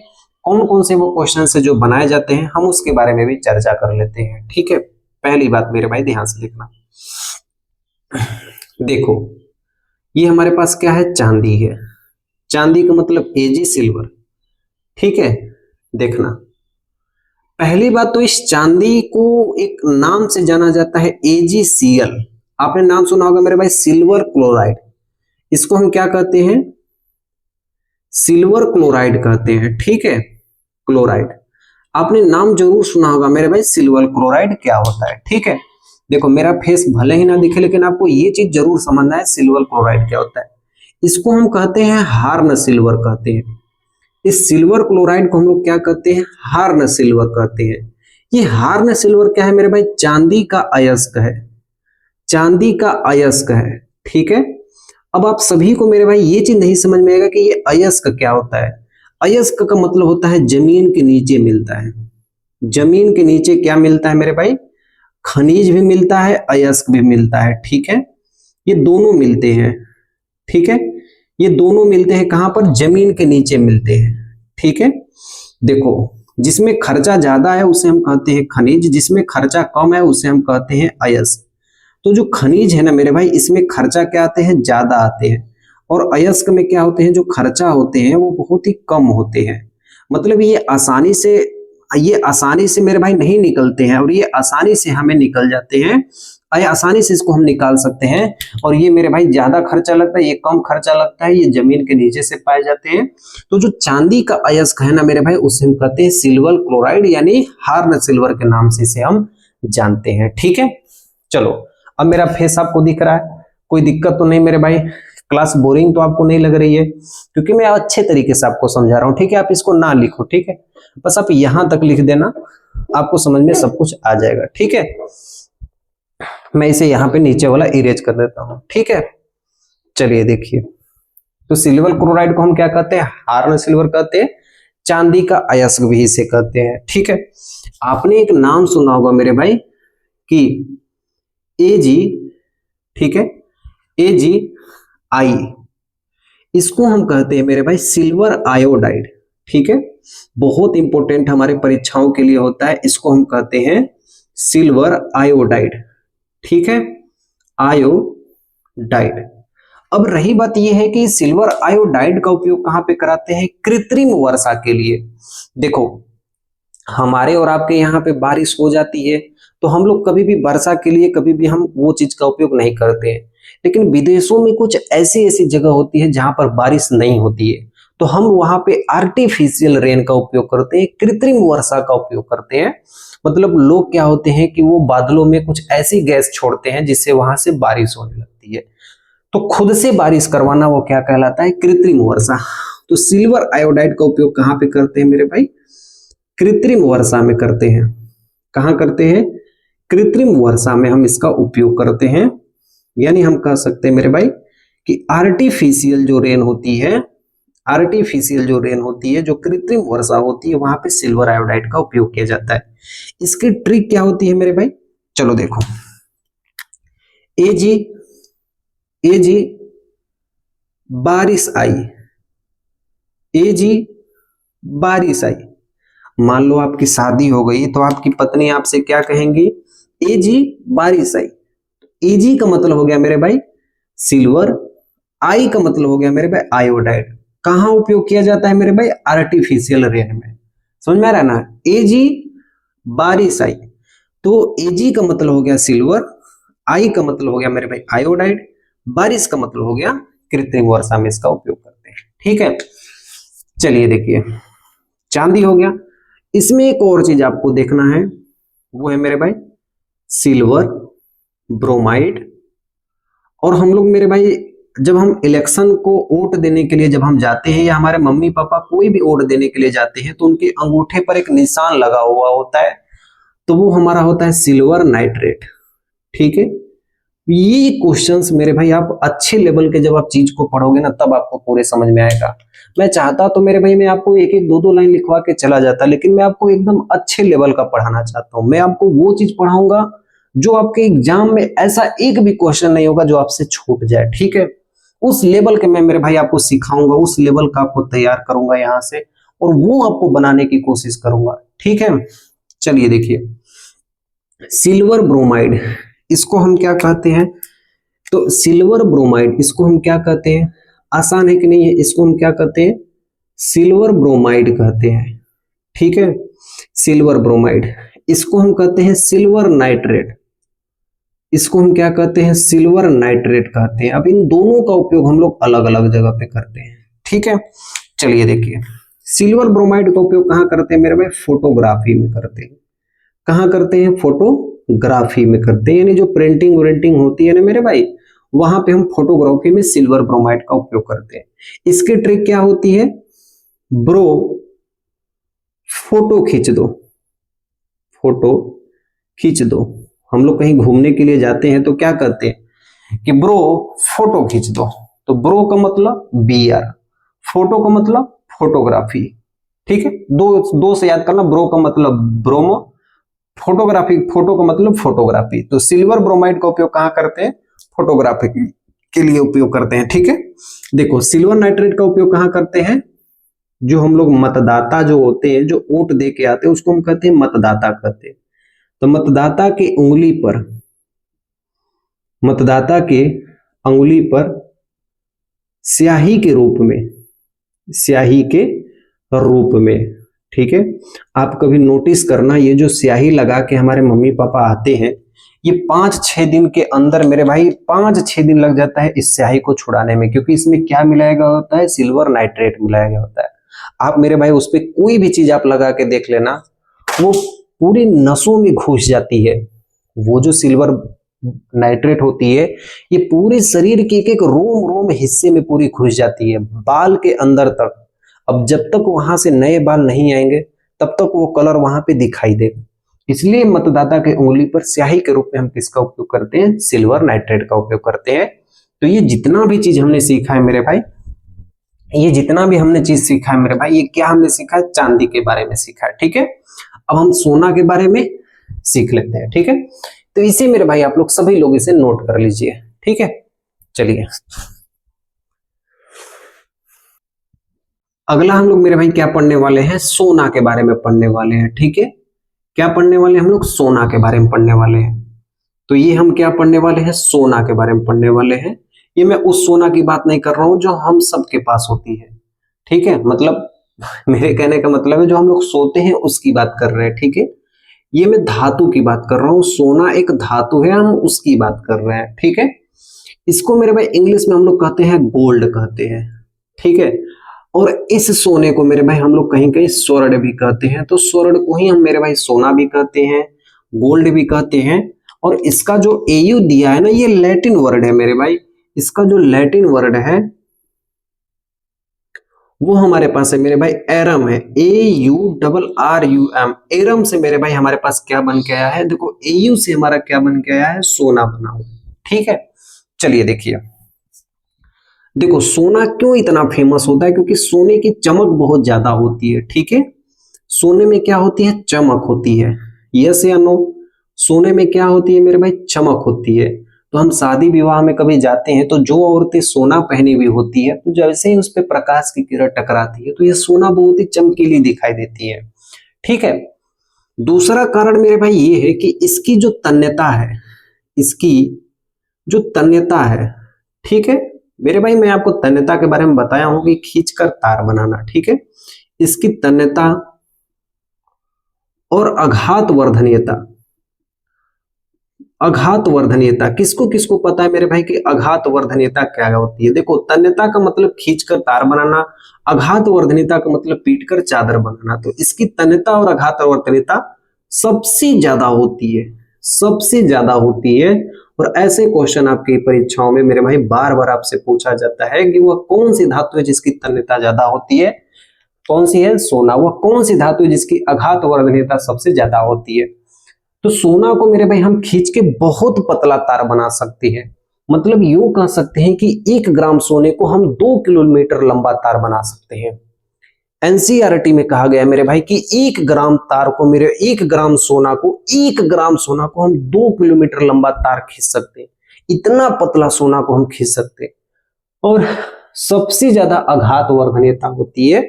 S1: कौन कौन से वो क्वेश्चंस है जो बनाए जाते हैं, हम उसके बारे में भी चर्चा कर लेते हैं। ठीक है, पहली बात मेरे भाई ध्यान से देखना, देखो ये हमारे पास क्या है? चांदी है। चांदी का मतलब एजी सिल्वर। ठीक है, देखना पहली बात तो इस चांदी को एक नाम से जाना जाता है AgCl। आपने नाम सुना होगा मेरे भाई, सिल्वर क्लोराइड। इसको हम क्या कहते हैं? सिल्वर क्लोराइड कहते हैं। ठीक है, क्लोराइड आपने नाम जरूर सुना होगा मेरे भाई, सिल्वर क्लोराइड क्या होता है। ठीक है, देखो मेरा फेस भले ही ना दिखे, लेकिन आपको ये चीज जरूर समझना है सिल्वर क्लोराइड क्या होता है। इसको हम कहते हैं हार्न सिल्वर कहते हैं। इस सिल्वर क्लोराइड को हम लोग क्या कहते हैं? हार्न सिल्वर कहते हैं। ये हार्न सिल्वर क्या है मेरे भाई? चांदी का अयस्क है, चांदी का अयस्क है। ठीक है, अब आप सभी को मेरे भाई ये चीज नहीं समझ में आएगा कि ये अयस्क क्या होता है। अयस्क का मतलब होता है जमीन के नीचे मिलता है। जमीन के नीचे क्या मिलता है मेरे भाई? खनिज भी मिलता है, अयस्क भी मिलता है। ठीक है, ये दोनों मिलते हैं। ठीक है, ये दोनों मिलते हैं कहां पर? जमीन के नीचे मिलते हैं। ठीक है, देखो जिसमें खर्चा ज्यादा है उसे हम कहते हैं खनिज, जिसमें खर्चा कम है उसे हम कहते हैं अयस्क। तो जो खनिज है ना मेरे भाई, इसमें खर्चा क्या आते हैं? ज्यादा आते हैं, और अयस्क में क्या होते हैं? जो खर्चा होते हैं वो बहुत ही कम होते हैं। मतलब ये आसानी से मेरे भाई नहीं निकलते हैं, और ये आसानी से हमें निकल जाते हैं, आसानी से इसको हम निकाल सकते हैं। और ये मेरे भाई ज्यादा खर्चा लगता है, ये कम खर्चा लगता है, ये जमीन के नीचे से पाए जाते हैं। तो जो चांदी का अयस्क है ना मेरे भाई, उसे हम कहते हैं सिल्वर क्लोराइड, यानी हार्न सिल्वर के नाम से इसे हम जानते हैं। ठीक है, चलो अब मेरा फेस आपको दिख रहा है, कोई दिक्कत तो नहीं मेरे भाई? क्लास बोरिंग तो आपको नहीं लग रही है? क्योंकि मैं अच्छे तरीके से आपको समझा रहा हूँ। ठीक है, आप इसको ना लिखो, ठीक है, बस आप यहां तक लिख देना, आपको समझ में सब कुछ आ जाएगा। ठीक है, मैं इसे यहाँ पे नीचे वाला इरेज कर देता हूं। ठीक है, चलिए देखिए, तो सिल्वर क्लोराइड को हम क्या कहते हैं? हार्न सिल्वर कहते हैं। चांदी का अयस्क भी इसे कहते हैं। ठीक है, आपने एक नाम सुना होगा मेरे भाई कि Ag, ठीक है, AgI, इसको हम कहते हैं मेरे भाई सिल्वर आयोडाइड। ठीक है, बहुत इंपॉर्टेंट हमारे परीक्षाओं के लिए होता है, इसको हम कहते हैं सिल्वर आयोडाइड। ठीक है, आयोडाइड। अब रही बात यह है कि सिल्वर आयोडाइड का उपयोग कहां पे कराते हैं? कृत्रिम वर्षा के लिए। देखो हमारे और आपके यहाँ पे बारिश हो जाती है, तो हम लोग कभी भी वर्षा के लिए कभी भी हम वो चीज का उपयोग नहीं करते हैं। लेकिन विदेशों में कुछ ऐसी ऐसी जगह होती है जहां पर बारिश नहीं होती है, तो हम वहां पे आर्टिफिशियल रेन का उपयोग करते हैं, कृत्रिम वर्षा का उपयोग करते हैं। मतलब लोग क्या होते हैं कि वो बादलों में कुछ ऐसी गैस छोड़ते हैं जिससे वहां से बारिश होने लगती है। तो खुद से बारिश करवाना वो क्या कहलाता है? कृत्रिम वर्षा। तो सिल्वर आयोडाइड का उपयोग कहां पे करते हैं मेरे भाई? कृत्रिम वर्षा में करते हैं। कहां करते हैं? कृत्रिम वर्षा में हम इसका उपयोग करते हैं। यानी हम कह सकते हैं मेरे भाई कि आर्टिफिशियल जो रेन होती है, आर्टिफिशियल जो रेन होती है, जो कृत्रिम वर्षा होती है, वहां पे सिल्वर आयोडाइड का उपयोग किया जाता है। इसकी ट्रिक क्या होती है मेरे भाई? चलो देखो, एजी बारिश आई, AG बारिश आई। मान लो आपकी शादी हो गई तो आपकी पत्नी आपसे क्या कहेंगी, AG बारिश आई। AG का मतलब हो गया मेरे भाई सिल्वर, आई का मतलब हो गया मेरे भाई आयोडाइड। कहाँ उपयोग किया जाता है मेरे भाई, आर्टिफिशियल रेन में। समझ में आ रहा है ना, AG बारिश आई तो AG का मतलब हो गया सिल्वर, आई का मतलब हो गया मेरे भाई आयोडाइड, बारिश का मतलब हो गया कृत्रिम वर्षा में इसका उपयोग करते हैं। ठीक है, चलिए देखिए चांदी हो गया। इसमें एक और चीज आपको देखना है, वो है मेरे भाई सिल्वर, ब्रोमाइड। और हम लोग मेरे भाई जब हम इलेक्शन को वोट देने के लिए जब हम जाते हैं, या हमारे मम्मी पापा कोई भी वोट देने के लिए जाते हैं, तो उनके अंगूठे पर एक निशान लगा हुआ होता है, तो वो हमारा होता है सिल्वर नाइट्रेट। ठीक है, ये क्वेश्चंस मेरे भाई आप अच्छे लेवल के जब आप चीज को पढ़ोगे ना, तब आपको पूरे समझ में आएगा। मैं चाहता तो मेरे भाई मैं आपको एक एक दो दो लाइन लिखवा के चला जाता, लेकिन मैं आपको एकदम अच्छे लेवल का पढ़ाना चाहता हूँ। मैं आपको वो चीज पढ़ाऊंगा जो आपके एग्जाम में ऐसा एक भी क्वेश्चन नहीं होगा जो आपसे छूट जाए। ठीक है, उस लेवल के मैं मेरे भाई आपको सिखाऊंगा, उस लेवल का आपको तैयार करूंगा यहाँ से, और वो आपको बनाने की कोशिश करूंगा। ठीक है, चलिए देखिए सिल्वर ब्रोमाइड, इसको हम क्या कहते हैं, तो सिल्वर ब्रोमाइड इसको हम क्या कहते हैं, आसान है कि नहीं है, इसको हम क्या कहते हैं, सिल्वर ब्रोमाइड कहते हैं। ठीक है, सिल्वर ब्रोमाइड, इसको हम कहते हैं सिल्वर नाइट्रेट, इसको हम क्या कहते हैं, सिल्वर नाइट्रेट कहते हैं। अब इन दोनों का उपयोग हम लोग अलग अलग जगह पे करते हैं। ठीक है, चलिए देखिए सिल्वर ब्रोमाइड का उपयोग कहाँ करते हैं मेरे भाई, फोटोग्राफी में करते हैं। कहाँ करते हैं, फोटोग्राफी में करते हैं, यानी जो प्रिंटिंग व्रिंटिंग होती है ना मेरे भाई, वहां पे हम फोटोग्राफी में सिल्वर ब्रोमाइड का उपयोग करते हैं। इसकी ट्रिक क्या होती है, ब्रो फोटो खींच दो, फोटो खींच दो। हम लोग कहीं घूमने के लिए जाते हैं तो क्या कहते हैं कि ब्रो फोटो खींच दो, तो ब्रो का मतलब BR, फोटो का मतलब फोटोग्राफी। ठीक है, दो से याद करना, ब्रो का मतलब ब्रोमो, फोटोग्राफी फोटो का मतलब फोटोग्राफी। तो सिल्वर ब्रोमाइड का उपयोग कहाँ करते हैं, फोटोग्राफी के लिए उपयोग करते हैं। ठीक है, देखो सिल्वर नाइट्रेट का उपयोग कहाँ करते हैं, जो हम लोग मतदाता जो होते हैं, जो वोट दे के आते हैं, उसको हम कहते हैं मतदाता कहते हैं। तो मतदाता के उंगली पर, मतदाता के अंगुली पर स्याही के रूप में, स्याही के रूप में। ठीक है, आप कभी नोटिस करना, ये जो स्याही लगा के हमारे मम्मी पापा आते हैं, ये 5-6 दिन के अंदर मेरे भाई 5-6 दिन लग जाता है इस स्याही को छुड़ाने में, क्योंकि इसमें क्या मिलाया गया होता है, सिल्वर नाइट्रेट मिलाया गया होता है। आप मेरे भाई उस पर कोई भी चीज आप लगा के देख लेना, वो पूरी नसों में घुस जाती है। वो जो सिल्वर नाइट्रेट होती है, ये पूरे शरीर के एक एक रोम रोम हिस्से में पूरी घुस जाती है, बाल के अंदर तक। अब जब तक वहां से नए बाल नहीं आएंगे तब तक वो कलर वहां पे दिखाई देगा। इसलिए मतदाता के उंगली पर स्याही के रूप में हम किसका उपयोग करते हैं, सिल्वर नाइट्रेट का उपयोग करते हैं। तो ये जितना भी चीज हमने सीखा है मेरे भाई, ये जितना भी हमने चीज सीखा है मेरे भाई, ये क्या हमने सीखा है, चांदी के बारे में सीखा है। ठीक है, अब हम सोना के बारे में सीख लेते हैं। ठीक है, तो इसे मेरे भाई आप लोग सभी लोग इसे नोट कर लीजिए। ठीक है, चलिए अगला हम लोग मेरे भाई क्या पढ़ने वाले हैं, सोना के बारे में पढ़ने वाले हैं। ठीक है, क्या पढ़ने वाले हैं हम लोग, सोना के बारे में पढ़ने वाले हैं। तो ये हम क्या पढ़ने वाले हैं, सोना के बारे में पढ़ने वाले हैं। ये मैं उस सोना की बात नहीं कर रहा हूं जो हम सबके पास होती है। ठीक है, मतलब मेरे कहने का मतलब है जो हम लोग सोते हैं उसकी बात कर रहे हैं। ठीक है, ये मैं धातु की बात कर रहा हूँ, सोना एक धातु है, हम उसकी बात कर रहे हैं। ठीक है, इसको मेरे भाई इंग्लिश में हम लोग कहते हैं गोल्ड कहते हैं। ठीक है, और इस सोने को मेरे भाई हम लोग कहीं कहीं स्वर्ण भी कहते हैं। तो स्वर्ण को ही हम मेरे भाई सोना भी कहते हैं, गोल्ड भी कहते हैं। और इसका जो AU दिया है ना, ये लैटिन वर्ड है मेरे भाई। इसका जो लैटिन वर्ड है वो हमारे पास है मेरे भाई एरम है, AURRUM। एरम से मेरे भाई हमारे पास क्या बन के आया है, देखो AU से हमारा क्या बन के आया है, सोना बना हुआ। ठीक है, चलिए देखिए, देखो सोना क्यों इतना फेमस होता है, क्योंकि सोने की चमक बहुत ज्यादा होती है। ठीक है, सोने में क्या होती है, चमक होती है। यस या नो, सोने में क्या होती है मेरे भाई, चमक होती है। तो हम शादी विवाह में कभी जाते हैं तो जो औरतें सोना पहनी हुई होती है, तो जैसे ही उस पे प्रकाश की किरण टकराती है तो ये सोना बहुत ही चमकीली दिखाई देती है। ठीक है। दूसरा कारण मेरे भाई ये है कि इसकी जो तन्यता है, इसकी जो तन्यता है, ठीक है मेरे भाई, मैं आपको तन्यता के बारे में बताया हूं कि खींचकर तार बनाना, ठीक है। इसकी तन्यता और आघात वर्धनीयता, आघात वर्धनीयता किसको किसको पता है मेरे भाई कि आघात वर्धनीयता क्या होती है? देखो, तन्यता का मतलब खींचकर तार बनाना, आघात वर्धनीयता का मतलब पीटकर चादर बनाना। तो इसकी तन्यता और आघात वर्धनीयता सबसे ज्यादा होती है, सबसे ज्यादा होती है। और ऐसे क्वेश्चन आपकी परीक्षाओं में मेरे भाई बार बार आपसे पूछा जाता है कि वह कौन सी धातु है जिसकी तन्यता ज्यादा होती है? कौन सी है? सोना। वह कौन सी धातु है जिसकी आघात वर्धनीयता सबसे ज्यादा होती है? तो सोना को मेरे भाई हम खींच के बहुत पतला तार बना सकते हैं। मतलब यूं कह सकते हैं कि 1 ग्राम सोने को हम 2 किलोमीटर लंबा तार बना सकते हैं। एनसीईआरटी में कहा गया मेरे भाई कि 1 ग्राम तार को, मेरे 1 ग्राम सोना को, 1 ग्राम सोना को हम 2 किलोमीटर लंबा तार खींच सकते हैं। इतना पतला सोना को हम खींच सकते हैं। और सबसे ज्यादा आघात वर्धनीयता होती है,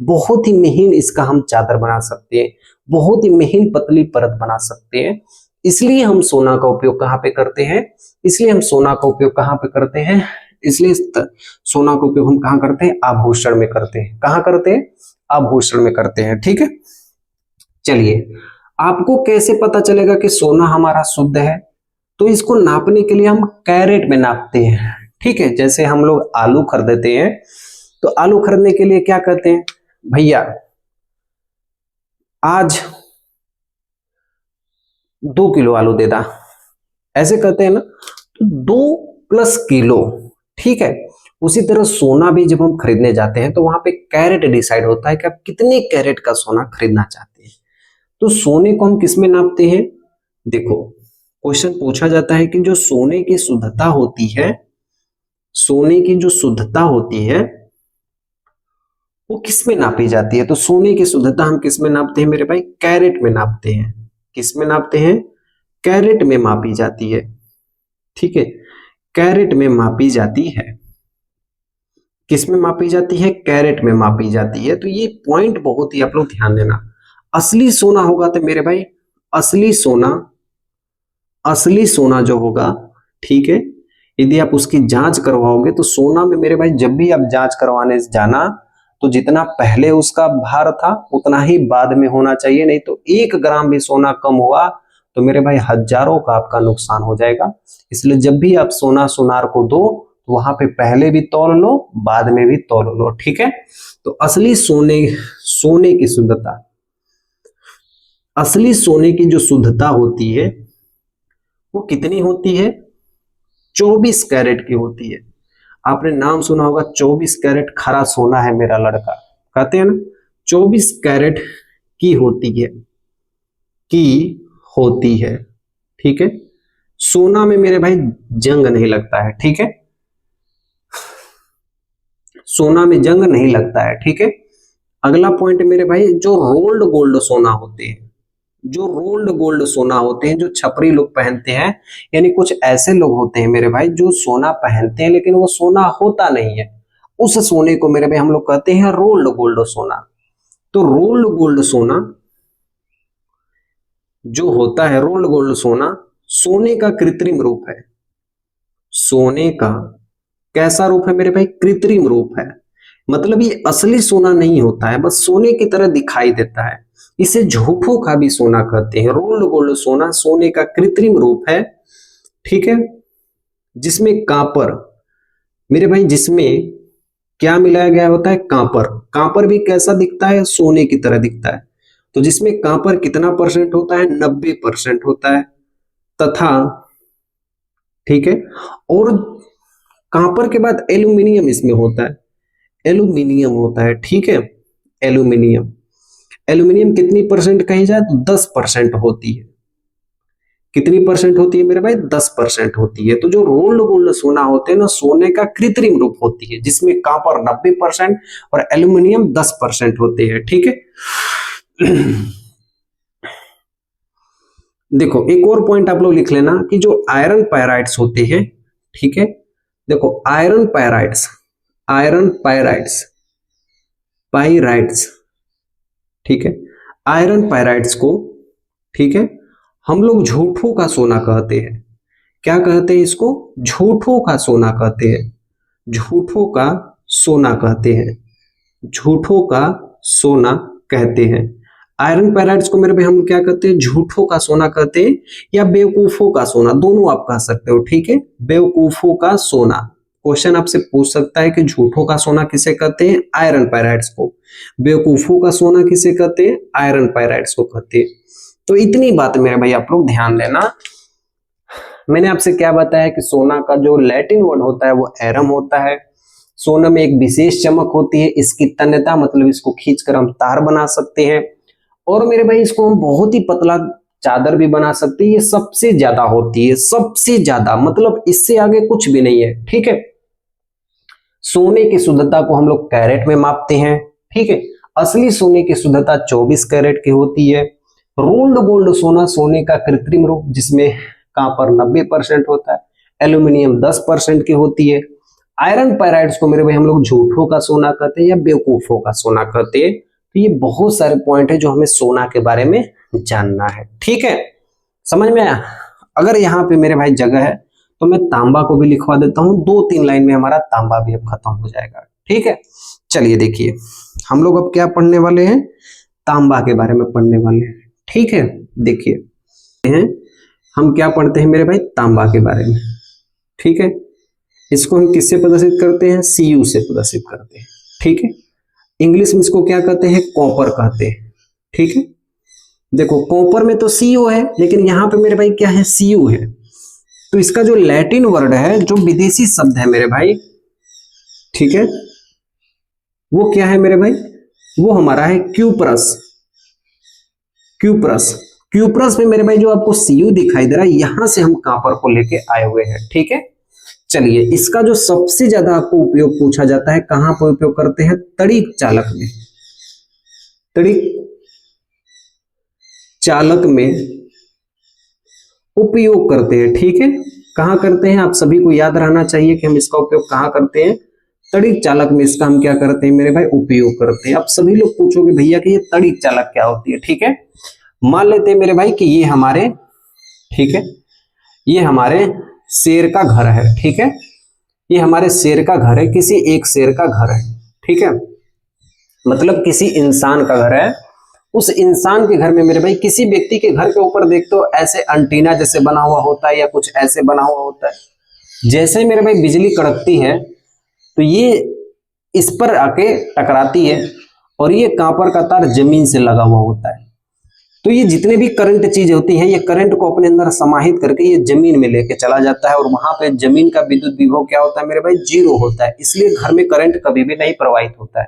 S1: बहुत ही महीन इसका हम चादर बना सकते हैं, बहुत ही महीन पतली परत बना सकते हैं। इसलिए हम सोना का उपयोग कहां पे करते हैं? इसलिए हम सोना का उपयोग कहां पे करते हैं? इसलिए सोना का उपयोग हम कहां करते हैं? आभूषण में करते हैं। कहां करते हैं? आभूषण में करते हैं। ठीक है, चलिए, आपको कैसे पता चलेगा कि सोना हमारा शुद्ध है? तो इसको नापने के लिए हम कैरेट में नापते हैं। ठीक है, जैसे हम लोग आलू खरीदते हैं, तो आलू खरीदने के लिए क्या करते हैं? भैया आज 2 किलो आलू दे दा, ऐसे कहते हैं ना, तो 2 + किलो। ठीक है, उसी तरह सोना भी जब हम खरीदने जाते हैं तो वहां पे कैरेट डिसाइड होता है कि आप कितने कैरेट का सोना खरीदना चाहते हैं। तो सोने को हम किस में नापते हैं? देखो, क्वेश्चन पूछा जाता है कि जो सोने की शुद्धता होती है, सोने की जो शुद्धता होती है वो किस में नापी जाती है? तो सोने की शुद्धता हम किस में नापते हैं मेरे भाई? कैरेट में नापते हैं। किस में नापते हैं? कैरेट में मापी जाती है। ठीक है, कैरेट में मापी जाती है। किस में मापी जाती है? कैरेट में मापी जाती है। तो ये पॉइंट बहुत ही आप लोग ध्यान देना। असली सोना होगा तो मेरे भाई, असली सोना जो होगा, ठीक है, यदि आप उसकी जांच करवाओगे तो सोना में मेरे भाई जब भी आप जांच करवाने जाना तो जितना पहले उसका भार था उतना ही बाद में होना चाहिए। नहीं तो 1 ग्राम भी सोना कम हुआ तो मेरे भाई हजारों का आपका नुकसान हो जाएगा। इसलिए जब भी आप सोना सुनार को दो तो वहां पे पहले भी तौल लो, बाद में भी तौल लो। ठीक है, तो असली सोने की शुद्धता, असली सोने की जो शुद्धता होती है वो कितनी होती है? 24 कैरेट की होती है। आपने नाम सुना होगा, 24 कैरेट खरा सोना है मेरा लड़का, कहते हैं ना, 24 कैरेट की होती है। ठीक है, सोना में मेरे भाई जंग नहीं लगता है। ठीक है, सोना में जंग नहीं लगता है। ठीक है, अगला पॉइंट मेरे भाई, जो रोल्ड गोल्ड सोना होते हैं, जो रोल्ड गोल्ड सोना होते हैं, जो छपरी लोग पहनते हैं, यानी कुछ ऐसे लोग होते हैं मेरे भाई जो सोना पहनते हैं लेकिन वो सोना होता नहीं है, उस सोने को मेरे भाई हम लोग कहते हैं रोल्ड गोल्ड सोना। तो रोल्ड गोल्ड सोना जो होता है, रोल्ड गोल्ड सोना सोने का कृत्रिम रूप है। सोने का कैसा रूप है मेरे भाई? कृत्रिम रूप है। मतलब ये असली सोना नहीं होता है, बस सोने की तरह दिखाई देता है। इसे झूठों का भी सोना कहते हैं। रोल्ड गोल्ड सोना सोने का कृत्रिम रूप है। ठीक है, जिसमें कांपर, मेरे भाई जिसमें क्या मिलाया गया होता है? कांपर। कांपर भी कैसा दिखता है? सोने की तरह दिखता है। तो जिसमें कांपर कितना % होता है? 90% होता है। तथा ठीक है, और कांपर के बाद एल्यूमिनियम इसमें होता है, एल्यूमिनियम होता है। ठीक है, एल्यूमिनियम, एल्यूमिनियम कितनी % कही जाए तो 10% होती है। कितनी % होती है मेरे भाई? 10% होती है। तो जो रोल्ड गोल्ड सोना होते हैं ना, सोने का कृत्रिम रूप होती है, जिसमें कॉपर 90% और एल्यूमिनियम 10% होते हैं। ठीक है, देखो एक और पॉइंट आप लोग लिख लेना कि जो आयरन पायराइड्स होते हैं, ठीक है, देखो आयरन पायराइड्स, आयरन पायराइड्स, पायराइड्स, ठीक है, आयरन पायराइड्स को, ठीक है, हम लोग झूठों का सोना कहते हैं। क्या कहते हैं इसको? झूठों का सोना कहते हैं, झूठों का सोना कहते हैं, झूठों का सोना कहते हैं। आयरन पैराइड्स को मेरे भाई हम क्या कहते हैं? झूठों का सोना कहते हैं या बेवकूफों का सोना, दोनों आप कह सकते हो, ठीक है, बेवकूफों का सोना। क्वेश्चन आपसे पूछ सकता है कि झूठों का सोना किसे कहते हैं? आयरन पैराइड्स को। बेवकूफों का सोना किसे कहते हैं? आयरन पैराइड्स को कहते हैं। तो इतनी बात मेरे भाई आप लोग ध्यान देना। मैंने आपसे क्या बताया कि सोना का जो लैटिन वर्ड होता है वो एरम होता है। सोना में एक विशेष चमक होती है, इसकी तन्यता मतलब इसको खींचकर हम तार बना सकते हैं, और मेरे भाई इसको हम बहुत ही पतला चादर भी बना सकते हैं। ये सबसे ज्यादा होती है, सबसे ज्यादा, मतलब इससे आगे कुछ भी नहीं है, ठीक है। सोने की शुद्धता को हम लोग कैरेट में मापते हैं, ठीक है। असली सोने की शुद्धता 24 कैरेट की होती है। रोल्ड गोल्ड सोना, सोने का कृत्रिम रूप, जिसमें कॉपर 90% होता है, एल्यूमिनियम 10% की होती है। आयरन पैराइड्स को मेरे भाई हम लोग झूठों का सोना कहते हैं या बेवकूफों का सोना कहते हैं। तो ये बहुत सारे पॉइंट है जो हमें सोना के बारे में जानना है, ठीक है, समझ में आया। अगर यहाँ पे मेरे भाई जगह है तो मैं तांबा को भी लिखवा देता हूँ, 2-3 लाइन में हमारा तांबा भी अब खत्म हो जाएगा, ठीक है। चलिए देखिए हम लोग अब क्या पढ़ने वाले हैं? तांबा के बारे में पढ़ने वाले हैं, ठीक है। देखिए हम क्या पढ़ते हैं मेरे भाई? तांबा के बारे में, ठीक है। इसको हम किससे प्रदर्शित करते हैं? Cu से प्रदर्शित करते हैं, ठीक है। इंग्लिश में इसको क्या कहते हैं? कॉपर कहते हैं, ठीक है। देखो कॉपर में तो Cu है, लेकिन यहाँ पे मेरे भाई क्या है? Cu है। तो इसका जो लैटिन वर्ड है, जो विदेशी शब्द है मेरे भाई, ठीक है, वो क्या है मेरे भाई? वो हमारा है क्यूप्रस। क्यूप्रस, क्यूप्रस में मेरे भाई जो आपको Cu दिखाई दे रहा है, यहां से हम कॉपर को लेके आए हुए हैं, ठीक है। चलिए इसका जो सबसे ज्यादा आपको उपयोग पूछा जाता है, कहां पर उपयोग करते हैं? तड़िक चालक में, तड़िक चालक में उपयोग करते हैं, ठीक है। कहां करते हैं? आप सभी को याद रहना चाहिए कि हम इसका उपयोग कहां करते हैं? तड़िक चालक में इसका हम क्या करते हैं मेरे भाई? उपयोग करते हैं। अब सभी लोग पूछोगे भैया कि ये तड़िक चालक क्या होती है, ठीक है। मान लेते हैं मेरे भाई कि ये हमारे, ठीक है, ये हमारे शेर का घर है, ठीक है, ये हमारे शेर का घर है, किसी एक शेर का घर है, ठीक है, मतलब किसी इंसान का घर है। उस इंसान के घर में मेरे भाई किसी व्यक्ति के घर के ऊपर देखते हो ऐसे अंटीना जैसे बना हुआ होता है या कुछ ऐसे बना हुआ होता है। जैसे मेरे भाई बिजली कड़कती है तो ये इस पर आके टकराती है और ये कॉपर का तार जमीन से लगा हुआ होता है। तो ये जितने भी करंट चीज होती है, ये करंट को अपने अंदर समाहित करके ये जमीन में लेके चला जाता है, और वहां पे जमीन का विद्युत विभव क्या होता है मेरे भाई? 0 होता है। इसलिए घर में करंट कभी भी नहीं प्रवाहित होता है।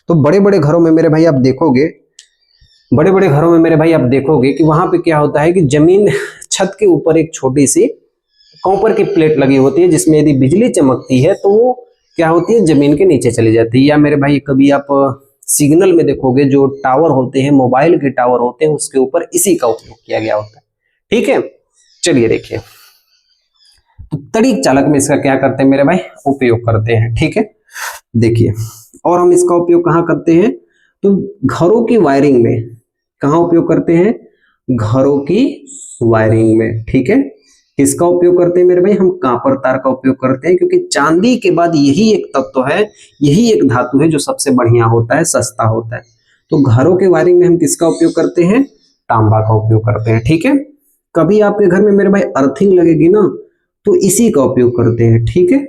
S1: तो बड़े बड़े घरों में मेरे भाई आप देखोगे, बड़े बड़े घरों में मेरे भाई आप देखोगे कि वहां पे क्या होता है कि जमीन, छत के ऊपर एक छोटी सी कॉपर की प्लेट लगी होती है, जिसमें यदि बिजली चमकती है तो वो क्या होती है? जमीन के नीचे चली जाती है। या मेरे भाई कभी आप सिग्नल में देखोगे जो टावर होते हैं, मोबाइल के टावर होते हैं, उसके ऊपर इसी का उपयोग किया गया होता है, ठीक है। चलिए देखिए, तो तड़िक चालक में इसका क्या करते हैं मेरे भाई? उपयोग करते हैं, ठीक है। देखिए और हम इसका उपयोग कहाँ करते हैं? तो घरों की वायरिंग में। कहाँ उपयोग करते हैं? घरों की वायरिंग में, ठीक है। किसका उपयोग करते हैं मेरे भाई? हम कॉपर तार का उपयोग करते हैं, क्योंकि चांदी के बाद यही एक तत्व है, यही एक धातु है जो सबसे बढ़िया होता है, सस्ता होता है। तो घरों के वायरिंग में हम किसका उपयोग करते हैं? तांबा का उपयोग करते हैं, ठीक है। कभी आपके घर में मेरे भाई अर्थिंग लगेगी ना, तो इसी का उपयोग करते हैं, ठीक है।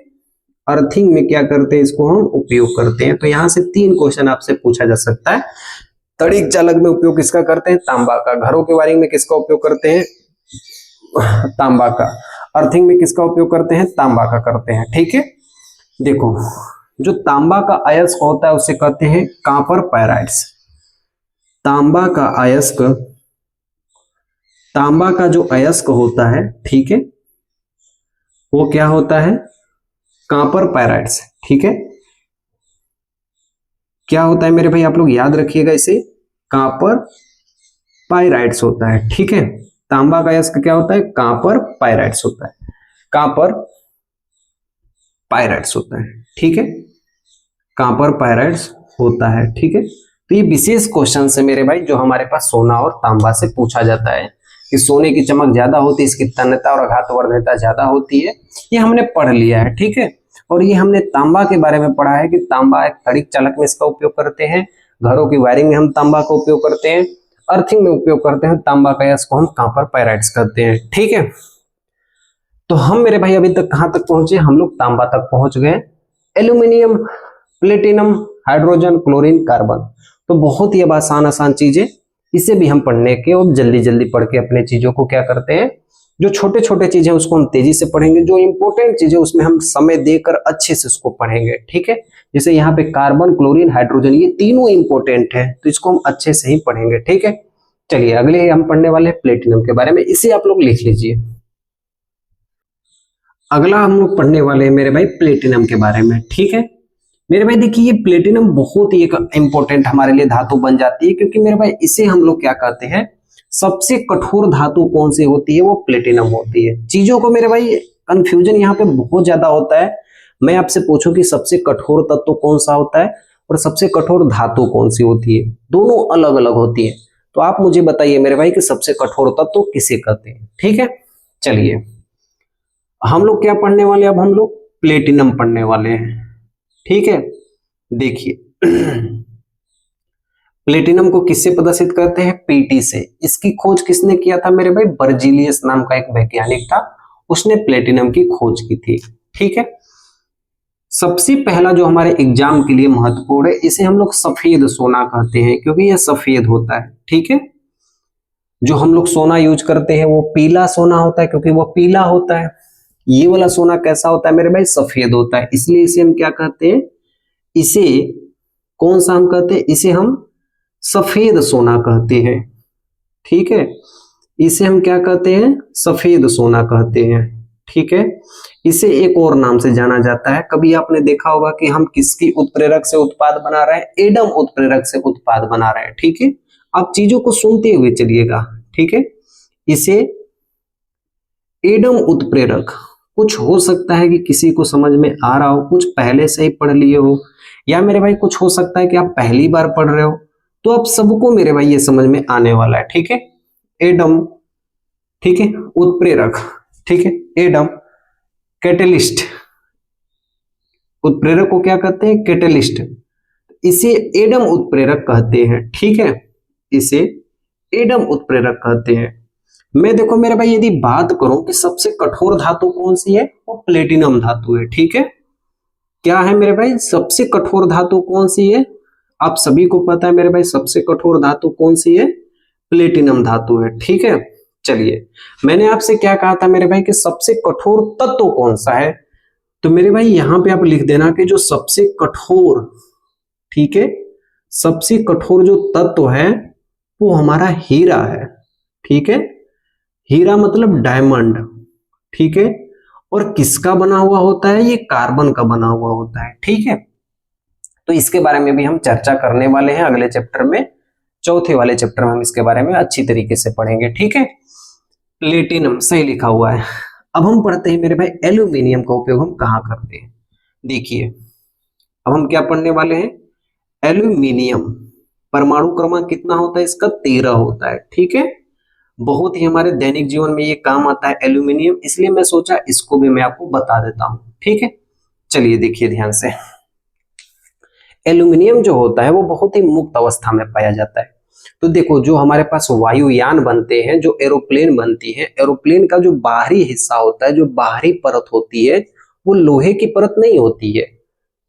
S1: अर्थिंग में क्या करते हैं? इसको हम उपयोग करते हैं। तो यहां से 3 क्वेश्चन आपसे पूछा जा सकता है। तड़िक चालक में उपयोग किसका करते हैं? तांबा का। घरों के वायरिंग में किसका उपयोग करते हैं? तांबा का। अर्थिंग में किसका उपयोग करते हैं? तांबा का करते हैं, ठीक है। देखो जो तांबा का अयस्क होता है उसे कहते हैं कॉपर पायराइड्स। तांबा का अयस्क, तांबा का जो अयस्क होता है, ठीक है, वो क्या होता है? कॉपर पायराइड्स, ठीक है। क्या होता है मेरे भाई? आप लोग याद रखिएगा इसे, कॉपर पायराइड्स होता है, ठीक है। तांबा का अयस्क क्या होता है? कॉपर पाइराइट्स होता है, कॉपर पाइराइट्स होता है, ठीक है, कॉपर पाइराइट्स होता है, ठीक है। तो ये विशेष क्वेश्चन है मेरे भाई जो हमारे पास सोना और तांबा से पूछा जाता है कि सोने की चमक ज्यादा होती है, इसकी तन्यता और आघातवर्धनता ज्यादा होती है, ये हमने पढ़ लिया है, ठीक है। और ये हमने तांबा के बारे में पढ़ा है कि तांबा एक तड़िक चालक में इसका उपयोग करते हैं, घरों की वायरिंग में हम तांबा का उपयोग करते हैं, अर्थिंग में उपयोग करते हैं, तांबा का अयस्क को हम कॉपर पाइराइट्स करते हैं, ठीक है। तो हम मेरे भाई अभी तक कहां तक पहुंचे? हम लोग तांबा तक पहुंच गए। Aluminium, platinum, hydrogen, chlorine, carbon, तो बहुत ही अब आसान चीजें, इसे भी हम पढ़ने के और जल्दी जल्दी पढ़ के अपने चीजों को क्या करते हैं, जो छोटे छोटे चीजें उसको हम तेजी से पढ़ेंगे, जो इंपॉर्टेंट चीजें उसमें हम समय देकर अच्छे से उसको पढ़ेंगे, ठीक है। जैसे यहाँ पे कार्बन, क्लोरीन, हाइड्रोजन, ये तीनों इंपॉर्टेंट है, तो इसको हम अच्छे से ही पढ़ेंगे, ठीक है। चलिए अगले हम पढ़ने वाले हैं प्लेटिनम के बारे में, इसे आप लोग लिख लीजिए। अगला हम लोग पढ़ने वाले हैं मेरे भाई प्लेटिनम के बारे में, ठीक है। मेरे भाई देखिए ये प्लेटिनम बहुत ही एक इंपॉर्टेंट हमारे लिए धातु बन जाती है, क्योंकि मेरे भाई इसे हम लोग क्या कहते हैं, सबसे कठोर धातु कौन सी होती है? वो प्लेटिनम होती है। चीजों को मेरे भाई कंफ्यूजन यहाँ पे बहुत ज्यादा होता है। मैं आपसे पूछूं कि सबसे कठोर तत्व कौन सा होता है और सबसे कठोर धातु कौन सी होती है, दोनों अलग अलग होती है। तो आप मुझे बताइए मेरे भाई कि सबसे कठोर तत्व किसे कहते हैं, ठीक है। चलिए हम लोग क्या पढ़ने वाले, अब हम लोग प्लेटिनम पढ़ने वाले हैं, ठीक है। देखिए प्लेटिनम को किससे प्रदर्शित करते हैं? पीटी से। इसकी खोज किसने किया था मेरे भाई? बर्जीलियस नाम का एक वैज्ञानिक था, उसने प्लेटिनम की खोज की थी, ठीक है। सबसे पहला जो हमारे एग्जाम के लिए महत्वपूर्ण है, इसे हम लोग सफेद सोना कहते हैं, क्योंकि यह सफेद होता है, ठीक है। जो हम लोग सोना यूज करते हैं वो पीला सोना होता है, क्योंकि वो पीला होता है। ये वाला सोना कैसा होता है मेरे भाई? सफेद होता है, इसलिए इसे हम क्या कहते हैं, इसे कौन सा हम कहते हैं? इसे हम सफेद सोना कहते हैं, ठीक है। इसे हम क्या कहते हैं? सफेद सोना कहते हैं, ठीक है। इसे एक और नाम से जाना जाता है, कभी आपने देखा होगा कि हम किसकी उत्प्रेरक से उत्पाद बना रहे हैं? एडम उत्प्रेरक से उत्पाद बना रहे हैं, ठीक है। आप चीजों को सुनते हुए चलिएगा, ठीक है। इसे एडम उत्प्रेरक, कुछ हो सकता है कि किसी को समझ में आ रहा हो, कुछ पहले से ही पढ़ लिए हो, या मेरे भाई कुछ हो सकता है कि आप पहली बार पढ़ रहे हो, तो आप सबको मेरे भाई ये समझ में आने वाला है, ठीक है। एडम, ठीक है, उत्प्रेरक, ठीक है। एडम कैटेलिस्ट, उत्प्रेरक को क्या कहते हैं? कैटेलिस्ट। इसे एडम उत्प्रेरक कहते हैं, ठीक है। इसे एडम उत्प्रेरक कहते हैं। मैं देखो मेरे भाई यदि बात करूं कि सबसे कठोर धातु कौन सी है, वो प्लेटिनम धातु है, ठीक है। क्या है मेरे भाई? सबसे कठोर धातु कौन सी है? आप सभी को पता है मेरे भाई सबसे कठोर धातु कौन सी है? प्लेटिनम धातु है, ठीक है। चलिए मैंने आपसे क्या कहा था मेरे भाई कि सबसे कठोर तत्व कौन सा है, तो मेरे भाई यहां पे आप लिख देना कि जो सबसे कठोर, ठीक है, सबसे कठोर जो तत्व है वो हमारा हीरा है, ठीक है। हीरा मतलब डायमंड, ठीक है। और किसका बना हुआ होता है? ये कार्बन का बना हुआ होता है, ठीक है। तो इसके बारे में भी हम चर्चा करने वाले हैं अगले चैप्टर में, चौथे वाले चैप्टर में हम इसके बारे में अच्छी तरीके से पढ़ेंगे, ठीक है। प्लेटिनम सही लिखा हुआ है। अब हम पढ़ते हैं मेरे भाई एल्यूमिनियम का उपयोग हम कहाँ करते हैं। देखिए अब हम क्या पढ़ने वाले हैं? एल्यूमिनियम। परमाणु क्रमांक कितना होता है इसका? 13 होता है, ठीक है। बहुत ही हमारे दैनिक जीवन में ये काम आता है एल्यूमिनियम, इसलिए मैं सोचा इसको भी मैं आपको बता देता हूं, ठीक है। चलिए देखिए ध्यान से, एल्यूमिनियम जो होता है वो बहुत ही मुक्त अवस्था में पाया जाता है। तो देखो जो हमारे पास वायुयान बनते हैं, जो एरोप्लेन बनती है, एरोप्लेन का जो बाहरी हिस्सा होता है, जो बाहरी परत होती है, वो लोहे की परत नहीं होती है,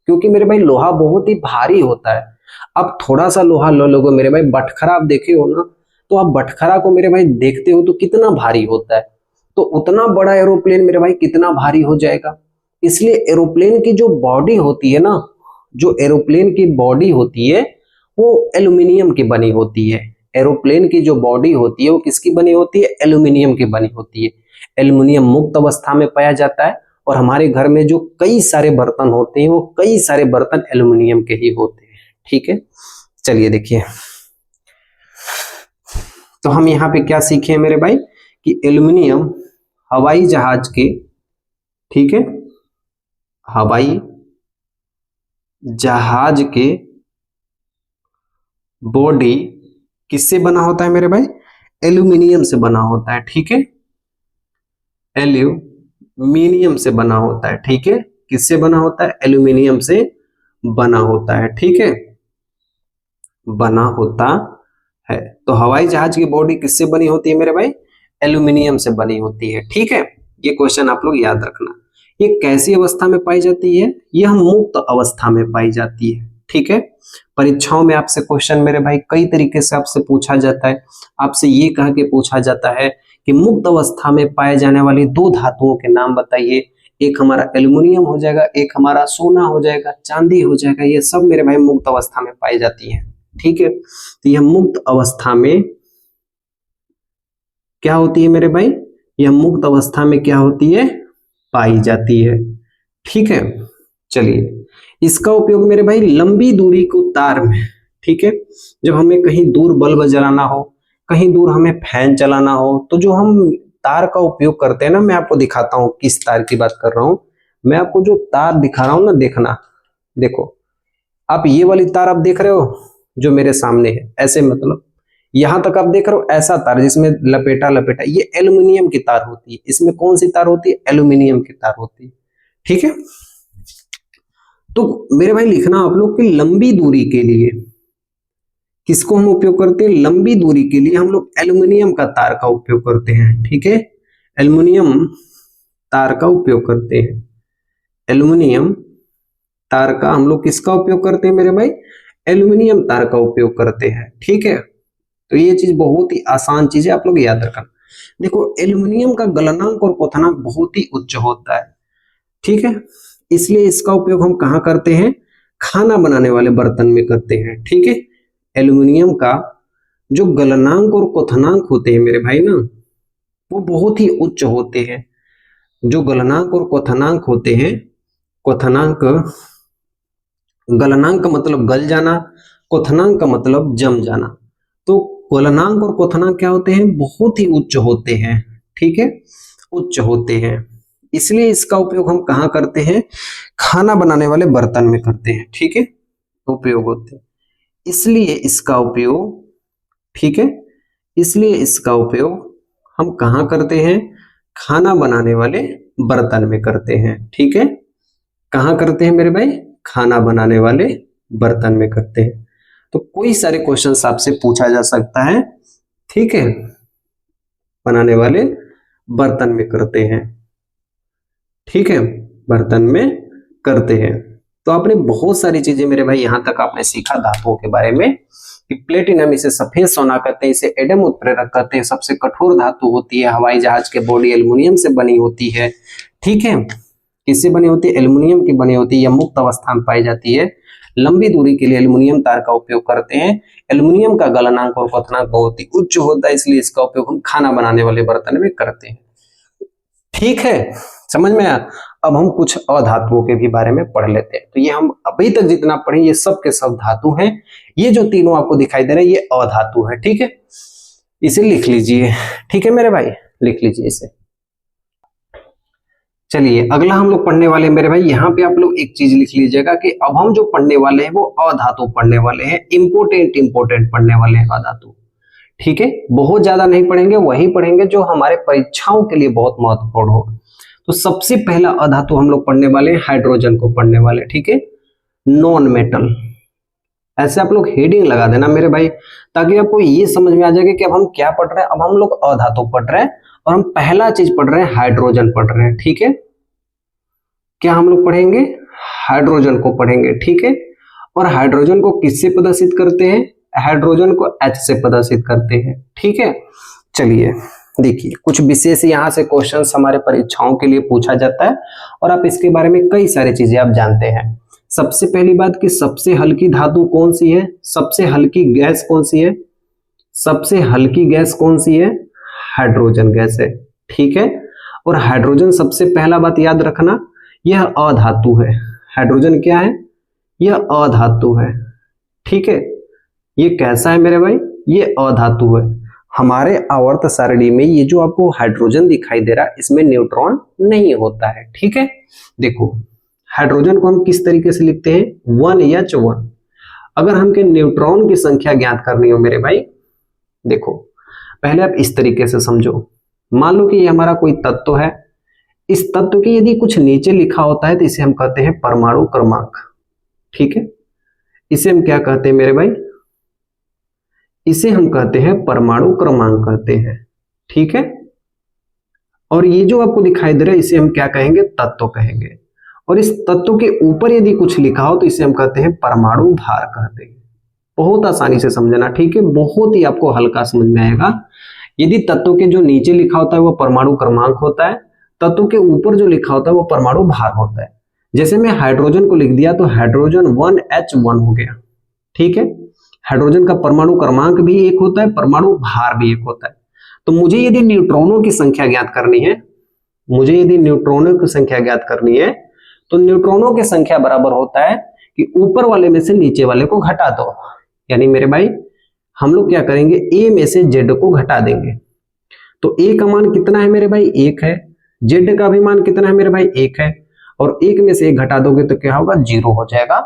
S1: क्योंकि मेरे भाई लोहा बहुत ही भारी होता है। अब थोड़ा सा लोहा लो लोगे मेरे भाई, बटखरा आप देखे हो ना, तो आप बटखरा को मेरे भाई देखते हो तो कितना भारी होता है, तो उतना बड़ा एरोप्लेन मेरे भाई कितना भारी हो जाएगा। इसलिए एरोप्लेन की जो बॉडी होती है ना, जो एरोप्लेन की बॉडी होती है वो एल्यूमिनियम की बनी होती है। एरोप्लेन की जो बॉडी होती है वो किसकी बनी होती है? एल्यूमिनियम की बनी होती है। एल्यूमिनियम मुक्त अवस्था में पाया जाता है, और हमारे घर में जो कई सारे बर्तन होते हैं वो कई सारे बर्तन एल्यूमिनियम के ही होते हैं, ठीक है। चलिए देखिए, तो हम यहाँ पे क्या सीखे मेरे भाई कि एल्युमिनियम हवाई जहाज के, ठीक है, हवाई जहाज के बॉडी किससे बना होता है मेरे भाई? एल्यूमिनियम से बना होता है, ठीक है, एल्यूमिनियम से बना होता है, ठीक है, किससे बना होता है? एल्यूमिनियम से बना होता है, ठीक है, बना होता है। तो हवाई जहाज की बॉडी किससे बनी होती है मेरे भाई? एल्यूमिनियम से बनी होती है, ठीक है। ये क्वेश्चन आप लोग याद रखना। ये कैसी अवस्था में पाई जाती है? यह मुक्त अवस्था में पाई जाती है, ठीक है। परीक्षाओं में आपसे क्वेश्चन मेरे भाई कई तरीके से आपसे पूछा जाता है। आपसे ये कह के पूछा जाता है कि मुक्त अवस्था में पाए जाने वाली दो धातुओं के नाम बताइए। एक हमारा एल्युमिनियम हो जाएगा, एक हमारा सोना हो जाएगा, चांदी हो जाएगा। ये सब मेरे भाई मुक्त अवस्था में पाई जाती है, ठीक है। तो यह मुक्त अवस्था में क्या होती है मेरे भाई? यह मुक्त अवस्था में क्या होती है? पाई जाती है, ठीक है। चलिए, इसका उपयोग मेरे भाई लंबी दूरी को तार में, ठीक है, जब हमें कहीं दूर बल्ब जलाना हो, कहीं दूर हमें फैन चलाना हो, तो जो हम तार का उपयोग करते हैं ना, मैं आपको दिखाता हूं किस तार की बात कर रहा हूं। मैं आपको जो तार दिखा रहा हूं ना, देखना, देखो आप ये वाली तार आप देख रहे हो जो मेरे सामने है, ऐसे मतलब यहां तक आप देख रहे हो, ऐसा तार जिसमें लपेटा लपेटा, ये एल्युमिनियम की तार होती है। इसमें कौन सी तार होती है? एल्युमिनियम की तार होती है, ठीक है। तो मेरे भाई लिखना आप लोग कि लंबी दूरी के लिए किसको हम उपयोग करते हैं? लंबी दूरी के लिए हम लोग एल्युमिनियम का तार का उपयोग करते हैं, ठीक है। एल्युमिनियम तार का उपयोग करते हैं। एल्युमिनियम तार का हम लोग किसका उपयोग करते हैं मेरे भाई? एल्युमिनियम तार का उपयोग करते हैं, ठीक है। तो ये चीज बहुत ही आसान चीज है, आप लोग याद रखना। देखो, एल्युमिनियम का गलनांक और क्वथनांक बहुत ही उच्च होता है, ठीक है, इसलिए इसका उपयोग हम कहाँ करते हैं? खाना बनाने वाले बर्तन में करते हैं, ठीक है। एल्युमिनियम का जो गलनांक और क्वथनांक होते हैं मेरे भाई ना, वो बहुत ही उच्च होते हैं। जो गलनांक और क्वथनांक होते हैं, क्वथनांक, गलनांक का मतलब गल जाना, क्वथनांक का मतलब जम जाना। तो गलनांक और क्वथनांक क्या होते हैं? बहुत ही उच्च होते हैं, ठीक है, उच्च होते हैं। इसलिए इसका उपयोग हम कहाँ करते हैं? खाना बनाने वाले बर्तन में करते हैं, ठीक है, उपयोग होते हैं। इसलिए इसका उपयोग, ठीक है, इसलिए इसका उपयोग हम कहाँ करते हैं? खाना बनाने वाले बर्तन में करते हैं, ठीक है। कहाँ करते हैं मेरे भाई? खाना बनाने वाले बर्तन में करते हैं। तो कोई सारे क्वेश्चंस आपसे पूछा जा सकता है, ठीक है, बनाने वाले बर्तन में करते हैं, ठीक है, बर्तन में करते हैं। तो आपने बहुत सारी चीजें मेरे भाई यहां तक आपने सीखा धातुओं के बारे में कि प्लेटिनम, इसे सफेद सोना कहते हैं, इसे एडम उत्प्रेरक कहते हैं, सबसे कठोर धातु होती है, हवाई जहाज के बॉडी एल्युमिनियम से बनी होती है, ठीक है। किससे बनी होती है? एल्युमिनियम की बनी होती है। यह मुक्त अवस्था में पाई जाती है। लंबी दूरी के लिए एल्युमिनियम तार का उपयोग करते हैं। एल्युमिनियम का गलनांक और क्वथनांक बहुत ही उच्च होता है, इसलिए इसका उपयोग हम खाना बनाने वाले बर्तन में करते हैं, ठीक है, समझ में आया। अब हम कुछ अधातुओं के भी बारे में पढ़ लेते हैं। तो ये हम अभी तक जितना पढ़े ये सब के सब धातु हैं। ये जो तीनों आपको दिखाई दे रहे हैं ये अधातु है, ठीक है, इसे लिख लीजिए, ठीक है मेरे भाई, लिख लीजिए इसे। चलिए, अगला हम लोग पढ़ने वाले हैं मेरे भाई, यहाँ पे आप लोग एक चीज लिख लीजिएगा कि अब हम जो पढ़ने वाले हैं वो अधातु पढ़ने वाले हैं, इंपोर्टेंट पढ़ने वाले हैं अधातु, ठीक है। बहुत ज्यादा नहीं पढ़ेंगे, वही पढ़ेंगे जो हमारे परीक्षाओं के लिए बहुत महत्वपूर्ण हो। तो सबसे पहला अधातु हम लोग पढ़ने वाले हैं, हाइड्रोजन को पढ़ने वाले, ठीक है, नॉन मेटल। ऐसे आप लोग हेडिंग लगा देना मेरे भाई, ताकि आपको ये समझ में आ जाएगा कि अब हम क्या पढ़ रहे हैं। अब हम लोग अधातु पढ़ रहे हैं और हम पहला चीज पढ़ रहे हैं, हाइड्रोजन पढ़ रहे हैं, ठीक है। क्या हम लोग पढ़ेंगे? हाइड्रोजन को पढ़ेंगे, ठीक है। और हाइड्रोजन को किससे प्रदर्शित करते हैं? हाइड्रोजन को H से प्रदर्शित करते हैं, ठीक है। चलिए देखिए, कुछ विशेष यहाँ से क्वेश्चंस हमारे परीक्षाओं के लिए पूछा जाता है और आप इसके बारे में कई सारी चीजें आप जानते हैं। सबसे पहली बात कि सबसे हल्की धातु कौन सी है? सबसे हल्की गैस कौन सी है? सबसे हल्की गैस कौन सी है? हाइड्रोजन गैस है, ठीक है। और हाइड्रोजन, सबसे पहला बात याद रखना, यह अधातु है। हाइड्रोजन क्या है? यह अधातु है, ठीक है। ये कैसा है मेरे भाई? ये अधातु है। हमारे आवर्त सारणी में ये जो आपको हाइड्रोजन दिखाई दे रहा है इसमें न्यूट्रॉन नहीं होता है। ठीक है, देखो हाइड्रोजन को हम किस तरीके से लिखते हैं, 1H1। अगर हमके न्यूट्रॉन की संख्या ज्ञात करनी हो मेरे भाई, देखो पहले आप इस तरीके से समझो। मान लो कि ये हमारा कोई तत्व है, इस तत्व के यदि कुछ नीचे लिखा होता है तो इसे हम कहते हैं परमाणु क्रमांक। ठीक है, इसे हम क्या कहते हैं मेरे भाई, इसे हम कहते हैं परमाणु क्रमांक कहते हैं। ठीक है, और ये जो आपको दिखाई दे रहा है इसे हम क्या कहेंगे, तत्व कहेंगे। और इस तत्व के ऊपर यदि कुछ लिखा हो तो इसे हम कहते हैं परमाणु भार कहते हैं। बहुत आसानी से समझना, ठीक है, बहुत ही आपको हल्का समझ में आएगा। यदि तत्व के जो नीचे लिखा होता है वो परमाणु क्रमांक होता है, तत्व के ऊपर जो लिखा होता है वो परमाणु भार होता है। जैसे मैं हाइड्रोजन को लिख दिया तो हाइड्रोजन 1H1 हो गया। ठीक है, हाइड्रोजन का परमाणु क्रमांक भी एक होता है, परमाणु भार भी एक होता है। तो मुझे यदि न्यूट्रॉनों की संख्या ज्ञात करनी है, मुझे यदि न्यूट्रॉनों की संख्या ज्ञात करनी है तो न्यूट्रॉनों की संख्या बराबर होता है कि ऊपर वाले में से नीचे वाले को घटा दो। यानी मेरे भाई हम लोग क्या करेंगे, ए में से जेड को घटा देंगे। तो ए का मान कितना है मेरे भाई, 1 है। जेड का भी मान कितना है मेरे भाई, 1 है। और 1 में से 1 घटा दोगे तो क्या होगा, 0 हो जाएगा।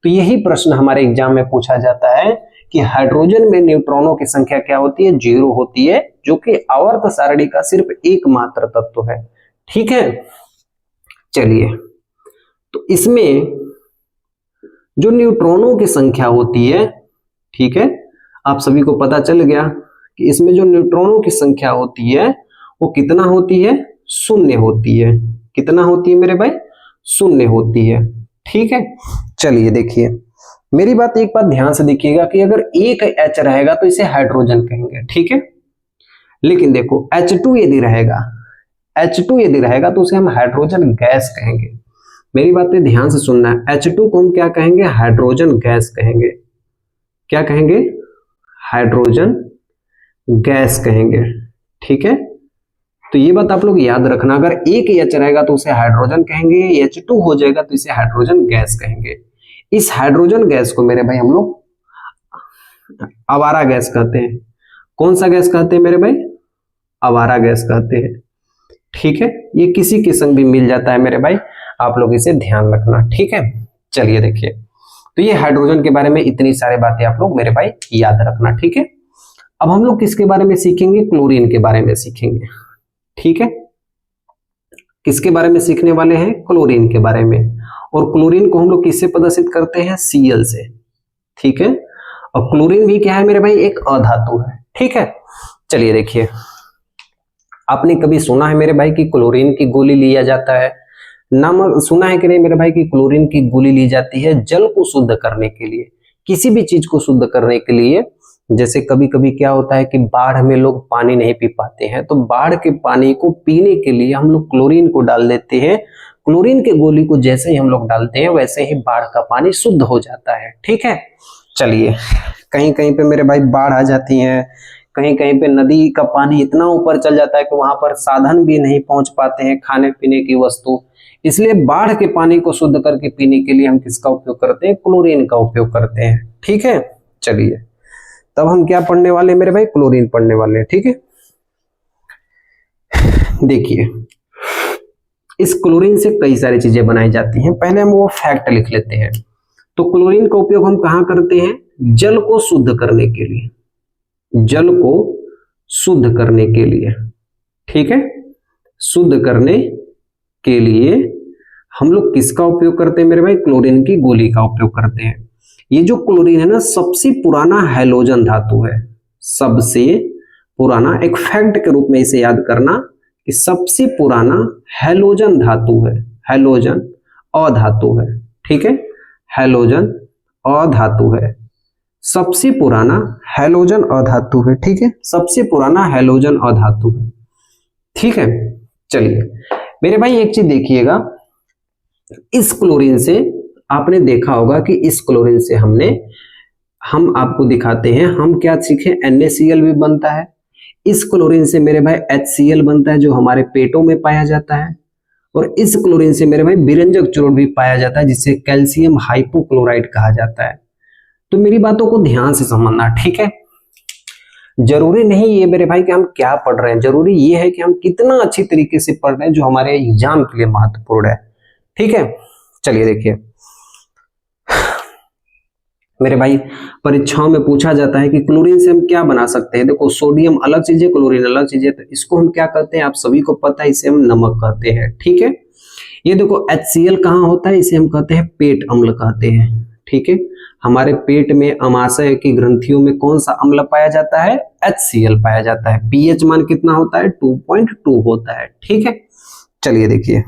S1: तो यही प्रश्न हमारे एग्जाम में पूछा जाता है कि हाइड्रोजन में न्यूट्रॉनों की संख्या क्या होती है, 0 होती है, जो कि आवर्त सारणी का सिर्फ एकमात्र तत्व है। ठीक है, चलिए, तो इसमें जो न्यूट्रॉनों की संख्या होती है, ठीक है, आप सभी को पता चल गया कि इसमें जो न्यूट्रॉनों की संख्या होती है वो कितना होती है, 0 होती है। कितना होती है मेरे भाई, 0 होती है। ठीक है, चलिए देखिए मेरी बात, एक बात ध्यान से देखिएगा कि अगर एक H रहेगा तो इसे हाइड्रोजन कहेंगे। ठीक है, लेकिन देखो H2 यदि रहेगा, H2 यदि रहेगा तो उसे हम हाइड्रोजन गैस कहेंगे। मेरी बातें ध्यान से सुनना है, H2 को हम क्या कहेंगे, हाइड्रोजन गैस कहेंगे। क्या कहेंगे, हाइड्रोजन गैस कहेंगे। ठीक है, तो ये बात आप लोग याद रखना, अगर एक H रहेगा तो उसे हाइड्रोजन कहेंगे, H2 हो जाएगा तो इसे हाइड्रोजन गैस कहेंगे। इस हाइड्रोजन गैस को मेरे भाई हम लोग आवारा गैस कहते हैं। कौन सा गैस कहते हैं मेरे भाई, आवारा गैस कहते हैं। ठीक है, ये किसी के संग भी मिल जाता है मेरे भाई, आप लोग इसे ध्यान रखना। ठीक है, चलिए देखिए, तो ये हाइड्रोजन के बारे में इतनी सारी बातें आप लोग मेरे भाई याद रखना। ठीक है, अब हम लोग किसके बारे में सीखेंगे, क्लोरीन के बारे में सीखेंगे। ठीक है, किसके बारे में सीखने वाले हैं, क्लोरीन के बारे में। और क्लोरीन को हम लोग किससे प्रदर्शित करते हैं, Cl से। ठीक है, और क्लोरीन भी क्या है मेरे भाई, एक अधातु है। ठीक है, चलिए देखिए, आपने कभी सुना है मेरे भाई कि क्लोरीन की गोली लिया जाता है, नाम सुना है कि नहीं मेरे भाई कि क्लोरीन की गोली ली जाती है जल को शुद्ध करने के लिए, किसी भी चीज को शुद्ध करने के लिए। जैसे कभी कभी क्या होता है कि बाढ़ में लोग पानी नहीं पी पाते हैं, तो बाढ़ के पानी को पीने के लिए हम लोग क्लोरीन को डाल देते हैं। क्लोरीन के गोली को जैसे ही हम लोग डालते हैं वैसे ही बाढ़ का पानी शुद्ध हो जाता है। ठीक है, चलिए, कहीं कहीं पे मेरे भाई बाढ़ आ जाती है, कहीं कहीं पे नदी का पानी इतना ऊपर चल जाता है कि वहां पर साधन भी नहीं पहुंच पाते हैं, खाने पीने की वस्तु। इसलिए बाढ़ के पानी को शुद्ध करके पीने के लिए हम किसका उपयोग करते हैं, क्लोरीन का उपयोग करते हैं। ठीक है, चलिए, तब हम क्या पढ़ने वाले हैं मेरे भाई, क्लोरीन पढ़ने वाले हैं। ठीक है, देखिए इस क्लोरीन से कई सारी चीजें बनाई जाती हैं, पहले हम वो फैक्ट लिख लेते हैं। तो क्लोरीन का उपयोग हम कहाँ करते हैं, जल को शुद्ध करने के लिए, जल को शुद्ध करने के लिए। ठीक है, शुद्ध करने के लिए हम लोग किसका उपयोग करते हैं मेरे भाई, क्लोरीन की गोली का उपयोग करते हैं। ये जो क्लोरीन है ना, सबसे पुराना हैलोजन धातु है, सबसे पुराना। एक फैक्ट के रूप में इसे याद करना कि सबसे पुराना हैलोजन धातु है, हैलोजन अधातु है। ठीक है, हैलोजन अधातु है, सबसे पुराना हैलोजन अधातु है। ठीक है, सबसे पुराना हैलोजन अधातु है। ठीक है, चलिए मेरे भाई एक चीज देखिएगा, इस क्लोरीन से आपने देखा होगा कि इस क्लोरीन से हम आपको दिखाते हैं, हम क्या सीखे, NaCl भी बनता है। इस क्लोरीन से मेरे भाई HCl बनता है जो हमारे पेटों में पाया जाता है। और इस क्लोरीन से मेरे भाई विरंजक चूर्ण भी पाया जाता है जिसे कैल्शियम हाइपोक्लोराइड कहा जाता है। तो मेरी बातों को ध्यान से समझना। ठीक है, जरूरी नहीं ये मेरे भाई कि हम क्या पढ़ रहे हैं, जरूरी ये है कि हम कितना अच्छी तरीके से पढ़ रहे हैं जो हमारे एग्जाम के लिए महत्वपूर्ण है। ठीक है, चलिए देखिए मेरे भाई, परीक्षाओं में पूछा जाता है कि क्लोरीन से हम क्या बना सकते हैं। देखो सोडियम अलग चीज है, क्लोरीन अलग चीज है, तो इसको हम क्या कहते हैं, आप सभी को पता है, इसे हम नमक कहते हैं। ठीक है, ये देखो HCl कहाँ होता है, इसे हम कहते हैं पेट अम्ल कहते हैं। ठीक है, हमारे पेट में अमाशय की ग्रंथियों में कौन सा अम्ल पाया जाता है, HCl पाया जाता है। pH मान कितना होता है, 2.2 होता है। ठीक है, चलिए देखिए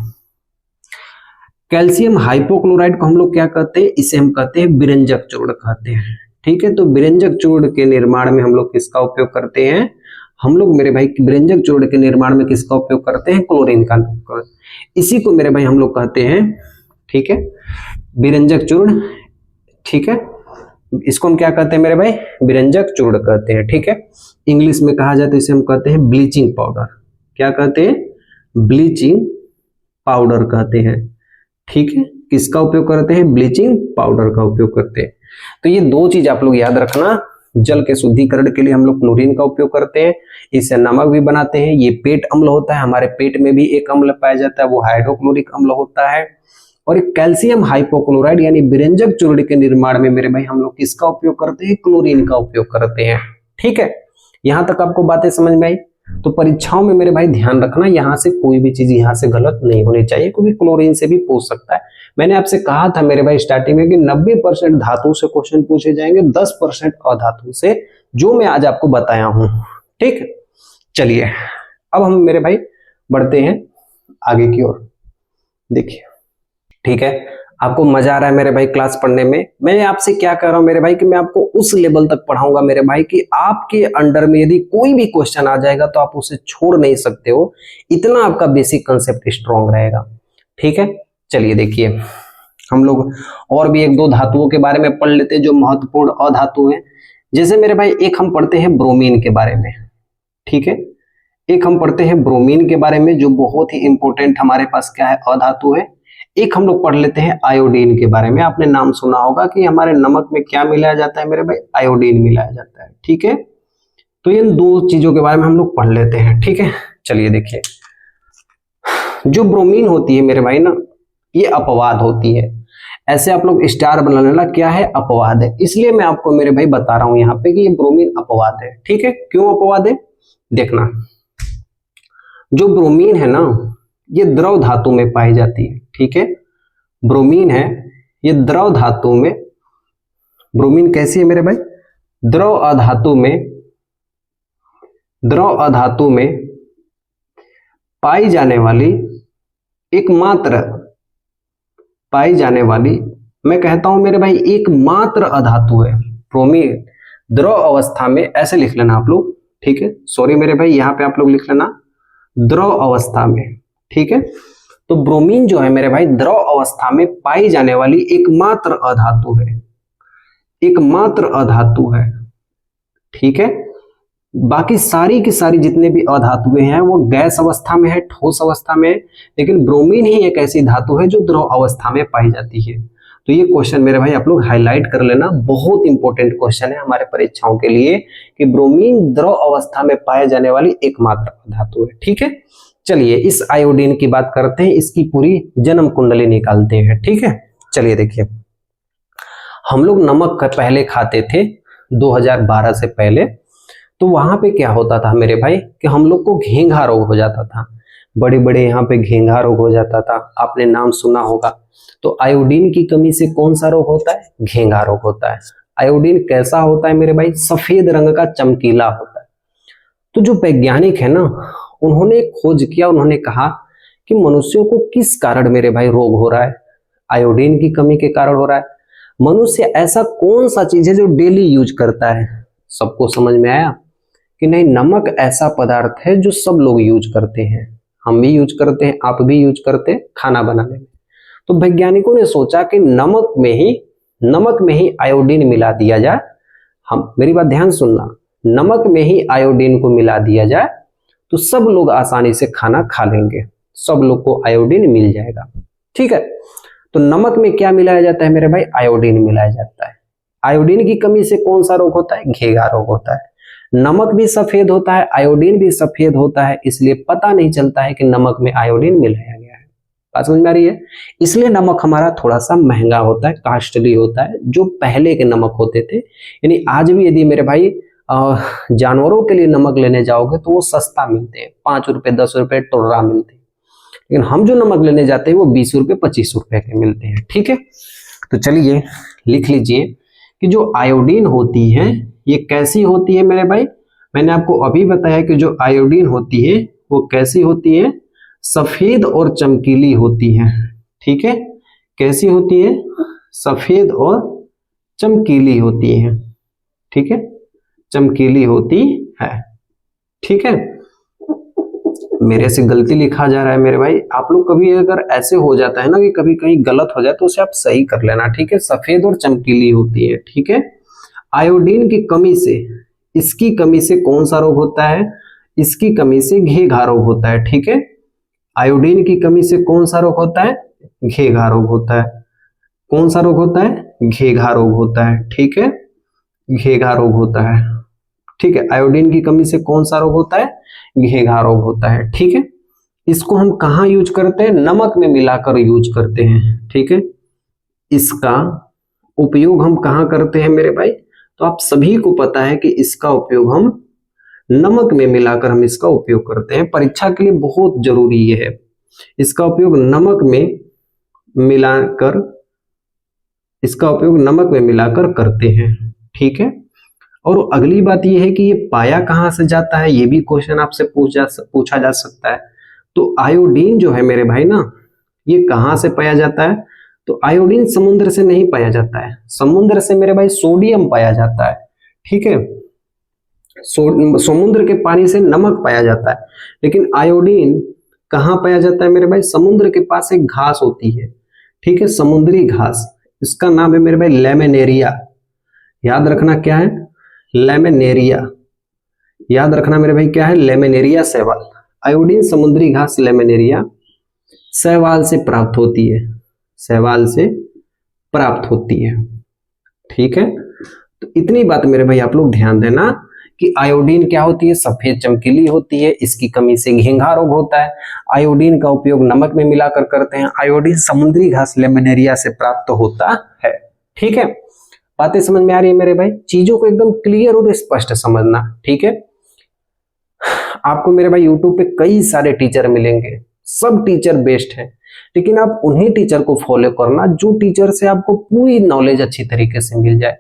S1: कैल्शियम हाइपोक्लोराइड को हम लोग क्या कहते हैं, इसे हम कहते हैं विरंजक चूर्ण कहते हैं। ठीक है, तो विरंजक चूर्ण के निर्माण में हम लोग किसका उपयोग करते हैं, हम लोग मेरे भाई विरंजक चूर्ण के निर्माण में किसका उपयोग करते हैं, क्लोरीन का। इसी को मेरे भाई हम लोग कहते हैं, ठीक है, विरंजक चूर्ण। ठीक है, इसको हम क्या कहते हैं मेरे भाई, विरंजक चूर्ण कहते हैं। ठीक है, इंग्लिश में कहा जाए तो इसे हम कहते हैं ब्लीचिंग पाउडर। क्या कहते हैं, ब्लीचिंग पाउडर कहते हैं। ठीक है, किसका उपयोग करते हैं, ब्लीचिंग पाउडर का उपयोग करते हैं। तो ये दो चीज आप लोग याद रखना, जल के शुद्धिकरण के लिए हम लोग क्लोरीन का उपयोग करते हैं, इससे नमक भी बनाते हैं। ये पेट अम्ल होता है, हमारे पेट में भी एक अम्ल पाया जाता है, वो हाइड्रोक्लोरिक अम्ल होता है। और एक कैल्शियम हाइपोक्लोराइड यानी विरंजक चूर्ण के निर्माण में मेरे भाई हम लोग किसका उपयोग करते हैं, क्लोरीन का उपयोग करते हैं। ठीक है, यहां तक आपको बातें समझ में आई। तो परीक्षाओं में मेरे भाई ध्यान रखना, यहां से कोई भी चीज यहां से गलत नहीं होनी चाहिए, क्योंकि क्लोरीन से भी पूछ सकता है। मैंने आपसे कहा था मेरे भाई स्टार्टिंग में कि 90% धातु से क्वेश्चन पूछे जाएंगे, 10% अधातु से, जो मैं आज आपको बताया हूं। ठीक, चलिए अब हम मेरे भाई बढ़ते हैं आगे की ओर। देखिए ठीक है, आपको मजा आ रहा है मेरे भाई क्लास पढ़ने में। मैं आपसे क्या कह रहा हूं मेरे भाई कि मैं आपको उस लेवल तक पढ़ाऊंगा मेरे भाई कि आपके अंडर में यदि कोई भी क्वेश्चन आ जाएगा तो आप उसे छोड़ नहीं सकते हो, इतना आपका बेसिक कंसेप्ट स्ट्रांग रहेगा। ठीक है, चलिए देखिए हम लोग और भी एक दो धातुओं के बारे में पढ़ लेते हैं जो महत्वपूर्ण अधातु हैं। जैसे मेरे भाई एक हम पढ़ते हैं ब्रोमीन के बारे में। ठीक है, एक हम पढ़ते हैं ब्रोमीन के बारे में जो बहुत ही इंपॉर्टेंट हमारे पास क्या है, अधातु है। एक हम लोग पढ़ लेते हैं आयोडीन के बारे में। आपने नाम सुना होगा कि हमारे नमक में क्या मिलाया जाता है मेरे भाई, आयोडीन मिलाया जाता है। ठीक है, तो इन दो चीजों के बारे में हम लोग पढ़ लेते हैं। ठीक है, चलिए देखिए जो ब्रोमीन होती है मेरे भाई ना, ये अपवाद होती है। ऐसे आप लोग स्टार बना लेना, क्या है, अपवाद है। इसलिए मैं आपको मेरे भाई बता रहा हूं यहाँ पे कि ये ब्रोमीन अपवाद है। ठीक है, क्यों अपवाद है, देखना। जो ब्रोमीन है ना, ये द्रव धातु में पाई जाती है। ठीक है, ब्रोमीन है, ये द्रव धातु में, ब्रोमीन कैसी है मेरे भाई, द्रव अधातु में पाई जाने वाली मैं कहता हूं मेरे भाई एकमात्र अधातु है ब्रोमीन। द्रव अवस्था में, ऐसे लिख लेना आप लोग। ठीक है, सॉरी मेरे भाई, यहां पे आप लोग लिख लेना द्रव अवस्था में। ठीक है, तो ब्रोमीन जो है मेरे भाई द्रव अवस्था में पाई जाने वाली एकमात्र अधातु है। ठीक है, बाकी सारी की सारी जितने भी अधातुएं हैं वो गैस अवस्था में है, ठोस अवस्था में है, लेकिन ब्रोमीन ही एक ऐसी धातु है जो द्रव अवस्था में पाई जाती है। तो ये क्वेश्चन मेरे भाई आप लोग हाईलाइट कर लेना, बहुत इंपॉर्टेंट क्वेश्चन है हमारे परीक्षाओं के लिए कि ब्रोमीन द्रव अवस्था में पाए जाने वाली एकमात्र धातु है। ठीक है, चलिए इस आयोडीन की बात करते हैं, इसकी पूरी जन्म कुंडली निकालते हैं। ठीक है, चलिए देखिए हम लोग नमक पहले खाते थे 2012 से पहले, तो वहां पे क्या होता था मेरे भाई कि हम लोग को घेंघा रोग हो जाता था, बड़े बड़े यहाँ पे घेंघा रोग हो जाता था, आपने नाम सुना होगा। तो आयोडीन की कमी से कौन सा रोग होता है, घेंघा रोग होता है। आयोडीन कैसा होता है मेरे भाई, सफेद रंग का चमकीला होता है। तो जो वैज्ञानिक है ना, उन्होंने खोज किया, उन्होंने कहा कि मनुष्यों को किस कारण मेरे भाई रोग हो रहा है, आयोडीन की कमी के कारण हो रहा है। मनुष्य ऐसा कौन सा चीज है जो डेली यूज करता है, सबको समझ में आया कि नहीं, नमक ऐसा पदार्थ है जो सब लोग यूज करते हैं, हम भी यूज करते हैं, आप भी यूज करते हैं खाना बनाने में। तो वैज्ञानिकों ने सोचा कि नमक में ही आयोडीन मिला दिया जाए। हम, मेरी बात ध्यान सुनना, नमक में ही आयोडीन को मिला दिया जाए तो सब लोग आसानी से खाना खा लेंगे, सब लोग को आयोडीन मिल जाएगा। ठीक है, तो नमक में क्या मिलाया जाता है मेरे भाई, आयोडीन मिलाया जाता है। आयोडीन की कमी से कौन सा रोग होता है, घेंघा रोग होता है। नमक भी सफेद होता है, आयोडीन भी सफेद होता है, इसलिए पता नहीं चलता है कि नमक में आयोडीन मिलाया गया है। बात समझ में आ रही है? इसलिए नमक हमारा थोड़ा सा महंगा होता है, कॉस्टली होता है, जो पहले के नमक होते थे। यानी आज भी यदि मेरे भाई जानवरों के लिए नमक लेने जाओगे तो वो सस्ता मिलते हैं, 5 रुपए 10 रुपए टोर्रा मिलते हैं, लेकिन हम जो नमक लेने जाते हैं वो 20 रुपए 25 रुपए के मिलते हैं। ठीक है, तो चलिए लिख लीजिए कि जो आयोडीन होती है ये कैसी होती है मेरे भाई। मैंने आपको अभी बताया कि जो आयोडीन होती है वो कैसी होती है, सफेद और चमकीली होती है। ठीक है, कैसी होती है, सफेद और चमकीली होती है। ठीक है, चमकीली होती है। ठीक है, मेरे से गलती लिखा जा रहा है मेरे भाई, आप लोग कभी अगर ऐसे हो जाता है ना कि कभी कहीं गलत हो जाए तो उसे आप सही कर लेना। ठीक है, सफेद और चमकीली होती है। ठीक है, आयोडीन की कमी से, इसकी कमी से कौन सा रोग होता है, इसकी कमी से घेघा रोग होता है। ठीक है, आयोडीन की कमी से कौन सा रोग होता है, घेघा रोग होता है। कौन सा रोग होता है, घेघा रोग होता है। ठीक है, घेघा रोग होता है। ठीक है, आयोडीन की कमी से कौन सा रोग होता है, घेघा रोग होता है। ठीक है, इसको हम कहाँ यूज करते हैं, नमक में मिलाकर यूज करते हैं। ठीक है, इसका उपयोग हम कहाँ करते हैं मेरे भाई, तो आप सभी को पता है कि इसका उपयोग हम नमक में मिलाकर हम इसका उपयोग करते हैं। परीक्षा के लिए बहुत जरूरी है, इसका उपयोग नमक में मिलाकर, इसका उपयोग नमक में मिलाकर करते हैं। ठीक है, और अगली बात यह है कि ये पाया कहां से जाता है, ये भी क्वेश्चन आपसे पूछा जा सकता है। तो आयोडीन जो है मेरे भाई ना, ये कहां से पाया जाता है, तो आयोडीन समुद्र से नहीं पाया जाता है, समुद्र से मेरे भाई सोडियम पाया जाता है। ठीक है, समुद्र के पानी से नमक पाया जाता है, लेकिन आयोडीन कहां पाया जाता है मेरे भाई, समुद्र के पास एक घास होती है। ठीक है, समुद्री घास, इसका नाम है मेरे भाई लेमिनेरिया। याद रखना क्या है, लेमिनेरिया। याद रखना मेरे भाई क्या है, लेमिनेरिया शैवाल। आयोडीन समुद्री घास लेमिनेरिया शैवाल से प्राप्त होती है, शैवाल से प्राप्त होती है। ठीक है, तो इतनी बात मेरे भाई आप लोग ध्यान देना कि आयोडीन क्या होती है, सफेद चमकीली होती है, इसकी कमी से घेंघा रोग होता है। आयोडीन का उपयोग नमक में मिलाकर करते हैं। आयोडीन समुद्री घास लेमिनेरिया से प्राप्त होता है। ठीक है, बातें समझ में आ रही है मेरे भाई, चीजों को एकदम क्लियर और स्पष्ट समझना। ठीक है, आपको मेरे भाई यूट्यूब पे कई सारे टीचर मिलेंगे, सब टीचर बेस्ट है, लेकिन आप उन्हीं टीचर को फॉलो करना जो टीचर से आपको पूरी नॉलेज अच्छी तरीके से मिल जाए।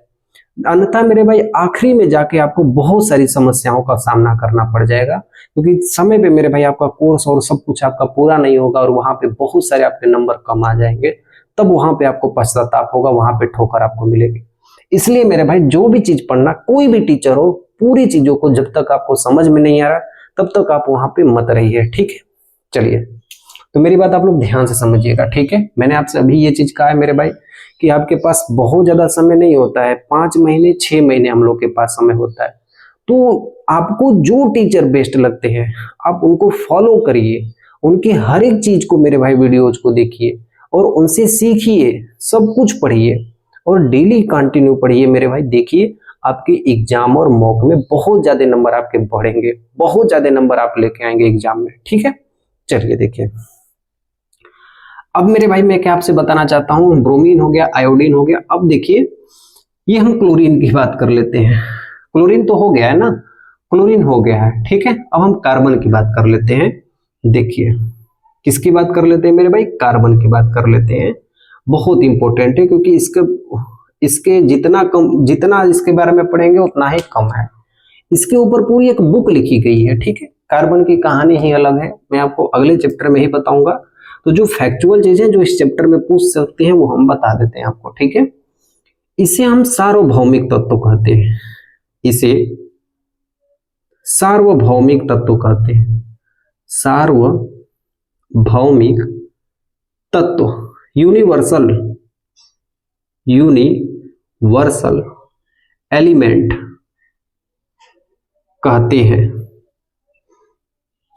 S1: अन्यथा मेरे भाई आखिरी में जाके आपको बहुत सारी समस्याओं का सामना करना पड़ जाएगा, क्योंकि समय पे मेरे भाई आपका कोर्स और सब कुछ आपका पूरा नहीं होगा और वहां पे बहुत सारे आपके नंबर कम आ जाएंगे, तब वहां पे आपको पश्चाताप होगा, वहां पे ठोकर आपको मिलेगी। इसलिए मेरे भाई जो भी चीज पढ़ना, कोई भी टीचर हो, पूरी चीजों को जब तक आपको समझ में नहीं आ रहा तब तक आप वहां पे मत रहिए। ठीक है, चलिए, तो मेरी बात आप लोग ध्यान से समझिएगा। ठीक है, मैंने आपसे अभी ये चीज कहा है मेरे भाई कि आपके पास बहुत ज्यादा समय नहीं होता है, 5 महीने 6 महीने हम लोग के पास समय होता है, तो आपको जो टीचर बेस्ट लगते हैं आप उनको फॉलो करिए, उनकी हर एक चीज को मेरे भाई वीडियोज को देखिए और उनसे सीखिए, सब कुछ पढ़िए और डेली कंटिन्यू पढ़िए मेरे भाई। देखिए आपके एग्जाम और मॉक में बहुत ज्यादा नंबर आपके बढ़ेंगे, बहुत ज्यादा नंबर आप लेके आएंगे एग्जाम में। ठीक है, चलिए देखिए, अब मेरे भाई मैं क्या आपसे बताना चाहता हूं, ब्रोमीन हो गया, आयोडीन हो गया, अब देखिए ये हम क्लोरीन की बात कर लेते हैं। क्लोरीन तो हो गया है ना, क्लोरीन हो गया है। ठीक है, अब हम कार्बन की बात कर लेते हैं। देखिए किसकी बात कर लेते हैं मेरे भाई, कार्बन की बात कर लेते हैं। बहुत इंपॉर्टेंट है, क्योंकि इसके जितना इसके बारे में पढ़ेंगे उतना ही कम है। इसके ऊपर पूरी एक बुक लिखी गई है। ठीक है, कार्बन की कहानी ही अलग है, मैं आपको अगले चैप्टर में ही बताऊंगा। तो जो फैक्चुअल चीजें जो इस चैप्टर में पूछ सकते हैं वो हम बता देते हैं आपको। ठीक है, इसे हम सार्वभौमिक तत्व कहते हैं, इसे सार्वभौमिक तत्व कहते हैं, सार्वभौमिक तत्व, यूनिवर्सल एलिमेंट कहते हैं।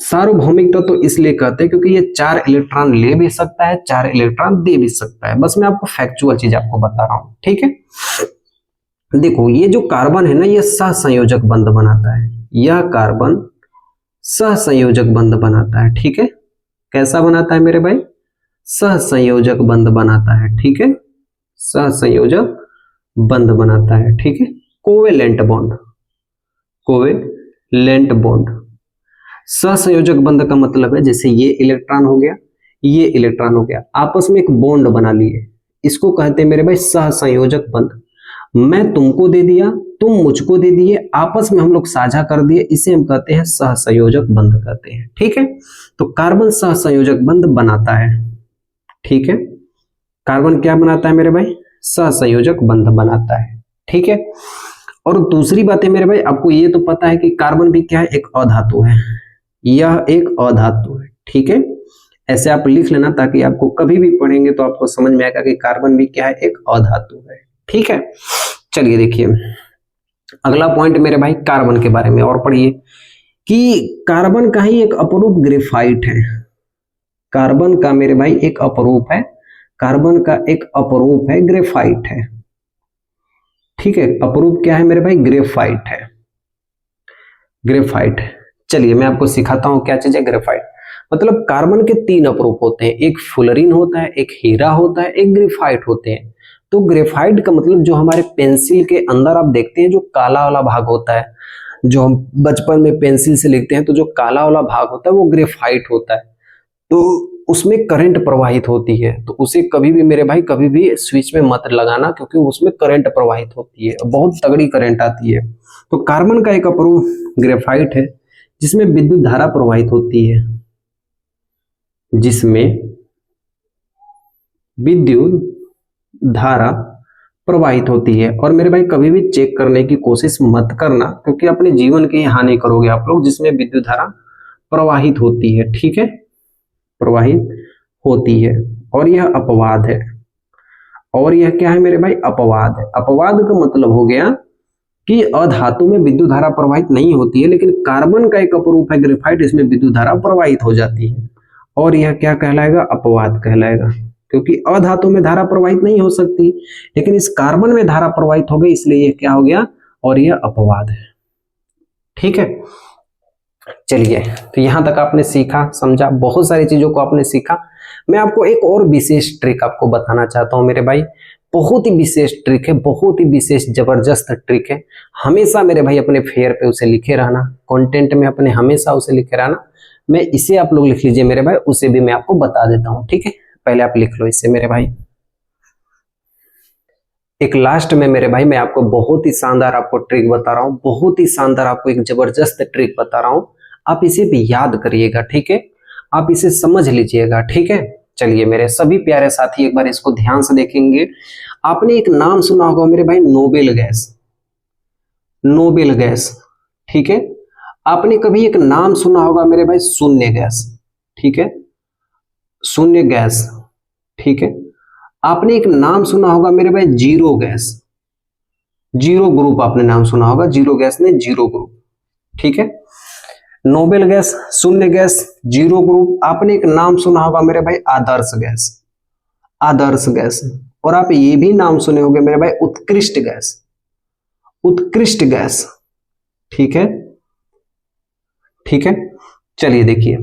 S1: सार्वभौमिक तत्व इसलिए कहते हैं क्योंकि ये 4 इलेक्ट्रॉन ले भी सकता है, 4 इलेक्ट्रॉन दे भी सकता है। बस मैं आपको फैक्चुअल चीज आपको बता रहा हूं। ठीक है, देखो ये जो कार्बन है ना, ये सहसंयोजक बंध बनाता है। यह कार्बन सहसंयोजक बंध बनाता है, ठीक है। कैसा बनाता है मेरे भाई? सहसंयोजक बंध बनाता है, ठीक है। सहसंयोजक बंध बनाता है, ठीक है। Covalent bond, covalent bond. सहसंयोजक बंध का मतलब है जैसे ये इलेक्ट्रॉन हो गया, ये इलेक्ट्रॉन हो गया, आपस में एक बॉन्ड बना लिए, इसको कहते हैं मेरे भाई सहसंयोजक बंध। मैं तुमको दे दिया, तुम मुझको दे दिए, आपस में हम लोग साझा कर दिए, इसे हम कहते हैं सहसंयोजक बंध कहते हैं, ठीक है। तो कार्बन सहसंयोजक बंध बनाता है, ठीक है। कार्बन क्या बनाता है मेरे भाई? सहसंयोजक बंध बनाता है, ठीक है। और दूसरी बात है मेरे भाई, आपको ये तो पता है कि कार्बन भी क्या है? एक अधातु है। यह एक अधातु है, ठीक है। ऐसे आप लिख लेना ताकि आपको कभी भी पढ़ेंगे तो आपको समझ में आएगा कि कार्बन भी क्या है? एक अधातु है, ठीक है। चलिए देखिए अगला पॉइंट मेरे भाई कार्बन के बारे में और पढ़िए कि कार्बन का ही एक अपरूप ग्रेफाइट है। कार्बन का मेरे भाई एक अपरूप है, कार्बन का एक अपरूप है ग्रेफाइट है, ठीक है। अपरूप क्या है मेरे भाई? ग्रेफाइट है, ग्रेफाइट। चलिए मैं आपको सिखाता हूं क्या चीज है ग्रेफाइट। मतलब कार्बन के 3 अपरूप होते हैं, एक फुलरीन होता है, एक हीरा होता है, एक ग्रेफाइट होते हैं। तो ग्रेफाइट का मतलब जो हमारे पेंसिल के अंदर आप देखते हैं जो काला वाला भाग होता है, जो हम बचपन में पेंसिल से लिखते हैं तो जो काला वाला भाग होता है वो ग्रेफाइट होता है। तो उसमें करंट प्रवाहित होती है, तो उसे कभी भी मेरे भाई कभी भी स्विच में मत लगाना क्योंकि उसमें करंट प्रवाहित होती है, बहुत तगड़ी करंट आती है। तो कार्बन का एक अपरूप ग्रेफाइट है जिसमें विद्युत धारा प्रवाहित होती है, जिसमें विद्युत धारा प्रवाहित होती है। और मेरे भाई कभी भी चेक करने की कोशिश मत करना क्योंकि अपने जीवन की हानि करोगे आप लोग, जिसमें विद्युत धारा प्रवाहित होती है, ठीक है, प्रवाहित होती है। और यह अपवाद है, और यह क्या है मेरे भाई? अपवाद है। अपवाद का मतलब हो गया कि अधातु में विद्युत धारा प्रवाहित नहीं होती है, लेकिन कार्बन का एक अपरूप है ग्रेफाइट, इसमें विद्युत धारा प्रवाहित हो जाती है, और यह क्या कहलाएगा? अपवाद कहलाएगा। क्योंकि अधातु में धारा प्रवाहित नहीं हो सकती, लेकिन इस कार्बन में धारा प्रवाहित हो गई, इसलिए यह क्या हो गया? और यह अपवाद है, ठीक है। चलिए तो यहां तक आपने सीखा, समझा, बहुत सारी चीजों को आपने सीखा। मैं आपको एक और विशेष ट्रिक आपको बताना चाहता हूं मेरे भाई, बहुत ही विशेष ट्रिक है, बहुत ही विशेष जबरदस्त ट्रिक है। हमेशा मेरे भाई अपने फेयर पे उसे लिखे रहना, कंटेंट में अपने हमेशा उसे लिखे रहना। मैं इसे आप लोग लिख लीजिए मेरे भाई, उसे भी मैं आपको बता देता हूं, ठीक है। पहले आप लिख लो इसे मेरे भाई। एक लास्ट में मेरे भाई मैं आपको बहुत ही शानदार आपको ट्रिक बता रहा हूं, बहुत ही शानदार आपको एक जबरदस्त ट्रिक बता रहा हूं। आप इसे भी याद करिएगा, ठीक है, आप इसे समझ लीजिएगा, ठीक है। चलिए मेरे सभी प्यारे साथी एक बार इसको ध्यान से देखेंगे। आपने एक नाम सुना होगा मेरे भाई, नोबेल गैस, नोबेल गैस, ठीक है। आपने कभी एक नाम सुना होगा मेरे भाई, शून्य गैस, ठीक है, शून्य गैस, ठीक है। आपने एक नाम सुना होगा मेरे भाई, जीरो गैस, जीरो ग्रुप आपने नाम सुना होगा, जीरो गैस ने जीरो ग्रुप, ठीक है। नोबेल गैस, शून्य गैस, जीरो ग्रुप। आपने एक नाम सुना होगा मेरे भाई, आदर्श गैस, आदर्श गैस। और आप ये भी नाम सुने होंगे मेरे भाई, उत्कृष्ट गैस, उत्कृष्ट गैस, ठीक है, ठीक है। चलिए देखिए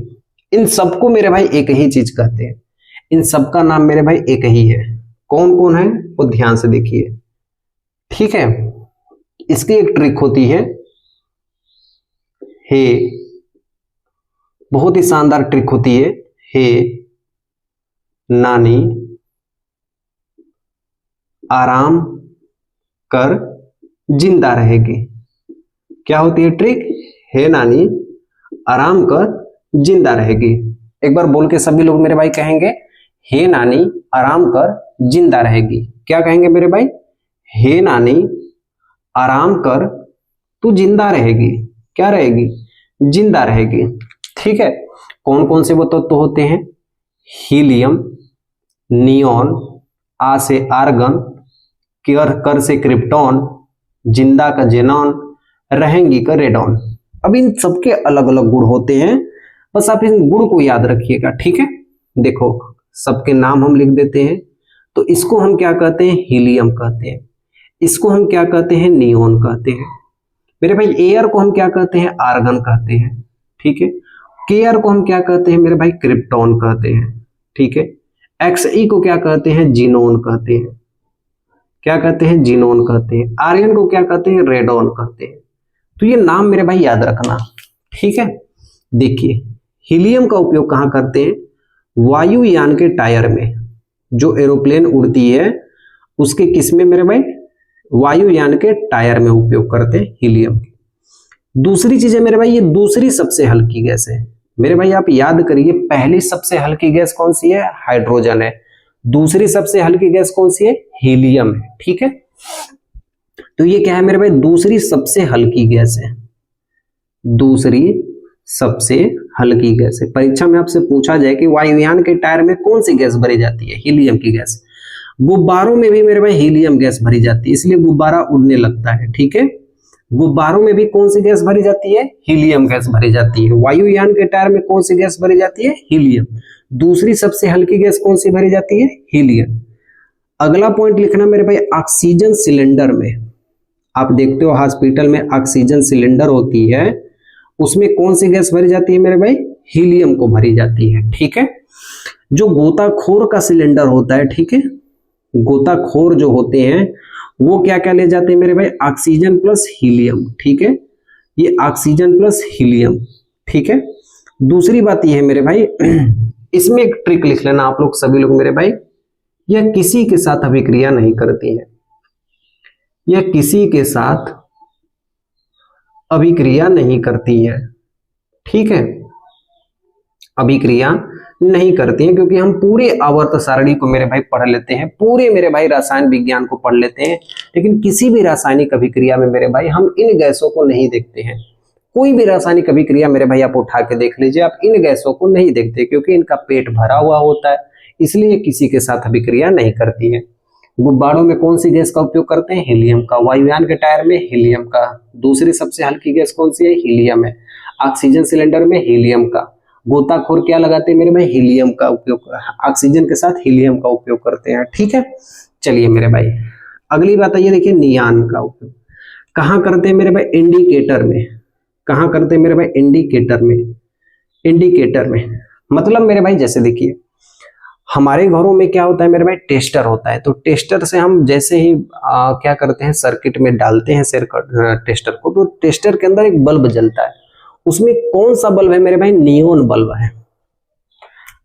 S1: इन सबको मेरे भाई एक ही चीज कहते हैं, इन सबका नाम मेरे भाई एक ही है। कौन कौन है वो ध्यान से देखिए, ठीक है। इसकी एक ट्रिक होती है, हे, बहुत ही शानदार ट्रिक होती है, हे नानी आराम कर जिंदा रहेगी। क्या होती है ट्रिक? हे नानी आराम कर जिंदा रहेगी। एक बार बोल के सभी लोग मेरे भाई कहेंगे, हे नानी आराम कर जिंदा रहेगी। क्या कहेंगे मेरे भाई? हे नानी आराम कर, तू जिंदा रहेगी। क्या रहेगी? जिंदा रहेगी, ठीक है। कौन कौन से वो तत्व होते हैं? हीलियम, नियॉन, आ से आर्गन, कर से क्रिप्टॉन, जिंदा का जेनॉन, रहेंगी का रेडॉन। अब इन सबके अलग अलग गुण होते हैं, बस आप इन गुण को याद रखिएगा, ठीक है। देखो सबके नाम हम लिख देते हैं। तो इसको हम क्या कहते हैं? हीलियम कहते हैं। इसको हम क्या कहते हैं, नियोन कहते हैं। मेरे भाई एयर को हम क्या कहते हैं, आर्गन कहते हैं, ठीक है। केयर को हम क्या कहते हैं मेरे भाई, क्रिप्टॉन कहते हैं, ठीक है। एक्सई को क्या कहते हैं, जीनोन कहते हैं, क्या कहते हैं, जीनोन कहते हैं। आर्यन को क्या कहते हैं, रेडॉन कहते हैं। तो ये नाम मेरे भाई याद रखना, ठीक है। देखिए हीलियम का उपयोग कहाँ करते हैं, वायुयान के टायर में, जो एरोप्लेन उड़ती है उसके किस में मेरे भाई, वायुयान के टायर में उपयोग करते हैं हीलियम की। दूसरी चीज है मेरे भाई, ये दूसरी सबसे हल्की गैस है मेरे भाई। आप याद करिए, पहली सबसे हल्की गैस कौन सी है, हाइड्रोजन है। दूसरी सबसे हल्की गैस कौन सी है, हीलियम है, ठीक है। तो ये क्या है मेरे भाई, दूसरी सबसे हल्की गैस है, दूसरी सबसे हल्की गैस है। परीक्षा में आपसे पूछा जाए कि वायुयान के टायर में कौन सी गैस भरी जाती है, हीलियम की गैस। गुब्बारों में भी मेरे भाई हीलियम गैस भरी जाती है, इसलिए गुब्बारा उड़ने लगता है, ठीक है। गुब्बारों में भी कौन सी गैस भरी जाती है, हीलियम गैस भरी जाती है। वायुयान के टायर में कौन सी गैस भरी जाती है, हीलियम। दूसरी सबसे हल्की गैस कौन सी भरी जाती है, हीलियम। अगला पॉइंट लिखना मेरे भाई, ऑक्सीजन सिलेंडर में, आप देखते हो हॉस्पिटल में ऑक्सीजन सिलेंडर होती है, उसमें कौन सी गैस भरी जाती है मेरे भाई, हीलियम को भरी जाती है, ठीक है। जो गोताखोर का सिलेंडर होता है, ठीक है, गोताखोर जो होते हैं वो क्या क्या ले जाते हैं मेरे भाई, ऑक्सीजन प्लस हीलियम, ठीक है। ये ऑक्सीजन प्लस हीलियम, ठीक है। दूसरी बात ये है मेरे भाई, इसमें एक ट्रिक लिख लेना आप लोग सभी लोग मेरे भाई, यह किसी के साथ अभिक्रिया नहीं करती है, यह किसी के साथ अभिक्रिया नहीं करती है, ठीक है। अभिक्रिया नहीं करती हैं, क्योंकि हम पूरे आवर्त सारणी को मेरे भाई पढ़ लेते हैं, पूरे मेरे भाई रसायन विज्ञान को पढ़ लेते हैं, लेकिन किसी भी रासायनिक अभिक्रिया में मेरे भाई हम इन गैसों को नहीं देखते हैं। कोई भी रासायनिक अभिक्रिया मेरे भाई आप उठा के देख लीजिए, आप इन गैसों को नहीं देखते, क्योंकि इनका पेट भरा हुआ होता है, इसलिए किसी के साथ अभिक्रिया नहीं करती है। गुब्बारों में कौन सी गैस का उपयोग करते हैं, हीलियम का। वायुयान के टायर में हीलियम का। दूसरी सबसे हल्की गैस कौन सी है, हीलियम है। ऑक्सीजन सिलेंडर में हीलियम का। गोताखोर क्या लगाते हैं मेरे भाई, हीलियम का उपयोग, ऑक्सीजन के साथ हीलियम का उपयोग करते हैं, ठीक है। चलिए मेरे भाई अगली बात है, ये देखिए नियान का उपयोग कहाँ करते हैं मेरे भाई, इंडिकेटर में। कहाँ करते हैं मेरे भाई, इंडिकेटर में। इंडिकेटर में मतलब मेरे भाई जैसे देखिए हमारे घरों में क्या होता है मेरे भाई, टेस्टर होता है। तो टेस्टर से हम जैसे ही क्या करते हैं, सर्किट में डालते हैं टेस्टर को, तो टेस्टर के अंदर एक बल्ब जलता है। उसमें कौन सा बल्ब है मेरे भाई, नियोन बल्ब है।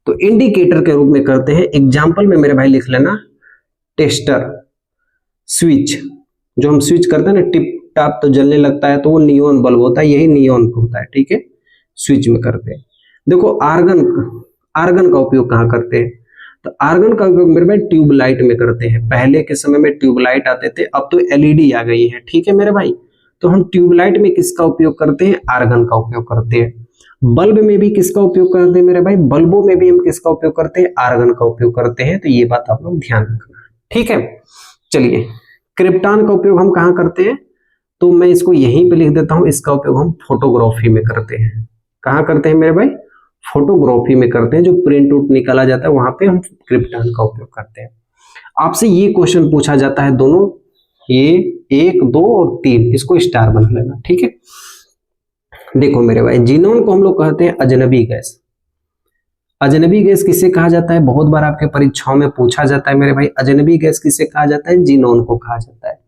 S1: तो इंडिकेटर के रूप में करते हैं। एग्जाम्पल में मेरे भाई लिख लेना, टेस्टर, स्विच, जो हम स्विच करते हैं ना, टिप टाप तो जलने लगता है, तो वो नियोन बल्ब होता है, यही नियोन होता है, ठीक है। स्विच में करते हैं। देखो आर्गन का उपयोग कहाँ करते हैं, तो आर्गन का उपयोग मेरे भाई ट्यूबलाइट में करते हैं। पहले के समय में ट्यूबलाइट आते थे, अब तो एलईडी आ गई है, ठीक है मेरे भाई। तो हम ट्यूबलाइट में किसका उपयोग करते हैं, आर्गन का उपयोग करते हैं। बल्ब में भी किसका उपयोग करते हैं मेरे भाई, बल्बों में भी हम किसका उपयोग करते हैं, आर्गन का उपयोग करते हैं। तो ये बात आप लोग ध्यान रखना, ठीक है। चलिए क्रिप्टॉन का उपयोग हम कहाँ करते हैं, तो मैं इसको यहीं पे लिख देता हूं, इसका उपयोग हम फोटोग्राफी में करते हैं। कहाँ करते हैं मेरे भाई, फोटोग्राफी में करते हैं। जो प्रिंट आउट निकाला जाता है वहां पे हम क्रिप्टॉन का उपयोग करते हैं। आपसे ये क्वेश्चन पूछा जाता है, दोनों ये 1, 2 और 3, इसको स्टार बना लेना, ठीक है। देखो मेरे भाई, जीनोन को हम लोग कहते हैं अजनबी गैस। अजनबी गैस किसे कहा जाता है, बहुत बार आपके परीक्षाओं में पूछा जाता है मेरे भाई, अजनबी गैस किसे कहा जाता है, जीनोन को कहा जाता है।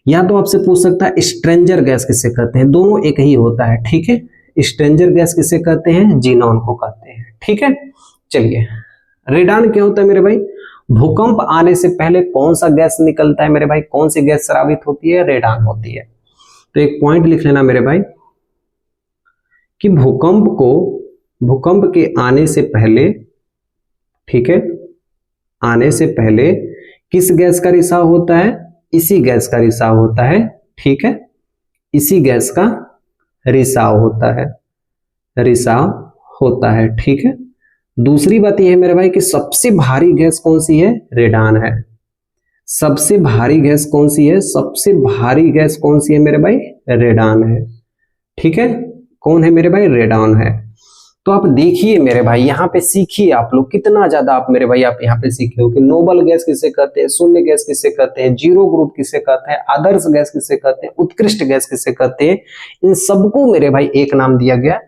S1: या तो आपसे पूछ सकता है स्ट्रेंजर गैस किसे कहते हैं, दोनों एक ही होता है, ठीक है। स्ट्रेंजर गैस किसे कहते हैं, जीनोन को कहते हैं, ठीक है। चलिए रेडान क्या होता है मेरे भाई, भूकंप आने से पहले कौन सा गैस निकलता है मेरे भाई, कौन सी गैस स्रावित होती है, रेडान होती है। तो एक पॉइंट लिख लेना मेरे भाई कि भूकंप के आने से पहले, ठीक है, आने से पहले किस गैस का रिसाव होता है, इसी गैस का रिसाव होता है, ठीक है। इसी गैस का रिसाव होता है, रिसाव होता है, ठीक है। दूसरी बात यह है मेरे भाई कि सबसे भारी गैस कौन सी है, रेडान है। सबसे भारी गैस कौन सी है, सबसे भारी गैस कौन सी है मेरे भाई, रेडान है, ठीक है। कौन है मेरे भाई, रेडान है। तो आप देखिए मेरे भाई, यहाँ पे सीखिए आप लोग कितना ज्यादा आप मेरे भाई आप यहाँ पे सीखे हो कि नोबल गैस किसे कहते हैं, शून्य गैस किसे कहते हैं, जीरो ग्रुप किसे कहते हैं, आदर्श गैस किसे कहते हैं, उत्कृष्ट गैस किसे कहते हैं। इन सबको मेरे भाई एक नाम दिया गया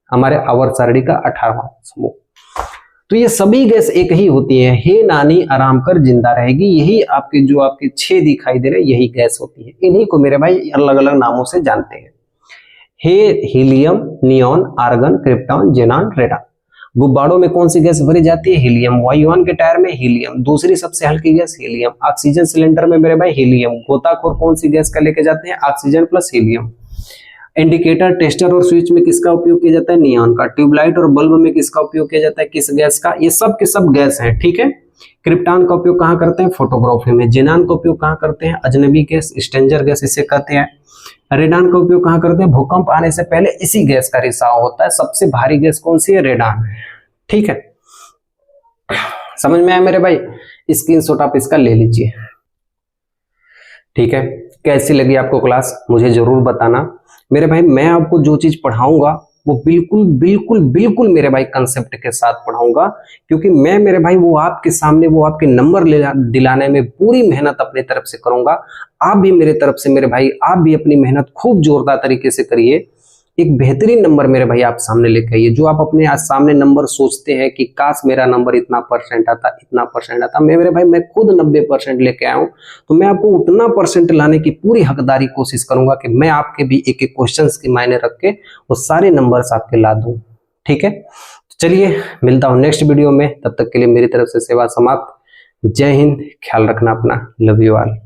S1: हमारे आवर्त सारणी का 18वां समूह। तो ये सभी गैस एक ही होती है। हे नानी आराम कर जिंदा रहेगी, यही आपके जो आपके 6 दिखाई दे रहे यही गैस होती है। इन्हीं को मेरे भाई अलग अलग नामों से जानते हैं। Helium, neon, argon, krypton, xenon, radon. गुब्बारों में कौन सी गैस भरी जाती है? हीलियम। वायुयान के टायर में हीलियम। दूसरी सबसे हल्की गैस हीलियम। ऑक्सीजन सिलेंडर में मेरे भाई हीलियम। गोताखोर कौन सी गैस का लेके जाते हैं? Oxygen plus helium. Indicator, tester और स्विच में किसका उपयोग किया जाता है? नियॉन का। ट्यूबलाइट और बल्ब में किसका उपयोग किया जाता है? किस गैस का? ये सब के सब गैस हैं, ठीक है। क्रिप्टॉन का उपयोग कहाँ करते हैं? फोटोग्राफी में। जेनॉन का उपयोग कहाँ करते हैं? अजनबी गैस, स्ट्रेंजर गैस इसे कहते हैं। रेडॉन का उपयोग कहाँ करते हैं? भूकंप आने से पहले इसी गैस का रिसाव होता है। सबसे भारी गैस कौन सी है? रेडॉन, ठीक है। समझ में आया मेरे भाई? स्क्रीनशॉट आप इसका ले लीजिए, ठीक है। कैसी लगी आपको क्लास मुझे जरूर बताना मेरे भाई। मैं आपको जो चीज पढ़ाऊंगा वो बिल्कुल बिल्कुल बिल्कुल मेरे भाई कंसेप्ट के साथ पढ़ाऊंगा, क्योंकि मैं मेरे भाई वो आपके सामने वो आपके नंबर दिलाने में पूरी मेहनत अपनी तरफ से करूंगा। आप भी मेरे तरफ से मेरे भाई आप भी अपनी मेहनत खूब जोरदार तरीके से करिए। एक बेहतरीन नंबर मेरे भाई आप सामने लेके आइए। जो आप अपने सामने नंबर सोचते हैं कि काश मेरा नंबर इतना परसेंट आता, इतना परसेंट आता, मैं मेरे भाई मैं खुद 90% लेके आया हूं, तो मैं आपको उतना परसेंट लाने की पूरी हकदारी कोशिश करूंगा कि मैं आपके भी एक एक क्वेश्चन के मायने रख के वो सारे नंबर्स आपके ला दूं, ठीक है। चलिए मिलता हूं नेक्स्ट वीडियो में, तब तक के लिए मेरी तरफ से सेवा समाप्त। जय हिंद, ख्याल रखना अपना, लव यू ऑल।